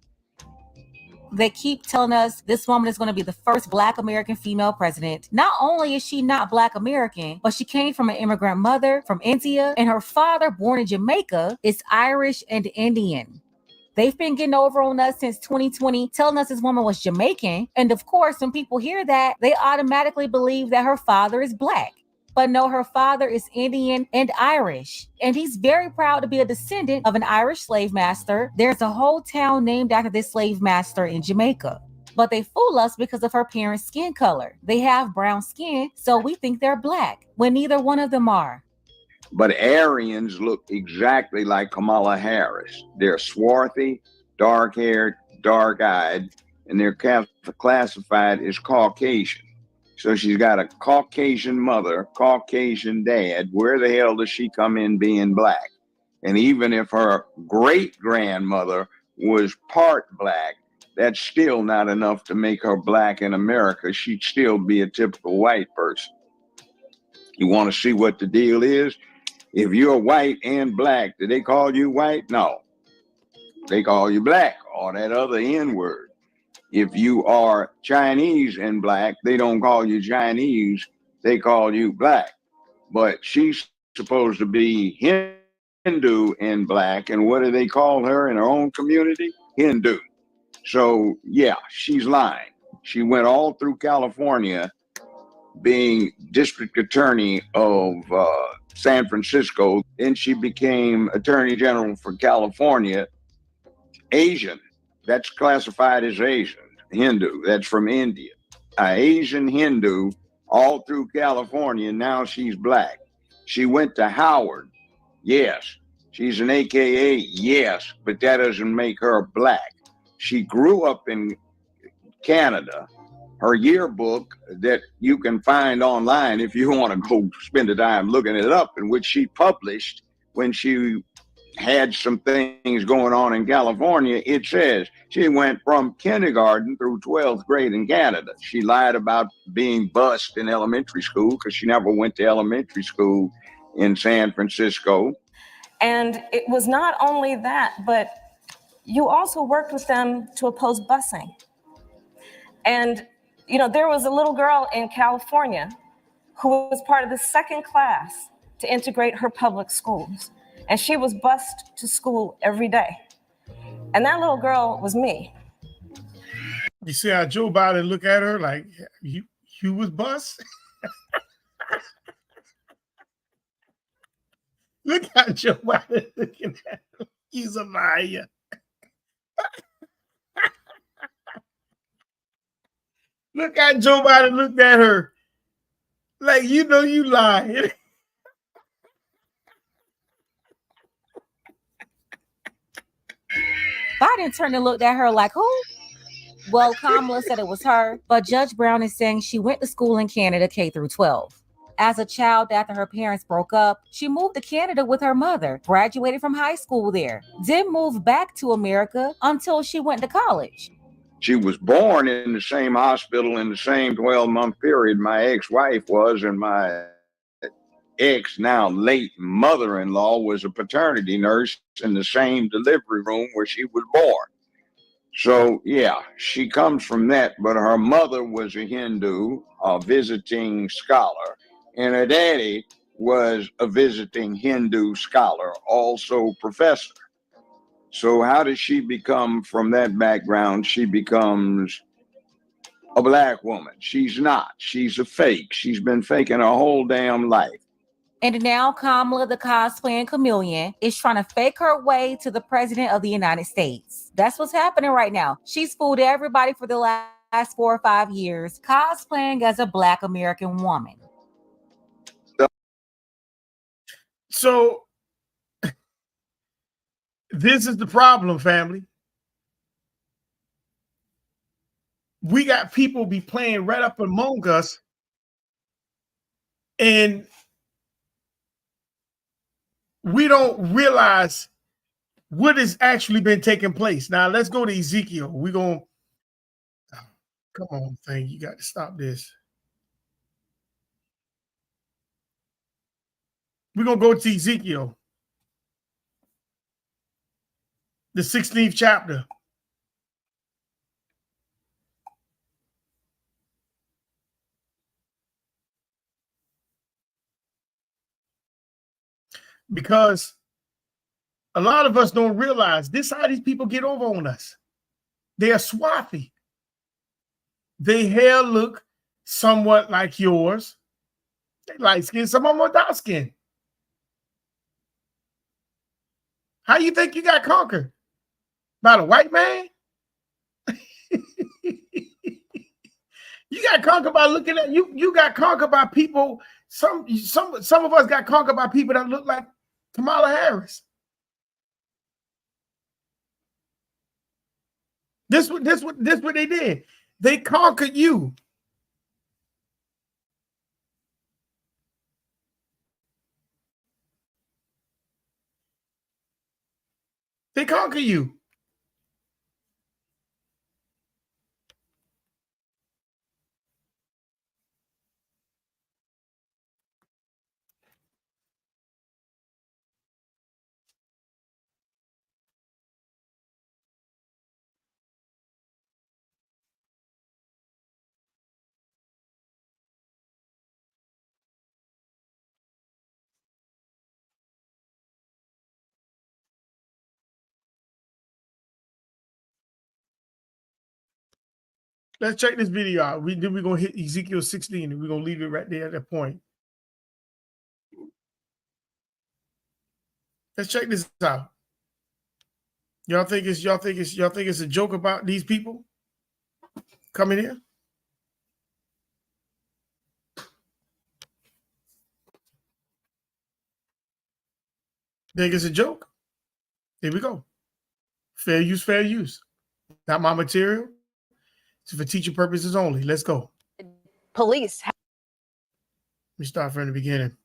They keep telling us this woman is going to be the first Black American female president. Not only is she not Black American, but she came from an immigrant mother from India, and her father, born in Jamaica, is Irish and Indian. They've been getting over on us since 2020, telling us this woman was Jamaican. And of course, when people hear that, they automatically believe that her father is Black. But no, her father is Indian and Irish. And he's very proud to be a descendant of an Irish slave master. There's a whole town named after this slave master in Jamaica. But they fool us because of her parents' skin color. They have brown skin, so we think they're Black, when neither one of them are. But Aryans look exactly like Kamala Harris. They're swarthy, dark-haired, dark-eyed, and they're classified as Caucasian. So she's got a Caucasian mother, Caucasian dad. Where the hell does she come in being Black? And even if her great-grandmother was part Black, that's still not enough to make her Black in America. She'd still be a typical white person. You want to see what the deal is? If you're white and Black, do they call you white? No. They call you Black, or that other N-word. If you are Chinese and Black, they don't call you Chinese, they call you Black. But she's supposed to be Hindu and Black, and what do they call her in her own community? Hindu. So yeah, she's lying. She went all through California being district attorney of San Francisco. Then she became attorney general for California, Asian. That's classified as Asian, Hindu. That's from India. Asian Hindu all through California. Now she's black. She went to Howard. Yes. She's an AKA. Yes. But that doesn't make her black. She grew up in Canada. Her yearbook that you can find online if you want to go spend the time looking it up, in which she published when she had some things going on in California, it says she went from kindergarten through 12th grade in Canada. She lied about being bused in elementary school because she never went to elementary school in San Francisco. And it was not only that, but you also worked with them to oppose busing. And, you know, there was a little girl in California who was part of the second class to integrate her public schools. And she was bused to school every day. And that little girl was me. You see how Joe Biden look at her like, you was bused? Look how Joe Biden looking at her. He's a liar. Look how Joe Biden looked at her. Like, you know you lying. Biden turned and looked at her like, who? Well, Kamala said it was her, but Judge Brown is saying she went to school in Canada K through 12. As a child, after her parents broke up, she moved to Canada with her mother, graduated from high school there, then moved back to America until she went to college. She was born in the same hospital in the same 12-month period my ex-wife was, and my ex, now late mother-in-law, was a paternity nurse in the same delivery room where she was born. So, yeah, she comes from that, but her mother was a Hindu, a visiting scholar, and her daddy was a visiting Hindu scholar, also professor. So how does she become from that background? She becomes a black woman. She's not. She's a fake. She's been faking her whole damn life. And now Kamala, the cosplaying chameleon, is trying to fake her way to the president of the United States. That's what's happening right now. She's fooled everybody for the last 4 or 5 years, cosplaying as a black American woman. So this is the problem, family. We got people be playing right up among us, and we don't realize what has actually been taking place. Now let's go to Ezekiel. We're going, come on, thing, you got to stop this. We're going to go to Ezekiel, the 16th chapter. Because a lot of us don't realize this, how these people get over on us. They are swarthy. Their hair look somewhat like yours. They light skin, some of them are dark skin. How you think you got conquered? By the white man? You got conquered by looking at you. You got conquered by people. Some of us got conquered by people that look like Kamala Harris. This what they did. They conquered you. They conquer you. Let's check this video out. We're going to hit Ezekiel 16 and we're going to leave it right there at that point. Let's check this out. Y'all think it's a joke about these people coming here? Think it's a joke? Here we go. Fair use, fair use. Not my material. It's for teaching purposes only. Let's go. Police. Let me start from the beginning.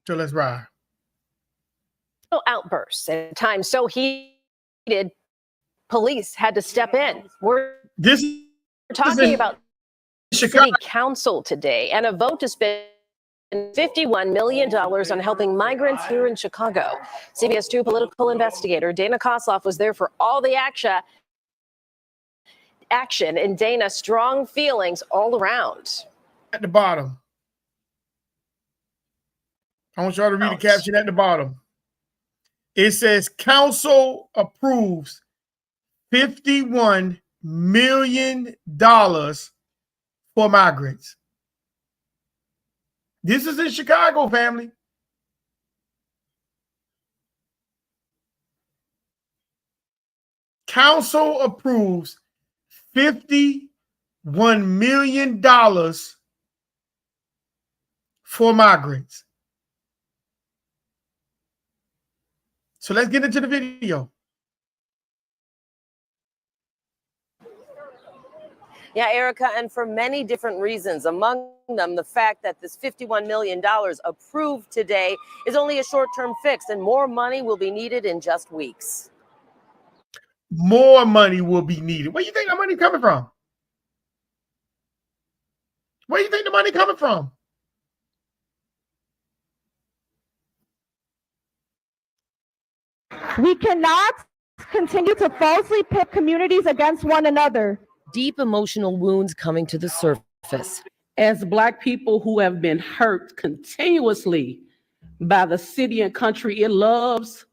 So let's ride. Outbursts at times so heated, police had to step in. We're talking about city council today and a vote to spend $51 million on helping migrants here in Chicago. CBS 2 political investigator Dana Kosloff was there for all the action, and Dana, strong feelings all around. At the bottom. I want y'all to read the caption at the bottom. It says, council approves $51 million for migrants. This is in Chicago, family. Council approves $51 million for migrants. So let's get into the video. Yeah, Erica, and for many different reasons, among them the fact that this $51 million approved today is only a short-term fix, and more money will be needed in just weeks. More money will be needed. Where do you think the money coming from? Where do you think the money coming from? We cannot continue to falsely pit communities against one another. Deep emotional wounds coming to the surface. As Black people who have been hurt continuously by the city and country it loves,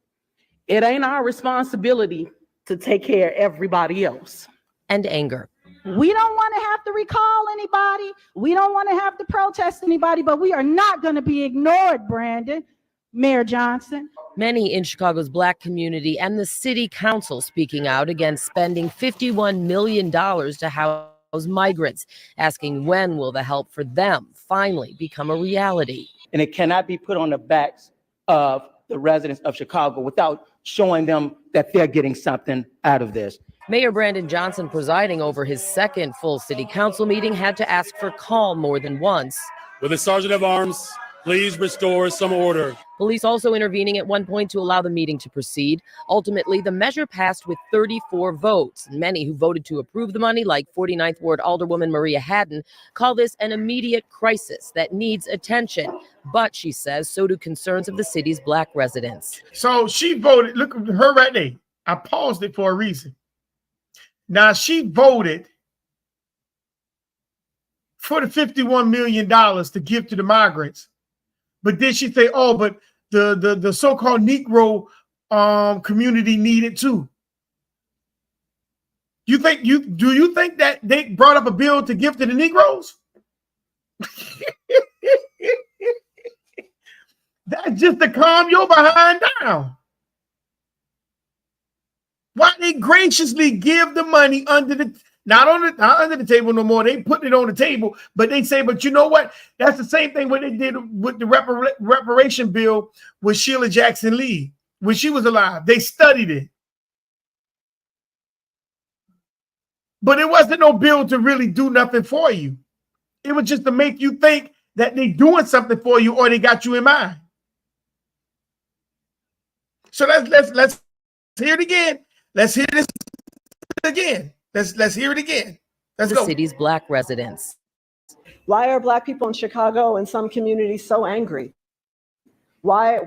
it ain't our responsibility to take care of everybody else. And anger. We don't want to have to recall anybody. We don't want to have to protest anybody, but we are not going to be ignored, Brandon. Mayor Johnson. Many in Chicago's Black community and the city council speaking out against spending $51 million to house migrants, asking when will the help for them finally become a reality. And it cannot be put on the backs of the residents of Chicago without showing them that they're getting something out of this. Mayor Brandon Johnson, presiding over his second full city council meeting, had to ask for calm more than once. With the sergeant of arms, please restore some order. Police also intervening at one point to allow the meeting to proceed. Ultimately, the measure passed with 34 votes. Many who voted to approve the money, like 49th Ward Alderwoman Maria Hadden, call this an immediate crisis that needs attention. But she says so do concerns of the city's Black residents. So she voted, look at her right there. I paused it for a reason. Now she voted for the $51 million to give to the migrants. But then she say, oh, but the so-called Negro community need it too. Do you think that they brought up a bill to give to the Negroes? That's just to calm your behind down. Why they graciously give the money not under the table no more. They put it on the table, but they say, but you know what? That's the same thing what they did with the reparation bill with Sheila Jackson Lee when she was alive. They studied it. But it wasn't no bill to really do nothing for you. It was just to make you think that they doing something for you or they got you in mind. So let's hear it again. Let's hear this again. Let's hear it again. Let's go. The city's Black residents. Why are Black people in Chicago and some communities so angry? Why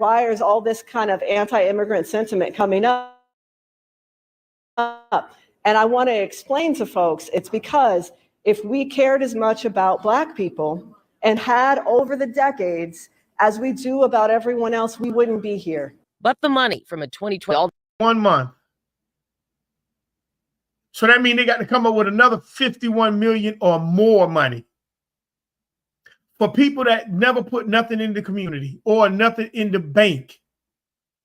is all this kind of anti-immigrant sentiment coming up? And I want to explain to folks, it's because if we cared as much about Black people and had over the decades as we do about everyone else, we wouldn't be here. But the money from a 2012 1 month. So that means they got to come up with another 51 million or more money for people that never put nothing in the community or nothing in the bank,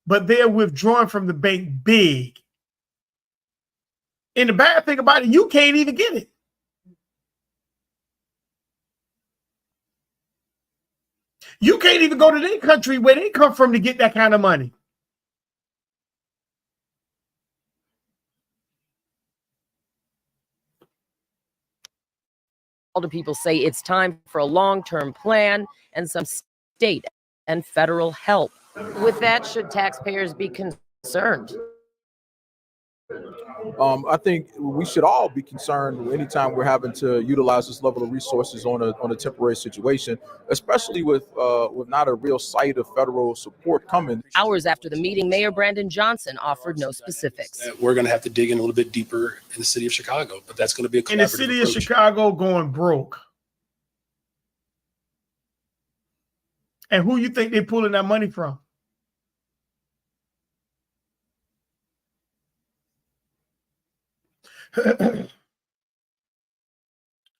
but they're withdrawing from the bank big. And the bad thing about it, you can't even get it. You can't even go to their country where they come from to get that kind of money. Older people say it's time for a long-term plan and some state and federal help. With that, should taxpayers be concerned? I think we should all be concerned anytime we're having to utilize this level of resources on a temporary situation, especially with not a real sight of federal support coming. Hours after the meeting, Mayor Brandon Johnson offered no specifics. We're going to have to dig in a little bit deeper in the city of Chicago, but that's going to be a collaborative In the city approach. of Chicago going broke. And who you think they're pulling that money from?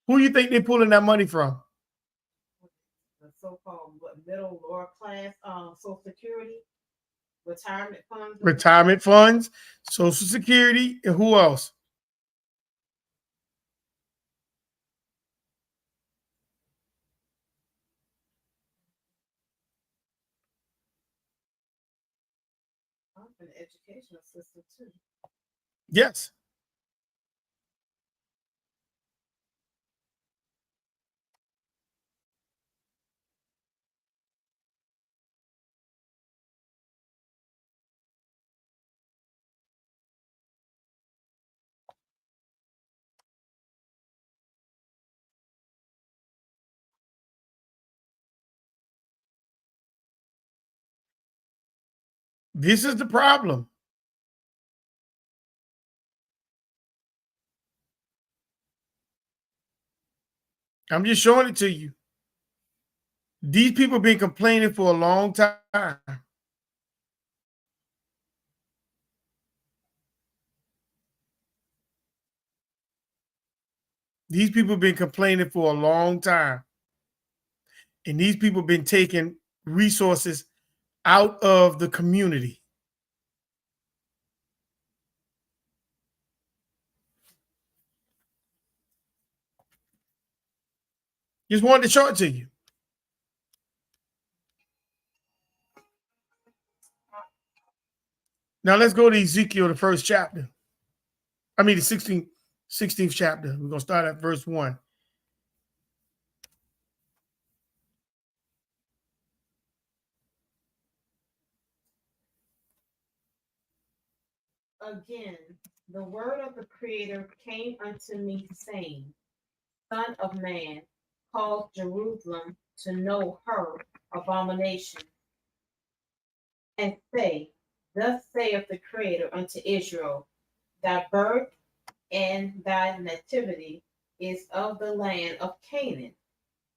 Who you think they're pulling that money from? The so-called middle lower class Social Security, retirement funds. Retirement funds, Social Security, and who else? An educational system too. Yes. This is the problem. I'm just showing it to you. These people have been complaining for a long time. These people have been complaining for a long time. And these people have been taking resources out of the community. Just wanted to show it to you. Now let's go to Ezekiel, the first chapter. I mean, the 16th chapter. We're going to start at verse 1. Again, the word of the Creator came unto me, saying, Son of man, cause Jerusalem to know her abomination, and say, Thus saith the Creator unto Israel, Thy birth and thy nativity is of the land of Canaan.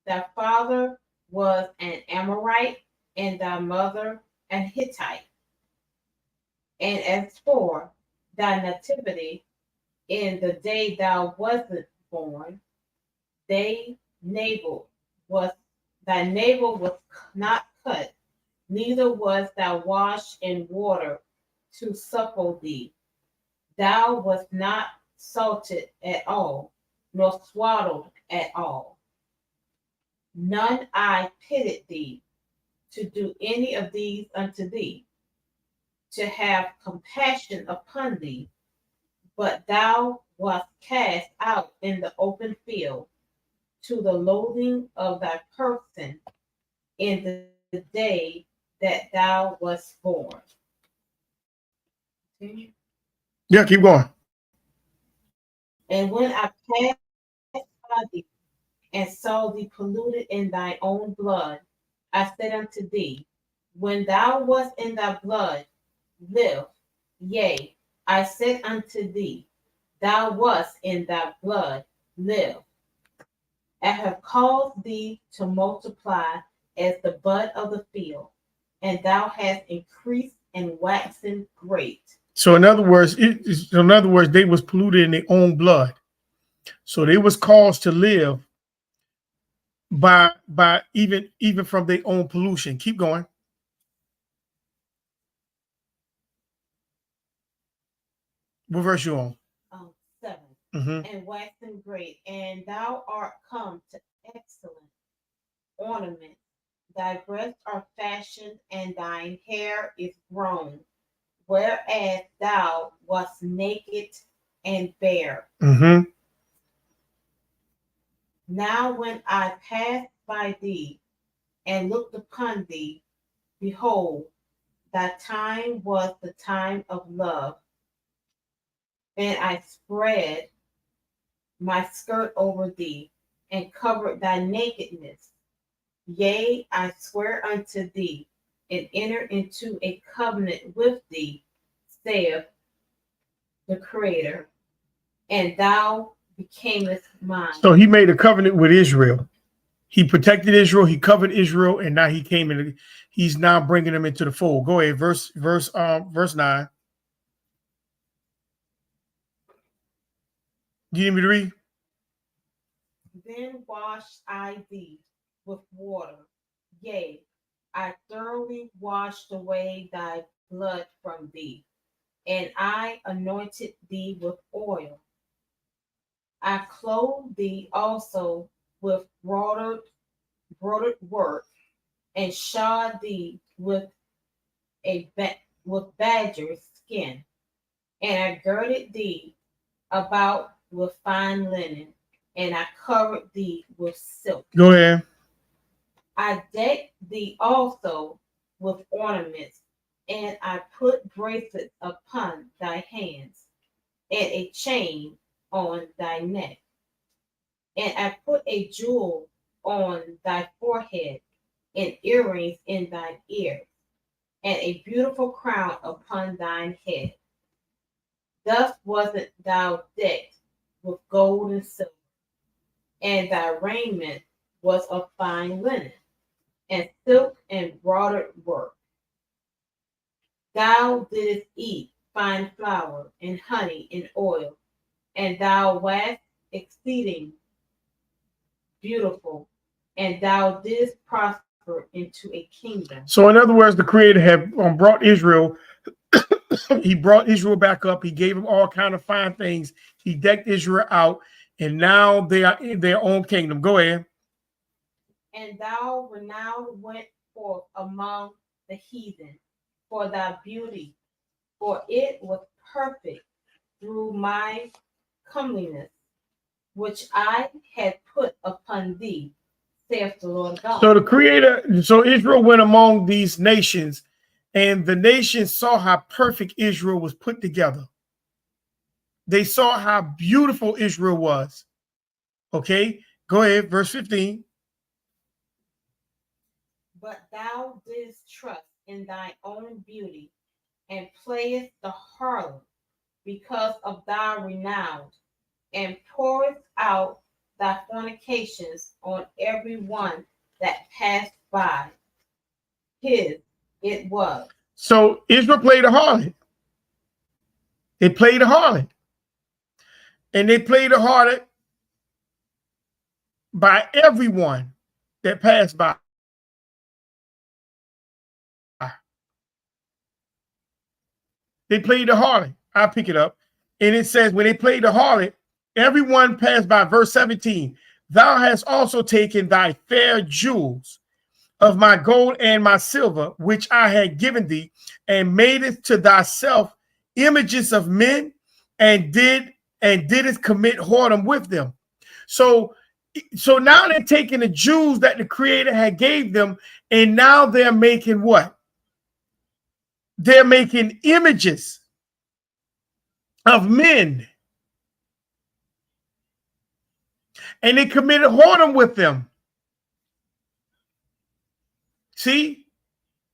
Thy father was an Amorite, and thy mother an Hittite. And as for thy nativity, in the day thou wast born, thy navel was not cut, neither was thou washed in water to supple thee. Thou wast not salted at all, nor swaddled at all. None I pitied thee to do any of these unto thee, to have compassion upon thee, but thou wast cast out in the open field to the loathing of thy person in the day that thou wast born. Yeah, keep going. And when I passed by thee and saw thee polluted in thy own blood, I said unto thee, when thou wast in thy blood, live. Yea, I said unto thee, thou wast in thy blood, live. I have caused thee to multiply as the bud of the field, and thou hast increased and waxen great. So in other words, they was polluted in their own blood. So they was caused to live by even from their own pollution. Keep going. What verse you on? 7. Mm-hmm. And waxen great, and thou art come to excellent ornament. Thy breasts are fashioned, and thine hair is grown, whereas thou wast naked and bare. Mm-hmm. Now when I passed by thee and looked upon thee, behold, thy time was the time of love. And I spread my skirt over thee and covered thy nakedness. Yea, I swear unto thee and enter into a covenant with thee, saith the Creator, and thou becamest mine. So he made a covenant with Israel. He protected Israel. He covered Israel, and now he came in. He's now bringing them into the fold. Go ahead, verse 9. Do you need me to read? Then washed I thee with water. Yea, I thoroughly washed away thy blood from thee, and I anointed thee with oil. I clothed thee also with broidered work, and shod thee with badger skin, and I girded thee about with fine linen, and I covered thee with silk. Go ahead. I decked thee also with ornaments, and I put bracelets upon thy hands, and a chain on thy neck. And I put a jewel on thy forehead, and earrings in thine ears, and a beautiful crown upon thine head. Thus wasn't thou decked with gold and silver, and thy raiment was of fine linen, and silk and broidered work. Thou didst eat fine flour and honey and oil, and thou wast exceeding beautiful, and thou didst prosper into a kingdom. So in other words, the Creator had brought Israel. He brought Israel back up. He gave them all kind of fine things. He decked Israel out, and now they are in their own kingdom. Go ahead. And thou renowned went forth among the heathen for thy beauty, for it was perfect through my comeliness, which I had put upon thee, saith the Lord God. So the Creator, so Israel went among these nations, and the nations saw how perfect Israel was put together. They saw how beautiful Israel was. Okay, go ahead, verse 15. But thou didst trust in thy own beauty, and playest the harlot because of thy renown, and pourest out thy fornications on every one that passed by. His it was. So Israel played a harlot. They played a harlot. And they played a harlot by everyone that passed by. They played the harlot. I'll pick it up. And it says, when they played the harlot, everyone passed by. Verse 17, thou hast also taken thy fair jewels of my gold and my silver, which I had given thee, and made it to thyself images of men, and didst commit whoredom with them. So now they're taking the jewels that the Creator had gave them, and now they're making what? They're making images of men. And they committed whoredom with them. See,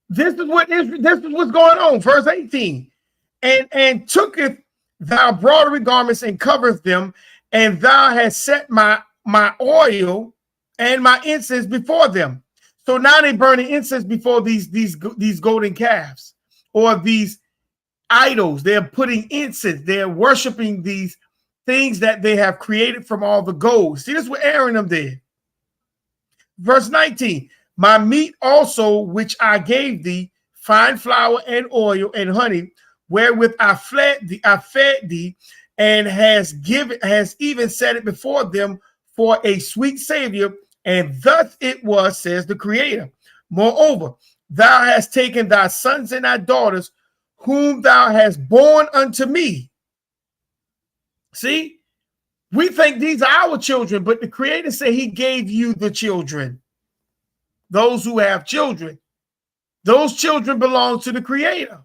this is what's going on. Verse 18. And tooketh thou broidery garments and covereth them, and thou hast set my oil and my incense before them. So now they burning incense before these golden calves, or these idols. They're putting incense. They're worshiping these things that they have created from all the gold. See, this is what Aaron them did. Verse 19, my meat also, which I gave thee, fine flour and oil and honey, wherewith I fed thee, and has even set it before them for a sweet savior. And thus it was, says the Creator. Moreover, thou hast taken thy sons and thy daughters, whom thou hast born unto me. See, we think these are our children, but the Creator said he gave you the children. Those who have children. Those children belong to the Creator,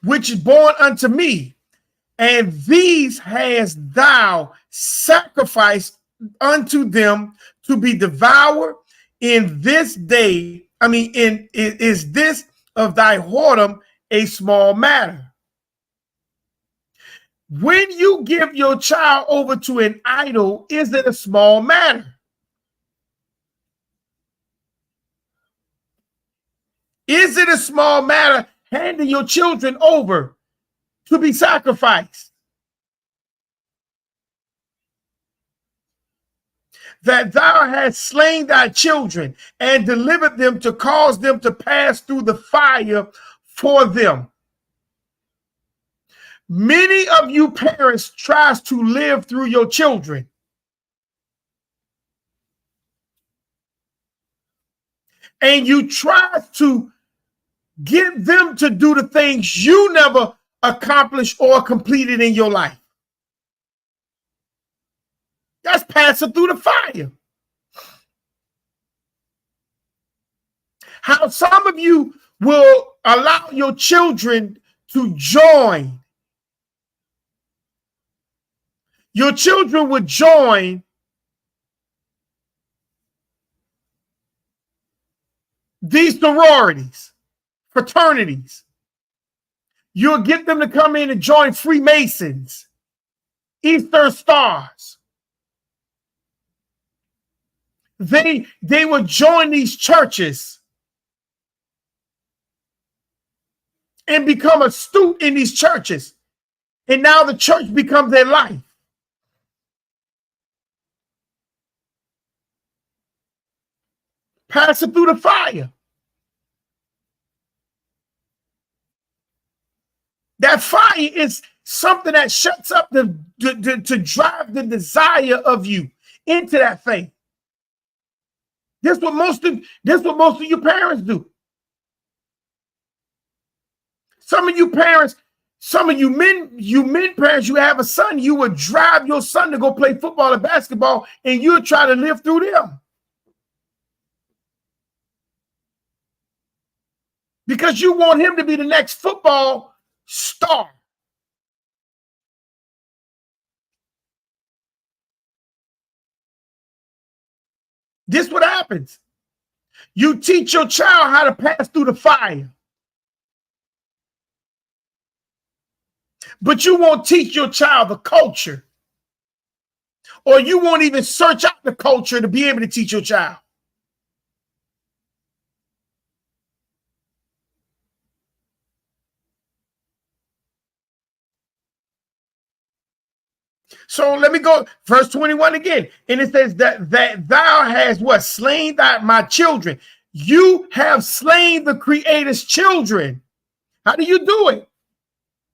which is born unto me. And these hast thou sacrificed unto them to be devoured in this day. I mean, is this of thy whoredom a small matter? When you give your child over to an idol, is it a small matter? Is it a small matter handing your children over to be sacrificed? That thou hast slain thy children and delivered them to cause them to pass through the fire for them. Many of you parents tries to live through your children. And you try to get them to do the things you never accomplished or completed in your life. That's passing through the fire. How some of you will allow your children to join. Your children would join these sororities, fraternities. You'll get them to come in and join Freemasons, Eastern Stars. They would join these churches and become astute in these churches. And now the church becomes their life. Passing through the fire. That fire is something that shuts up to drive the desire of you into that faith. That's what most of your parents do. Some of you parents, some of you men parents, you have a son, you would drive your son to go play football or basketball, and you would try to live through them. Because you want him to be the next football star. This is what happens. You teach your child how to pass through the fire. But you won't teach your child the culture. Or you won't even search out the culture to be able to teach your child. So let me go verse 21 again. And it says that thou hast what? Slain my children. You have slain the Creator's children. How do you do it?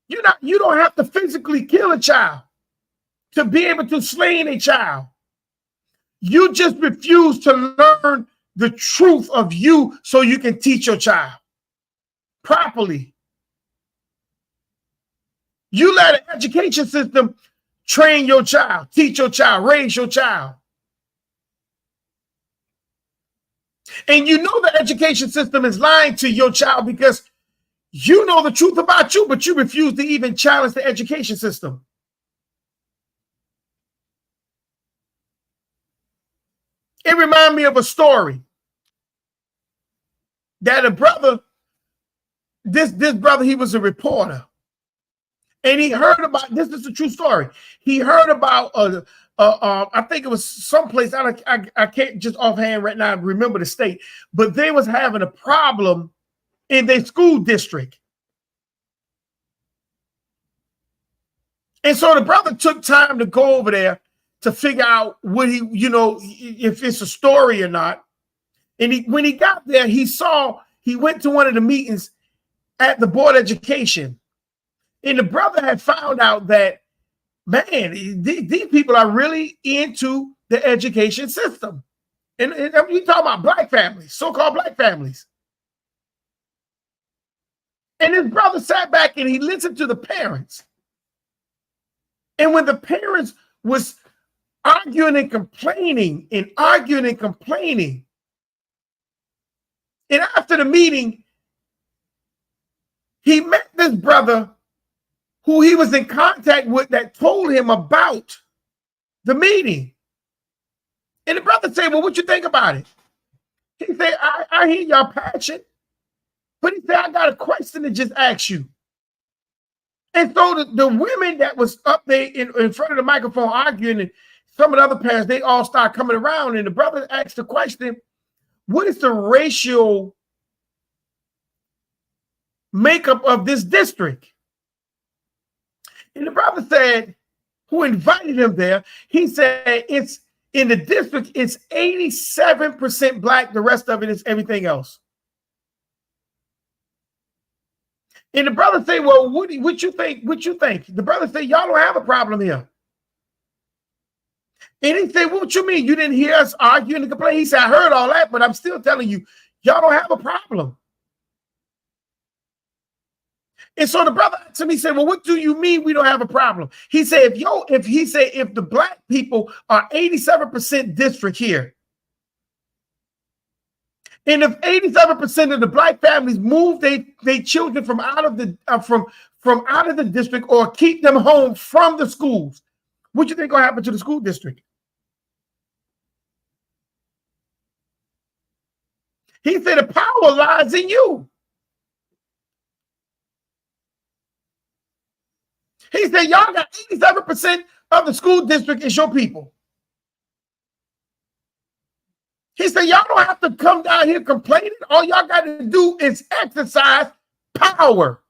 You don't have to physically kill a child to be able to slay a child. You just refuse to learn the truth of you so you can teach your child properly. You let an education system train your child, teach your child, raise your child. And you know the education system is lying to your child because you know the truth about you, but you refuse to even challenge the education system. It reminds me of a story that a brother, this brother, he was a reporter. And he heard about, this is a true story. He heard about, I think it was someplace, I can't just offhand right now remember the state, but they was having a problem in their school district. And so the brother took time to go over there to figure out what he, you know, if it's a story or not. And when he got there, he went to one of the meetings at the Board of Education. And the brother had found out that, man, these people are really into the education system. And we talking about black families, so-called black families. And his brother sat back and he listened to the parents. And when the parents was arguing and complaining, and after the meeting, he met this brother who he was in contact with that told him about the meeting. And the brother said, well, what you think about it? He said, I hear your passion, but he said, I got a question to just ask you. And so the women that was up there in front of the microphone arguing, and some of the other parents, they all start coming around, and the brother asked the question, what is the racial makeup of this district? And the brother said, who invited him there, he said, it's in the district, it's 87% black, the rest of it is everything else. And the brother said, well, what you think? What you think? The brother said, y'all don't have a problem here. And he said, what you mean? You didn't hear us arguing and complain? He said, I heard all that, but I'm still telling you, y'all don't have a problem. And so the brother to me said, well, what do you mean we don't have a problem? He said, if the black people are 87% district here, and if 87% of the black families move their children from out of the from out of the district or keep them home from the schools, what do you think gonna happen to the school district? He said the power lies in you. He said y'all got 87% of the school district is your people. He said, y'all don't have to come down here complaining. All y'all got to do is exercise power.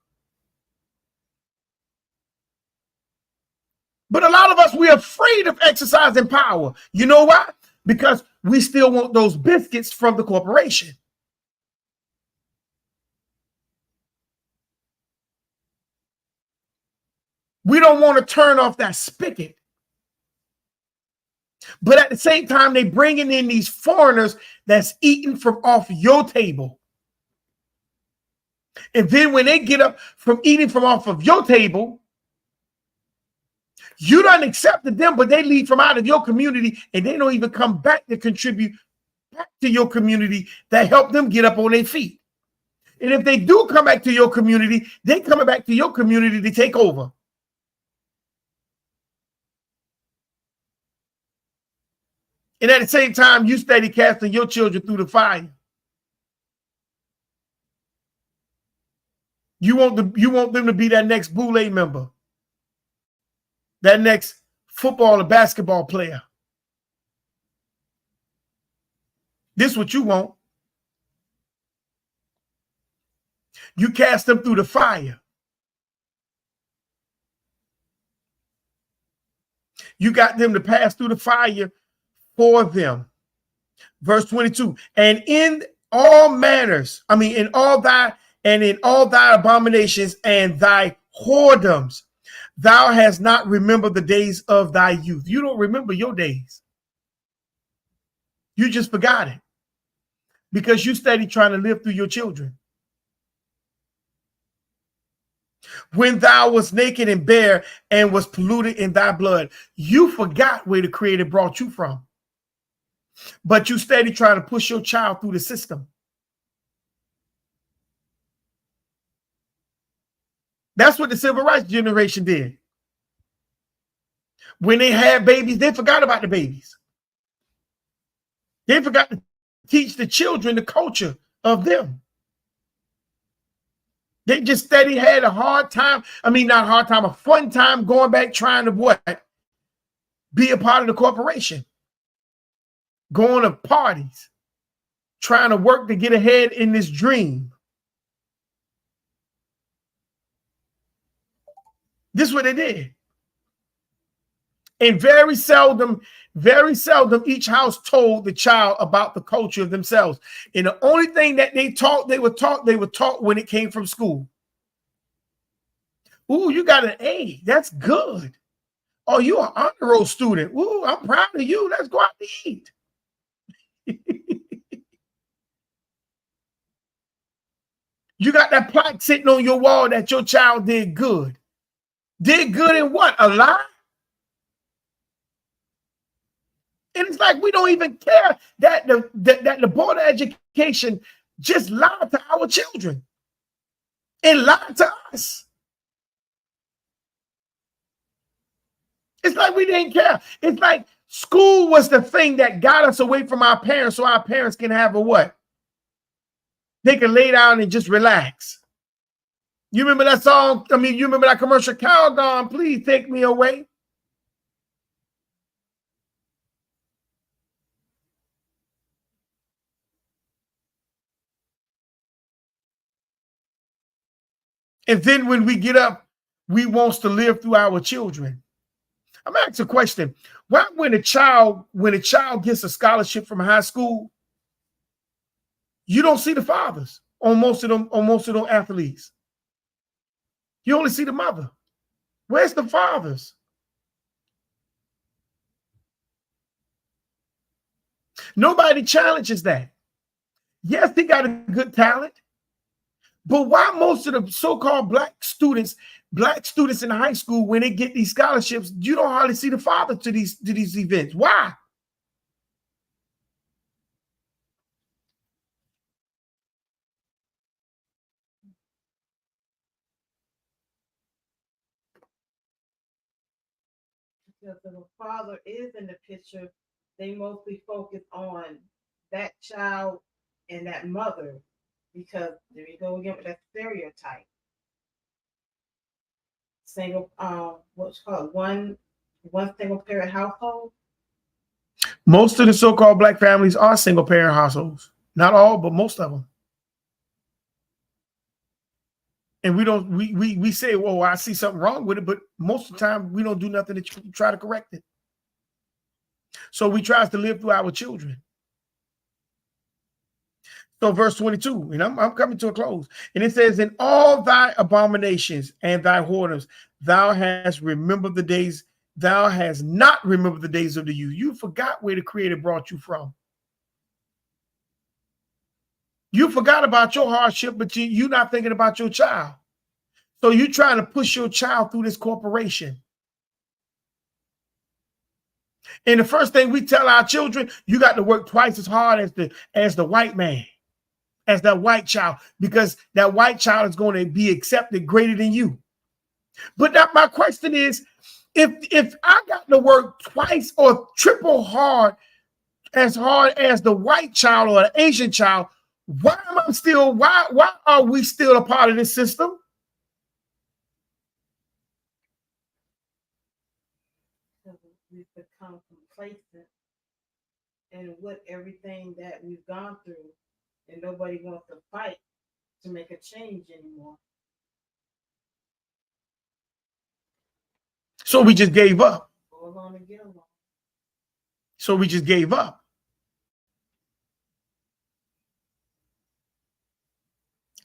But a lot of us, we're afraid of exercising power. You know why? Because we still want those biscuits from the corporation. We don't want to turn off that spigot. But at the same time, they bringing in these foreigners that's eating from off your table. And then when they get up from eating from off of your table, you don't accept them, but they leave from out of your community and they don't even come back to contribute back to your community that helped them get up on their feet. And if they do come back to your community, they coming back to your community to take over. And at the same time, you steady casting your children through the fire. You want them to be that next Boule member, that next football or basketball player. This is what you want. You cast them through the fire. You got them to pass through the fire for them. Verse 22, and in all manners, in all thy abominations and thy whoredoms, thou hast not remembered the days of thy youth. You don't remember your days. You just forgot it because you steady trying to live through your children. When thou was naked and bare and was polluted in thy blood, you forgot where the Creator brought you from. But you steady trying to push your child through the system. That's what the civil rights generation did. When they had babies, they forgot about the babies. They forgot to teach the children the culture of them. They just steady had a hard time. Not hard time, a fun time going back trying to what? Be a part of the corporation. Going to parties, trying to work to get ahead in this dream. This is what they did. And very seldom each house told the child about the culture of themselves. And the only thing that they were taught when it came from school. Ooh, you got an A. That's good. Oh, you're an honor roll student. Ooh, I'm proud of you. Let's go out to eat. You got that plaque sitting on your wall that your child did good. Did good in what? A lie? And it's like we don't even care that the Board of Education just lied to our children and lied to us. It's like we didn't care. It's like school was the thing that got us away from our parents so our parents can have a what? They can lay down and just relax. You remember that song? I mean, you remember that commercial, Calgon, please take me away. And then when we get up, we want to live through our children. I'm asking a question. Why when a child gets a scholarship from high school, you don't see the fathers on most of them athletes? You only see the mother. Where's the fathers? Nobody challenges that. Yes, they got a good talent. But why most of the so-called black students in high school, when they get these scholarships, you don't hardly see the father to these events? Why? Because if a father is in the picture, they mostly focus on that child and that mother, because there you go again with that stereotype. Single, what's called one single parent household. Most of the so-called black families are single parent households. Not all, but most of them. And we say, well, I see something wrong with it, but most of the time we don't do nothing to try to correct it. So we try to live through our children. So verse 22, and I'm coming to a close. And it says, in all thy abominations and thy whoredoms, thou hast remembered the days, thou hast not remembered the days of the youth. You forgot where the Creator brought you from. You forgot about your hardship, but you're not thinking about your child. So you're trying to push your child through this corporation. And the first thing we tell our children, you got to work twice as hard as the white man, as that white child, because that white child is going to be accepted greater than you. But my question is, if I got to work twice or triple hard as the white child or the Asian child, why are we still a part of this system? We've become complacent and with everything that we've gone through, and nobody wants to fight to make a change anymore. So we just gave up. Go along and get along. So we just gave up.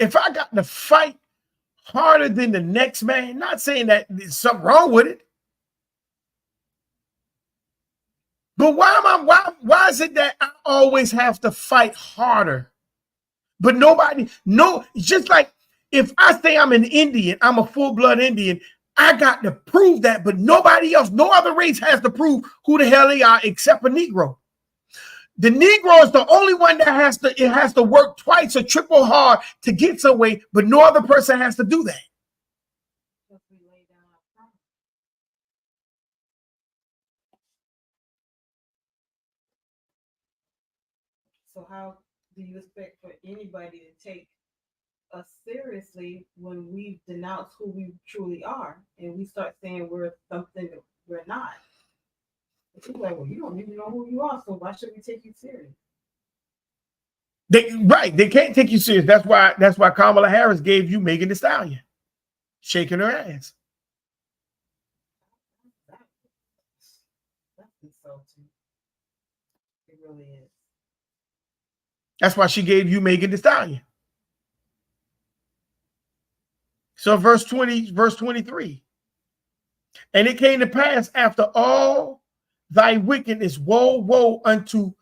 If I got to fight harder than the next man, not saying that there's something wrong with it, but why is it that I always have to fight harder? But just like if I say I'm an Indian, I'm a full-blood Indian, I got to prove that, but nobody else, no other race has to prove who the hell they are except a Negro. The Negro is the only one that has to work twice or triple hard to get somewhere, but no other person has to do that. So how do you expect for anybody to take us seriously when we denounce who we truly are and we start saying we're something that we're not? People are like, well, you don't even know who you are, so why should we take you serious? They can't take you serious. That's why Kamala Harris gave you Megan Thee Stallion, shaking her ass. really is. That's why she gave you Megan Thee Stallion. So verse 20, verse 23. And it came to pass after all thy wickedness, woe, woe unto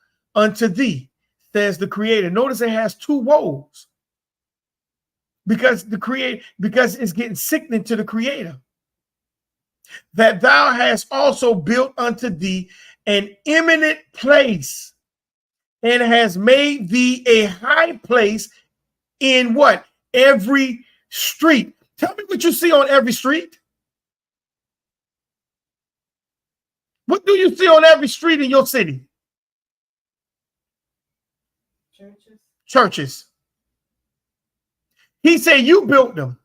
thee, says the Creator. Notice it has two woes. Because it's getting sickening to the Creator. That thou hast also built unto thee an eminent place, and has made thee a high place in what? Every street. Tell me what you see on every street. What do you see on every street in your city? Churches. Churches. He said you built them.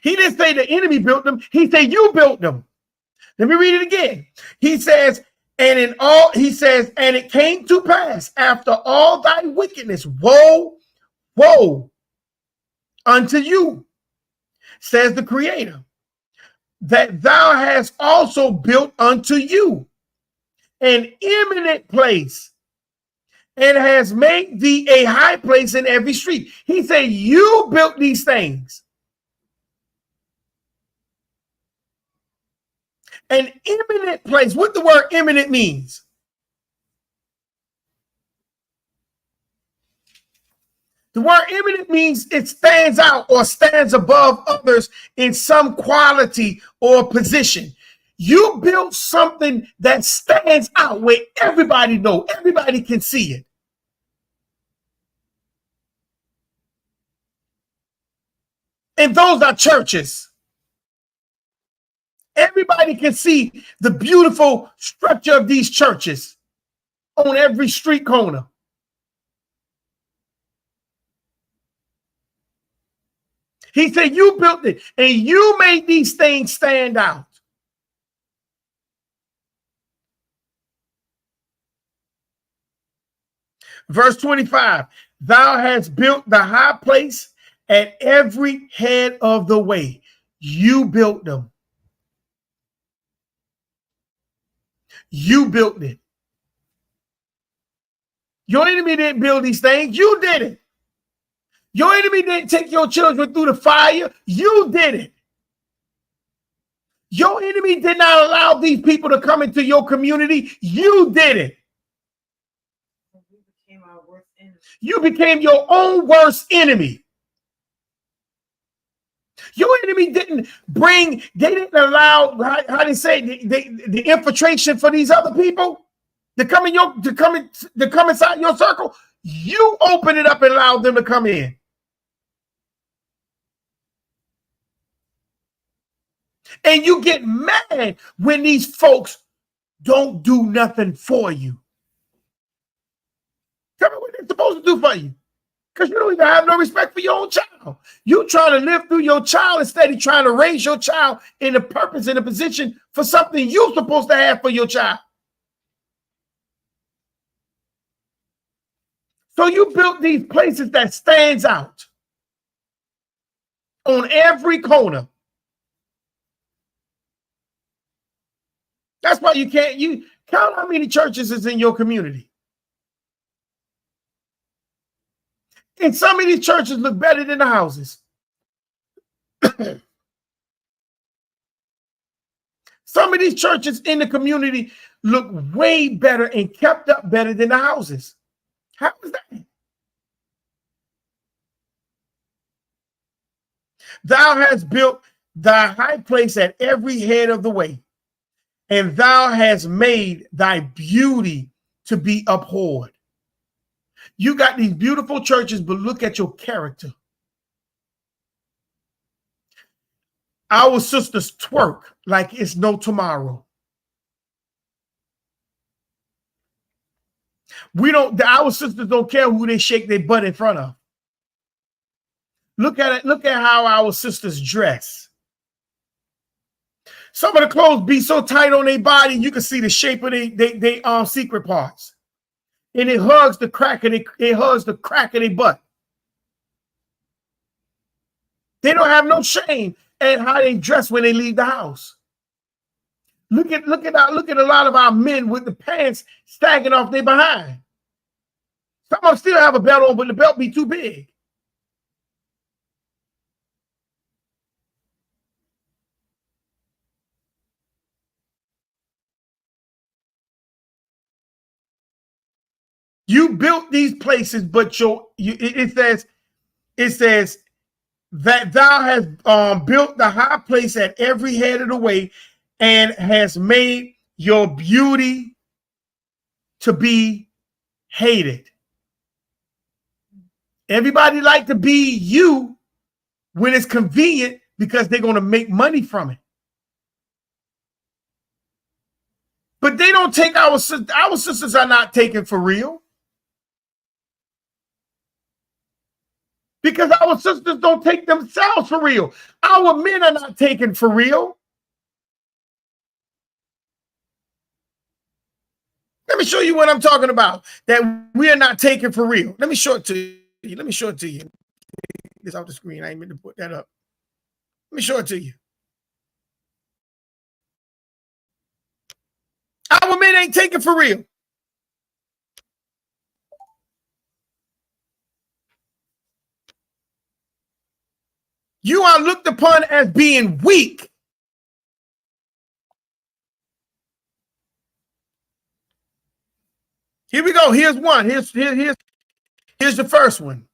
He didn't say the enemy built them. He said you built them. Let me read it again. He says, and it came to pass after all thy wickedness, woe, woe unto you, says the Creator, that thou hast also built unto you an eminent place, and has made thee a high place in every street. He said, you built these things. An eminent place. What the word eminent means? The word eminent means it stands out or stands above others in some quality or position. You built something that stands out where everybody knows, everybody can see it. And those are churches. Everybody can see the beautiful structure of these churches on every street corner. He said, you built it and you made these things stand out. Verse 25, thou hast built the high place at every head of the way. You built them. You built it. Your enemy didn't build these things. You did it. Your enemy didn't take your children through the fire. You did it. Your enemy did not allow these people to come into your community. You did it. You became your own worst enemy. Your enemy didn't allow, how they say, the infiltration for these other people to come inside your circle. You open it up and allow them to come in. And you get mad when these folks don't do nothing for you. Tell me what they're supposed to do for you. Because you don't even have no respect for your own child. You trying to live through your child instead of trying to raise your child in a purpose, in a position for something you're supposed to have for your child. So you built these places that stands out on every corner. That's why you count how many churches is in your community. And some of these churches look better than the houses. Some of these churches in the community look way better and kept up better than the houses. How is that? Thou hast built thy high place at every head of the way, and thou hast made thy beauty to be abhorred. You got these beautiful churches, but look at your character. Our sisters twerk like it's no tomorrow. Our sisters don't care who they shake their butt in front of. Look at it. Look at how our sisters dress. Some of the clothes be so tight on their body, you can see the shape of their secret parts. And it hugs the crack of their butt. They don't have no shame at how they dress when they leave the house. Look at a lot of our men with the pants sagging off their behind. Some of them still have a belt on, but the belt be too big. You built these places, but it says that thou hast built the high place at every head of the way, and has made your beauty to be hated. Everybody like to be you when it's convenient because they're going to make money from it. But they don't take our sisters are not taken for real. Because our sisters don't take themselves for real. Our men are not taken for real. Let me show you what I'm talking about, that we are not taken for real. Let me show it to you. Let me show it to you. It's off the screen. I ain't meant to put that up. Let me show it to you. Our men ain't taken for real. You are looked upon as being weak. Here we go. Here's one. Here's the first one.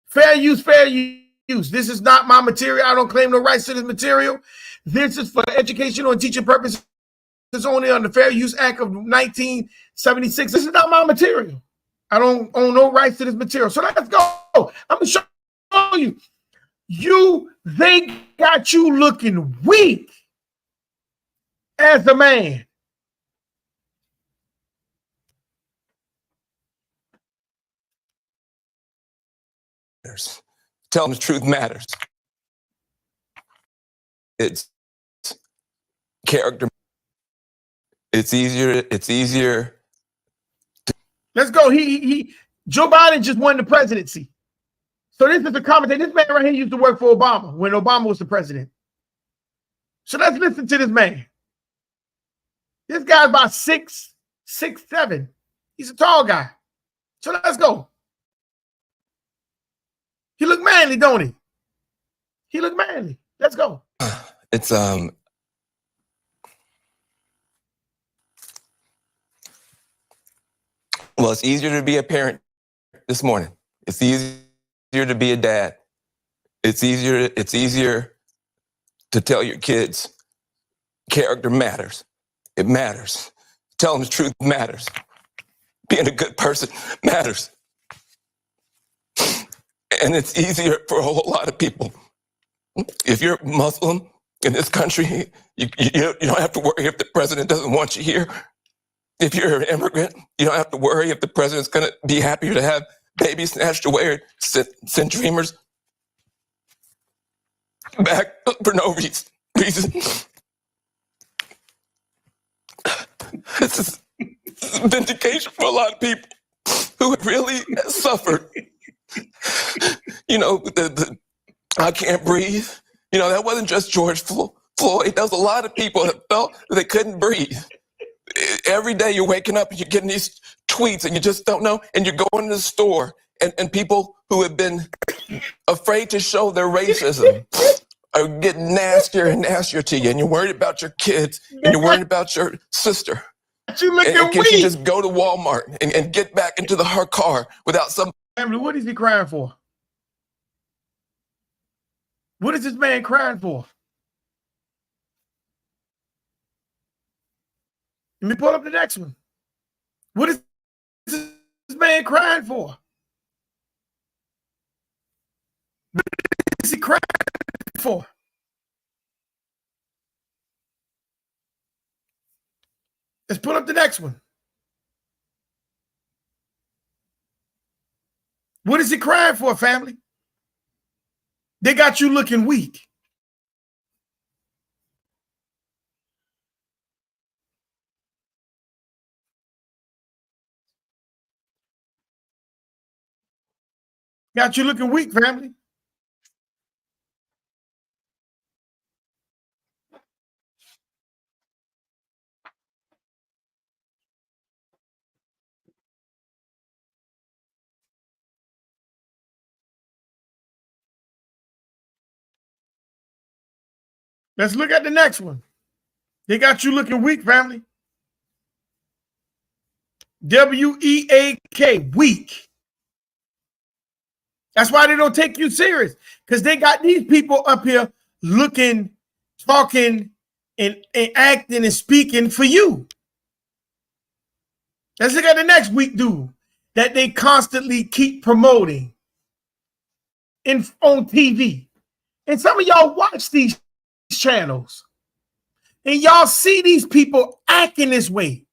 Fair use, fair use. This is not my material. I don't claim no rights to this material. This is for educational and teaching purposes only on the Fair Use Act of 1976. This is not my material. I don't own no rights to this material. So let's go. I'm going to show you. They got you looking weak as a man. Telling the truth matters. It's character. It's easier. Let's go. Joe Biden just won the presidency. So this is a commentator. This man right here used to work for Obama when Obama was the president. So let's listen to this man. This guy's about 6'7". He's a tall guy. So let's go. He look manly, don't he? He look manly. Let's go. It's well, it's easier to be a parent this morning. It's easier to be a dad. It's easier to tell your kids character matters. It matters. Telling the truth matters. Being a good person matters. And it's easier for a whole lot of people. If you're Muslim in this country, you don't have to worry if the president doesn't want you here. If you're an immigrant, you don't have to worry if the president's going to be happier to have babies snatched away or send dreamers back for no reason. This is vindication for a lot of people who have really suffered. You know, the I can't breathe. You know, that wasn't just George Floyd. That was a lot of people that felt they couldn't breathe. Every day you're waking up and you're getting these tweets and you just don't know. And you're going to the store and people who have been afraid to show their racism are getting nastier and nastier to you. And you're worried about your kids and you're worried about your sister. And can she just go to Walmart and get back into her car without some... Family, what is he crying for? What is this man crying for? Let me pull up the next one. What is this man crying for? What is he crying for? Let's pull up the next one. What is he crying for, family? They got you looking weak. Got you looking weak, family. Let's look at the next one. They got you looking weak, family. W-E-A-K, weak. That's why they don't take you serious, because they got these people up here looking, talking, and acting and speaking for you. Let's look at the next weak dude that they constantly keep promoting on TV. And some of y'all watch these channels and y'all see these people acting this way.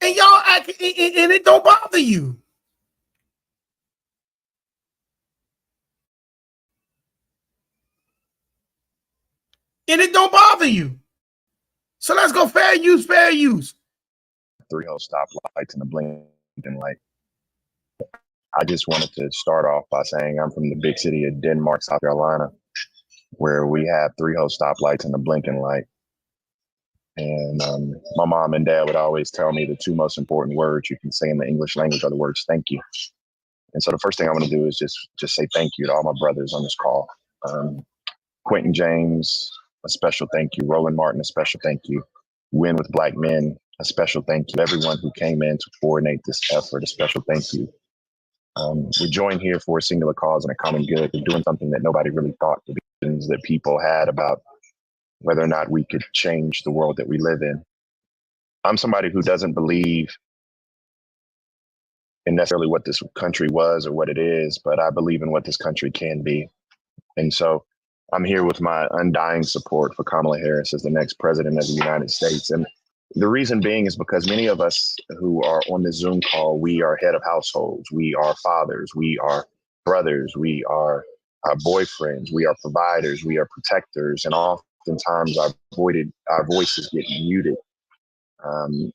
And y'all act, and it don't bother you. And it don't bother you. So let's go fair use, fair use. 3-0 stoplights and a blinking light. I just wanted to start off by saying I'm from the big city of Denmark, South Carolina, where we have 3-0 stoplights and a blinking light. And my mom and dad would always tell me the two most important words you can say in the English language are the words "thank you." And so the first thing I want to do is just say thank you to all my brothers on this call. Quentin James, a special thank you. Roland Martin, a special thank you. Win with Black Men, a special thank you. Everyone who came in to coordinate this effort, a special thank you. We joined here for a singular cause and a common good. We're doing something that nobody really thought the visions that people had about whether or not we could change the world that we live in. I'm somebody who doesn't believe in necessarily what this country was or what it is, but I believe in what this country can be. And so I'm here with my undying support for Kamala Harris as the next president of the United States. And the reason being is because many of us who are on this Zoom call, we are head of households, we are fathers, we are brothers, we are boyfriends, we are providers, we are protectors, and oftentimes our voices get muted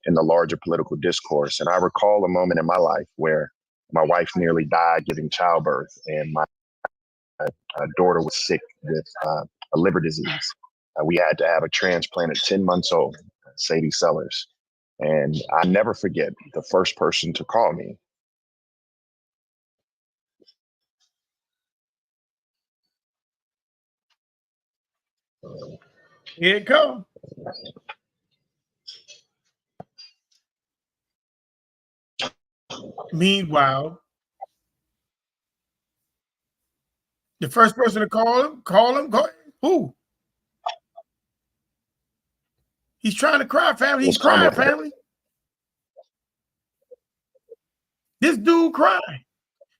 in the larger political discourse. And I recall a moment in my life where my wife nearly died giving childbirth, and my daughter was sick with a liver disease. We had to have a transplant at 10 months old, Sadie Sellers. And I never forget the first person to call me. Here it comes. Meanwhile, the first person to call him, who? He's trying to cry, family. He's crying, family. This dude crying.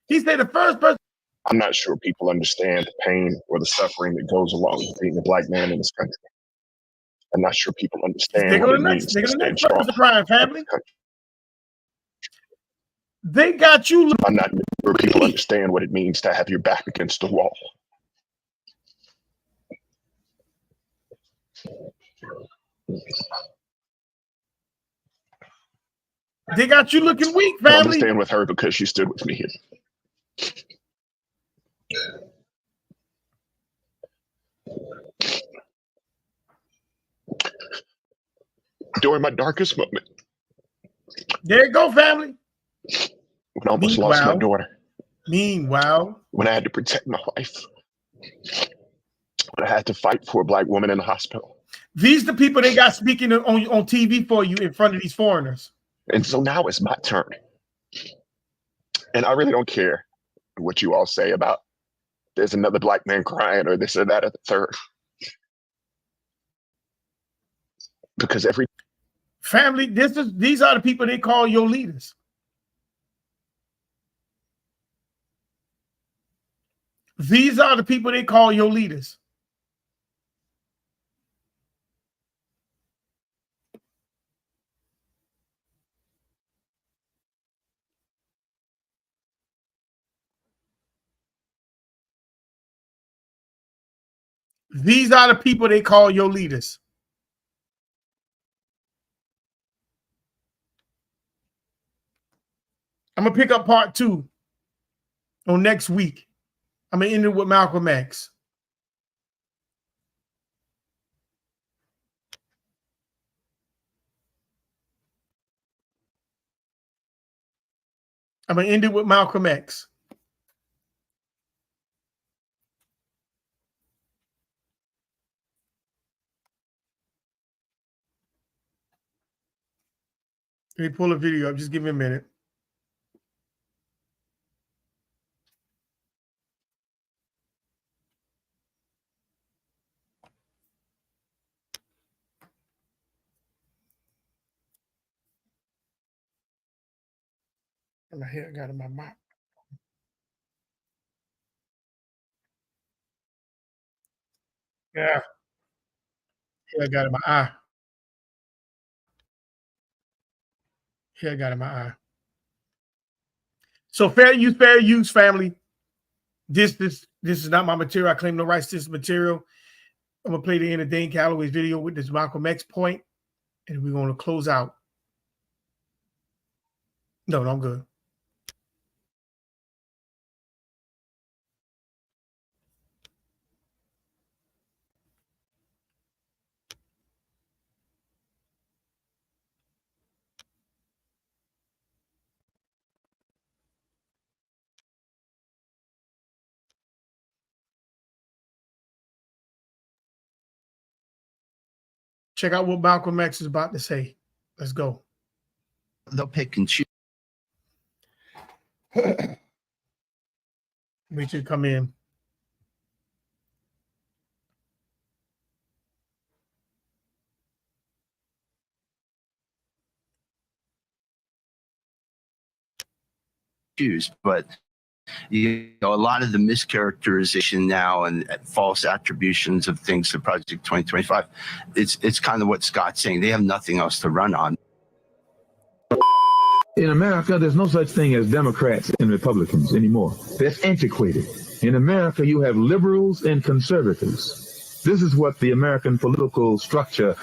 He said the first person. I'm not sure people understand the pain or the suffering that goes along with being a Black man in this country. I'm not sure people understand what it means to stand strong. Crying, family. They got you. I'm not sure people understand what it means to have your back against the wall. They got you looking weak, I family. understand with her because she stood with me here. During my darkest moment. There you go, family. When I almost lost my daughter. Meanwhile. When I had to protect my life. When I had to fight for a Black woman in the hospital. These the people they got speaking on TV for you in front of these foreigners. And so now it's my turn. And I really don't care what you all say about there's another Black man crying or this or that or the third. Because every family, these are the people they call your leaders. These are the people they call your leaders. These are the people they call your leaders. I'm going to pick up part 2 on next week. I'm going to end it with Malcolm X. I'm going to end it with Malcolm X. Let me pull a video up. Just give me a minute. My hair got in my mouth. Yeah. Hair got in my eye. Hair got in my eye. So fair use, family. This is not my material. I claim no rights to this material. I'm gonna play the end of Dane Calloway's video with this Malcolm X point, and we're gonna close out. No, I'm good. Check out what Malcolm X is about to say. Let's go. They'll pick and choose. Make sure you come in. But you know, a lot of the mischaracterization now and false attributions of things to Project 2025, it's kind of what Scott's saying. They have nothing else to run on. In America, there's no such thing as Democrats and Republicans anymore. That's antiquated. In America, you have liberals and conservatives. This is what the American political structure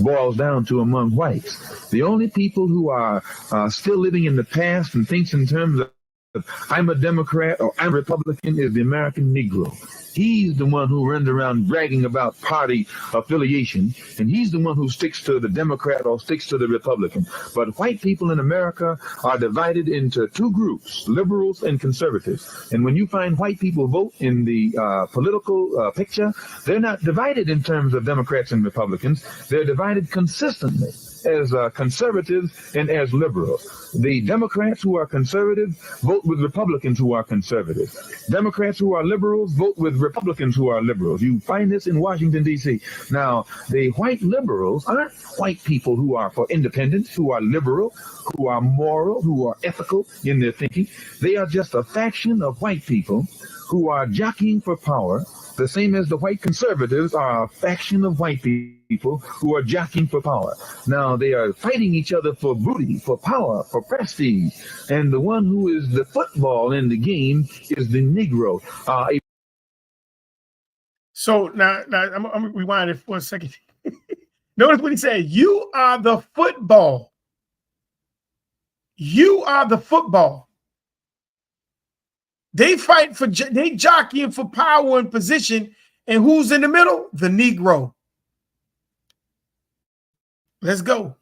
boils down to among whites. The only people who are still living in the past and thinks in terms of I'm a Democrat or I'm a Republican is the American Negro. He's the one who runs around bragging about party affiliation, and he's the one who sticks to the Democrat or sticks to the Republican. But white people in America are divided into two groups, liberals and conservatives. And when you find white people vote in the political picture, they're not divided in terms of Democrats and Republicans. They're divided consistently as conservatives and as liberals. The Democrats who are conservative vote with Republicans who are conservative. Democrats who are liberals vote with Republicans who are liberals. You find this in Washington, D.C. Now, the white liberals aren't white people who are for independence, who are liberal, who are moral, who are ethical in their thinking. They are just a faction of white people who are jockeying for power, the same as the white conservatives are a faction of white people who are jockeying for power. Now, they are fighting each other for booty, for power, for prestige. And the one who is the football in the game is the Negro. So now I'm going to rewind it for a second. Notice what he said. You are the football. You are the football. They fight for, they jockeying for power and position. And who's in the middle? The Negro. Let's go.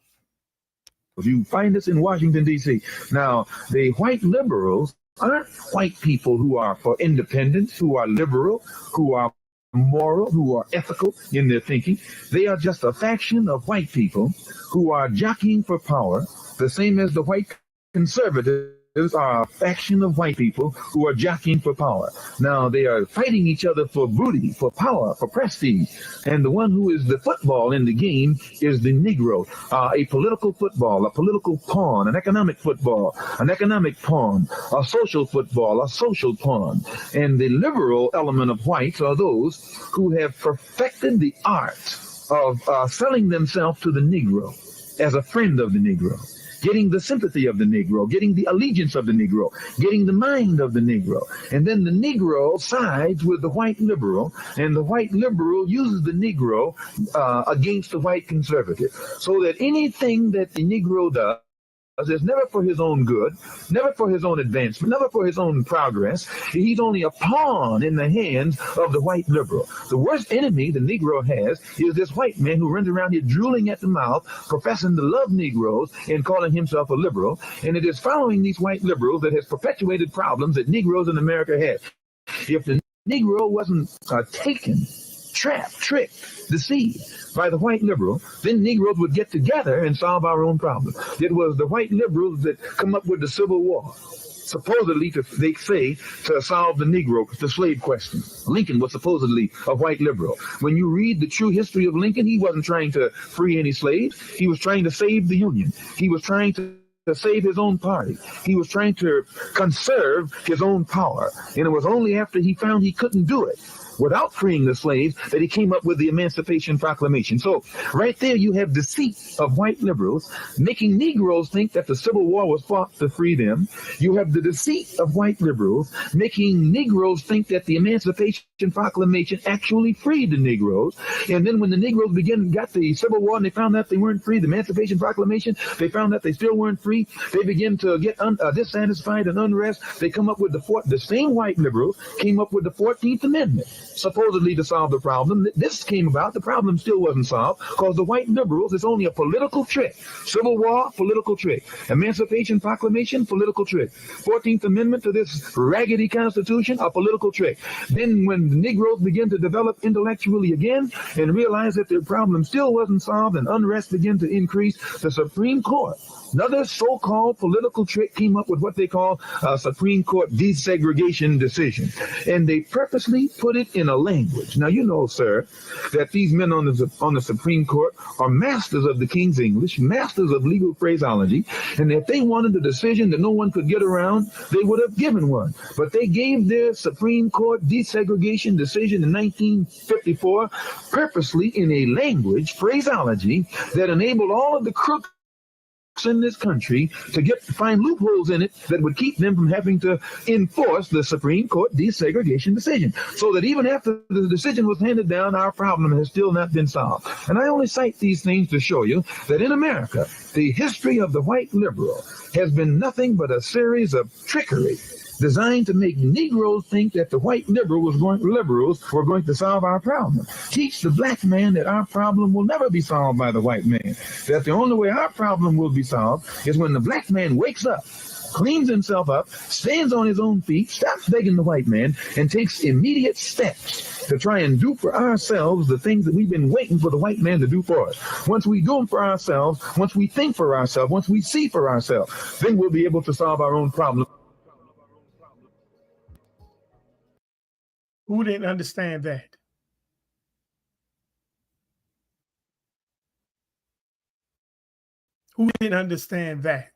You find this in Washington, D.C. Now, the white liberals aren't white people who are for independence, who are liberal, who are moral, who are ethical in their thinking. They are just a faction of white people who are jockeying for power, the same as the white conservatives are a faction of white people who are jockeying for power. Now, they are fighting each other for booty, for power, for prestige. And the one who is the football in the game is the Negro, a political football, a political pawn, an economic football, an economic pawn, a social football, a social pawn. And the liberal element of whites are those who have perfected the art of selling themselves to the Negro as a friend of the Negro, getting the sympathy of the Negro, getting the allegiance of the Negro, getting the mind of the Negro. And then the Negro sides with the white liberal, and the white liberal uses the Negro against the white conservative. So that anything that the Negro does is never for his own good, never for his own advancement, never for his own progress. He's only a pawn in the hands of the white liberal. The worst enemy the Negro has is this white man who runs around here drooling at the mouth, professing to love Negroes and calling himself a liberal. And it is following these white liberals that has perpetuated problems that Negroes in America have. If the Negro wasn't taken trapped, tricked, deceived by the white liberal, then Negroes would get together and solve our own problem. It was the white liberals that come up with the Civil War, supposedly, they say, to solve the slave question. Lincoln was supposedly a white liberal. When you read the true history of Lincoln, he wasn't trying to free any slaves. He was trying to save the Union. He was trying to save his own party. He was trying to conserve his own power. And it was only after he found he couldn't do it without freeing the slaves that he came up with the Emancipation Proclamation. So right there you have deceit of white liberals making Negroes think that the Civil War was fought to free them. You have the deceit of white liberals making Negroes think that the Emancipation Proclamation actually freed the Negroes. And then when the Negroes got the Civil War and they found out they weren't free, the Emancipation Proclamation, they found out they still weren't free. They began to get dissatisfied and unrest. They come up with the same white liberals came up with the 14th Amendment, supposedly to solve the problem. This came about, the problem still wasn't solved because the white liberals is only a political trick. Civil War, political trick. Emancipation Proclamation, political trick. 14th Amendment to this raggedy Constitution, a political trick. Then when the Negroes begin to develop intellectually again and realize that their problem still wasn't solved and unrest began to increase, the Supreme Court, another so-called political trick, came up with what they call a Supreme Court desegregation decision. And they purposely put it in a language. Now, you know, sir, that these men on the Supreme Court are masters of the King's English, masters of legal phraseology. And if they wanted a decision that no one could get around, they would have given one. But they gave their Supreme Court desegregation decision in 1954 purposely in a language, phraseology, that enabled all of the crooks in this country to find loopholes in it that would keep them from having to enforce the Supreme Court desegregation decision. So that even after the decision was handed down, our problem has still not been solved. And I only cite these things to show you that in America, the history of the white liberal has been nothing but a series of trickery designed to make Negroes think that the white liberals were going to solve our problem. Teach the black man that our problem will never be solved by the white man. That the only way our problem will be solved is when the black man wakes up, cleans himself up, stands on his own feet, stops begging the white man, and takes immediate steps to try and do for ourselves the things that we've been waiting for the white man to do for us. Once we do them for ourselves, once we think for ourselves, once we see for ourselves, then we'll be able to solve our own problem. Who didn't understand that? Who didn't understand that?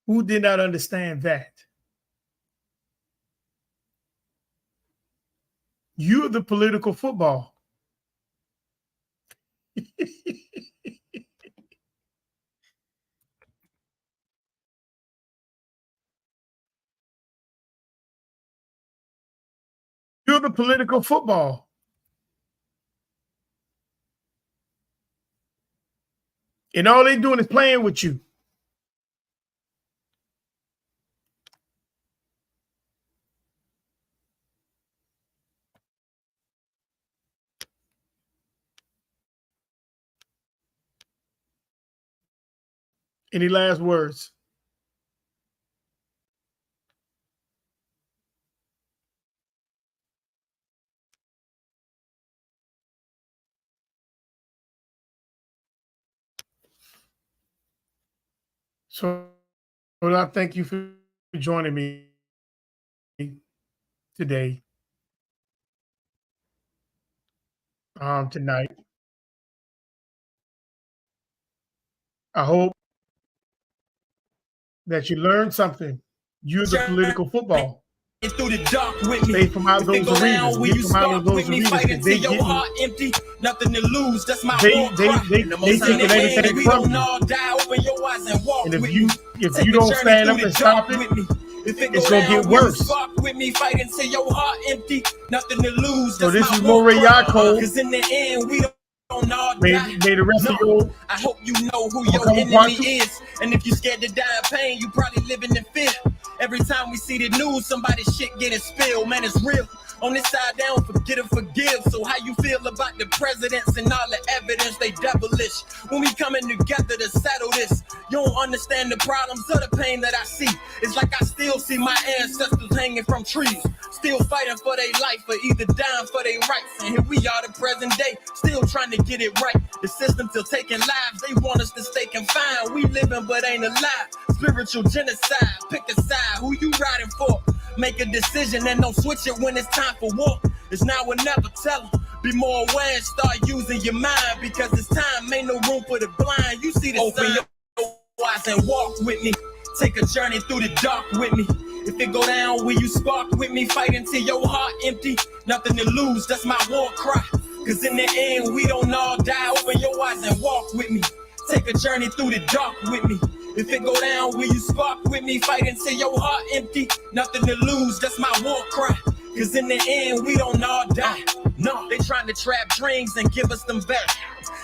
Who did not understand that? You're the political football. You're the political football. And all they're doing is playing with you. Any last words? So I thank you for joining me today, tonight. I hope that you learned something. You're the political football. Through the dark with me. Stay from out those arenas. Get from out of those arenas. They get heart empty, nothing to lose. That's my they taking everything from you. And if you don't stand up and stop it, it's gonna get worse. With me, fight until your heart empty, nothing to lose. So this is Moray Yaakov. Because in the end, we don't all May die. the rest of your I hope you know who your enemy is. And if you're scared to die in pain, you probably living in fear. Every time we see the news, somebody's shit getting spilled. Man, it's real. On this side, they don't forget or forgive. So how you feel about the presidents and all the evidence they devilish? When we coming together to settle this, you don't understand the problems or the pain that I see. It's like I still see my ancestors hanging from trees, still fighting for their life or either dying for their rights. And here we are, the present day, still trying to get it right. The system still taking lives. They want us to stay confined. We living but ain't alive. Spiritual genocide. Pick a side. Who you riding for? Make a decision and don't switch it when it's time for war. It's now or never. Tell them. Be more aware and start using your mind, because it's time. Ain't no room for the blind. You see the open your eyes and walk with me. Take a journey through the dark with me. If it go down, will you spark with me? Fight until your heart empty. Nothing to lose, that's my war cry. Cause in the end, we don't all die. Open your eyes and walk with me. Take a journey through the dark with me. If it go down, will you spark with me? Fight until your heart empty. Nothing to lose, that's my war cry. Cause in the end, we don't all die. No, they trying to trap dreams and give us them back.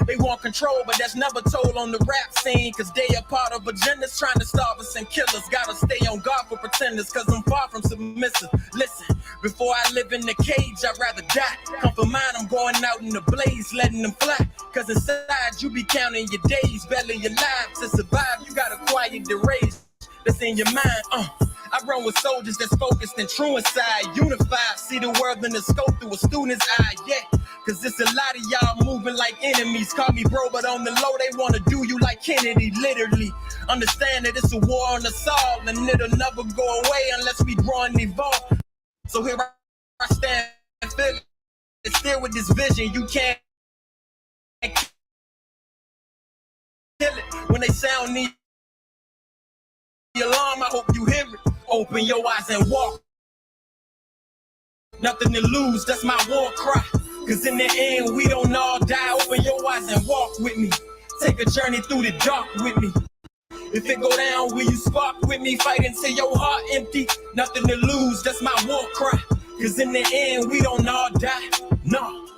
They want control, but that's never told on the rap scene. Cause they a part of agendas trying to starve us and kill us. Gotta stay on guard for pretenders, cause I'm far from submissive. Listen, before I live in the cage, I'd rather die. Come for mine, I'm going out in the blaze, letting them fly. Cause inside, you be counting your days, barely alive. To survive, you gotta quiet the rage that's in your mind. I run with soldiers that's focused and true inside, unified. See the world in the scope through a student's eye, yeah. Cause it's a lot of y'all moving like enemies. Call me bro, but on the low, they wanna do you like Kennedy, literally. Understand that it's a war on us all, and it'll never go away unless we grow and evolve. So here I stand and feel it. It's still with this vision, you can't kill it. When they sound the alarm, I hope you hear it. Open your eyes and walk. Nothing to lose, that's my war cry. Cause in the end, we don't all die. Open your eyes and walk with me. Take a journey through the dark with me. If it go down, will you spark with me? Fight until your heart empty. Nothing to lose, that's my war cry. Cause in the end, we don't all die. No.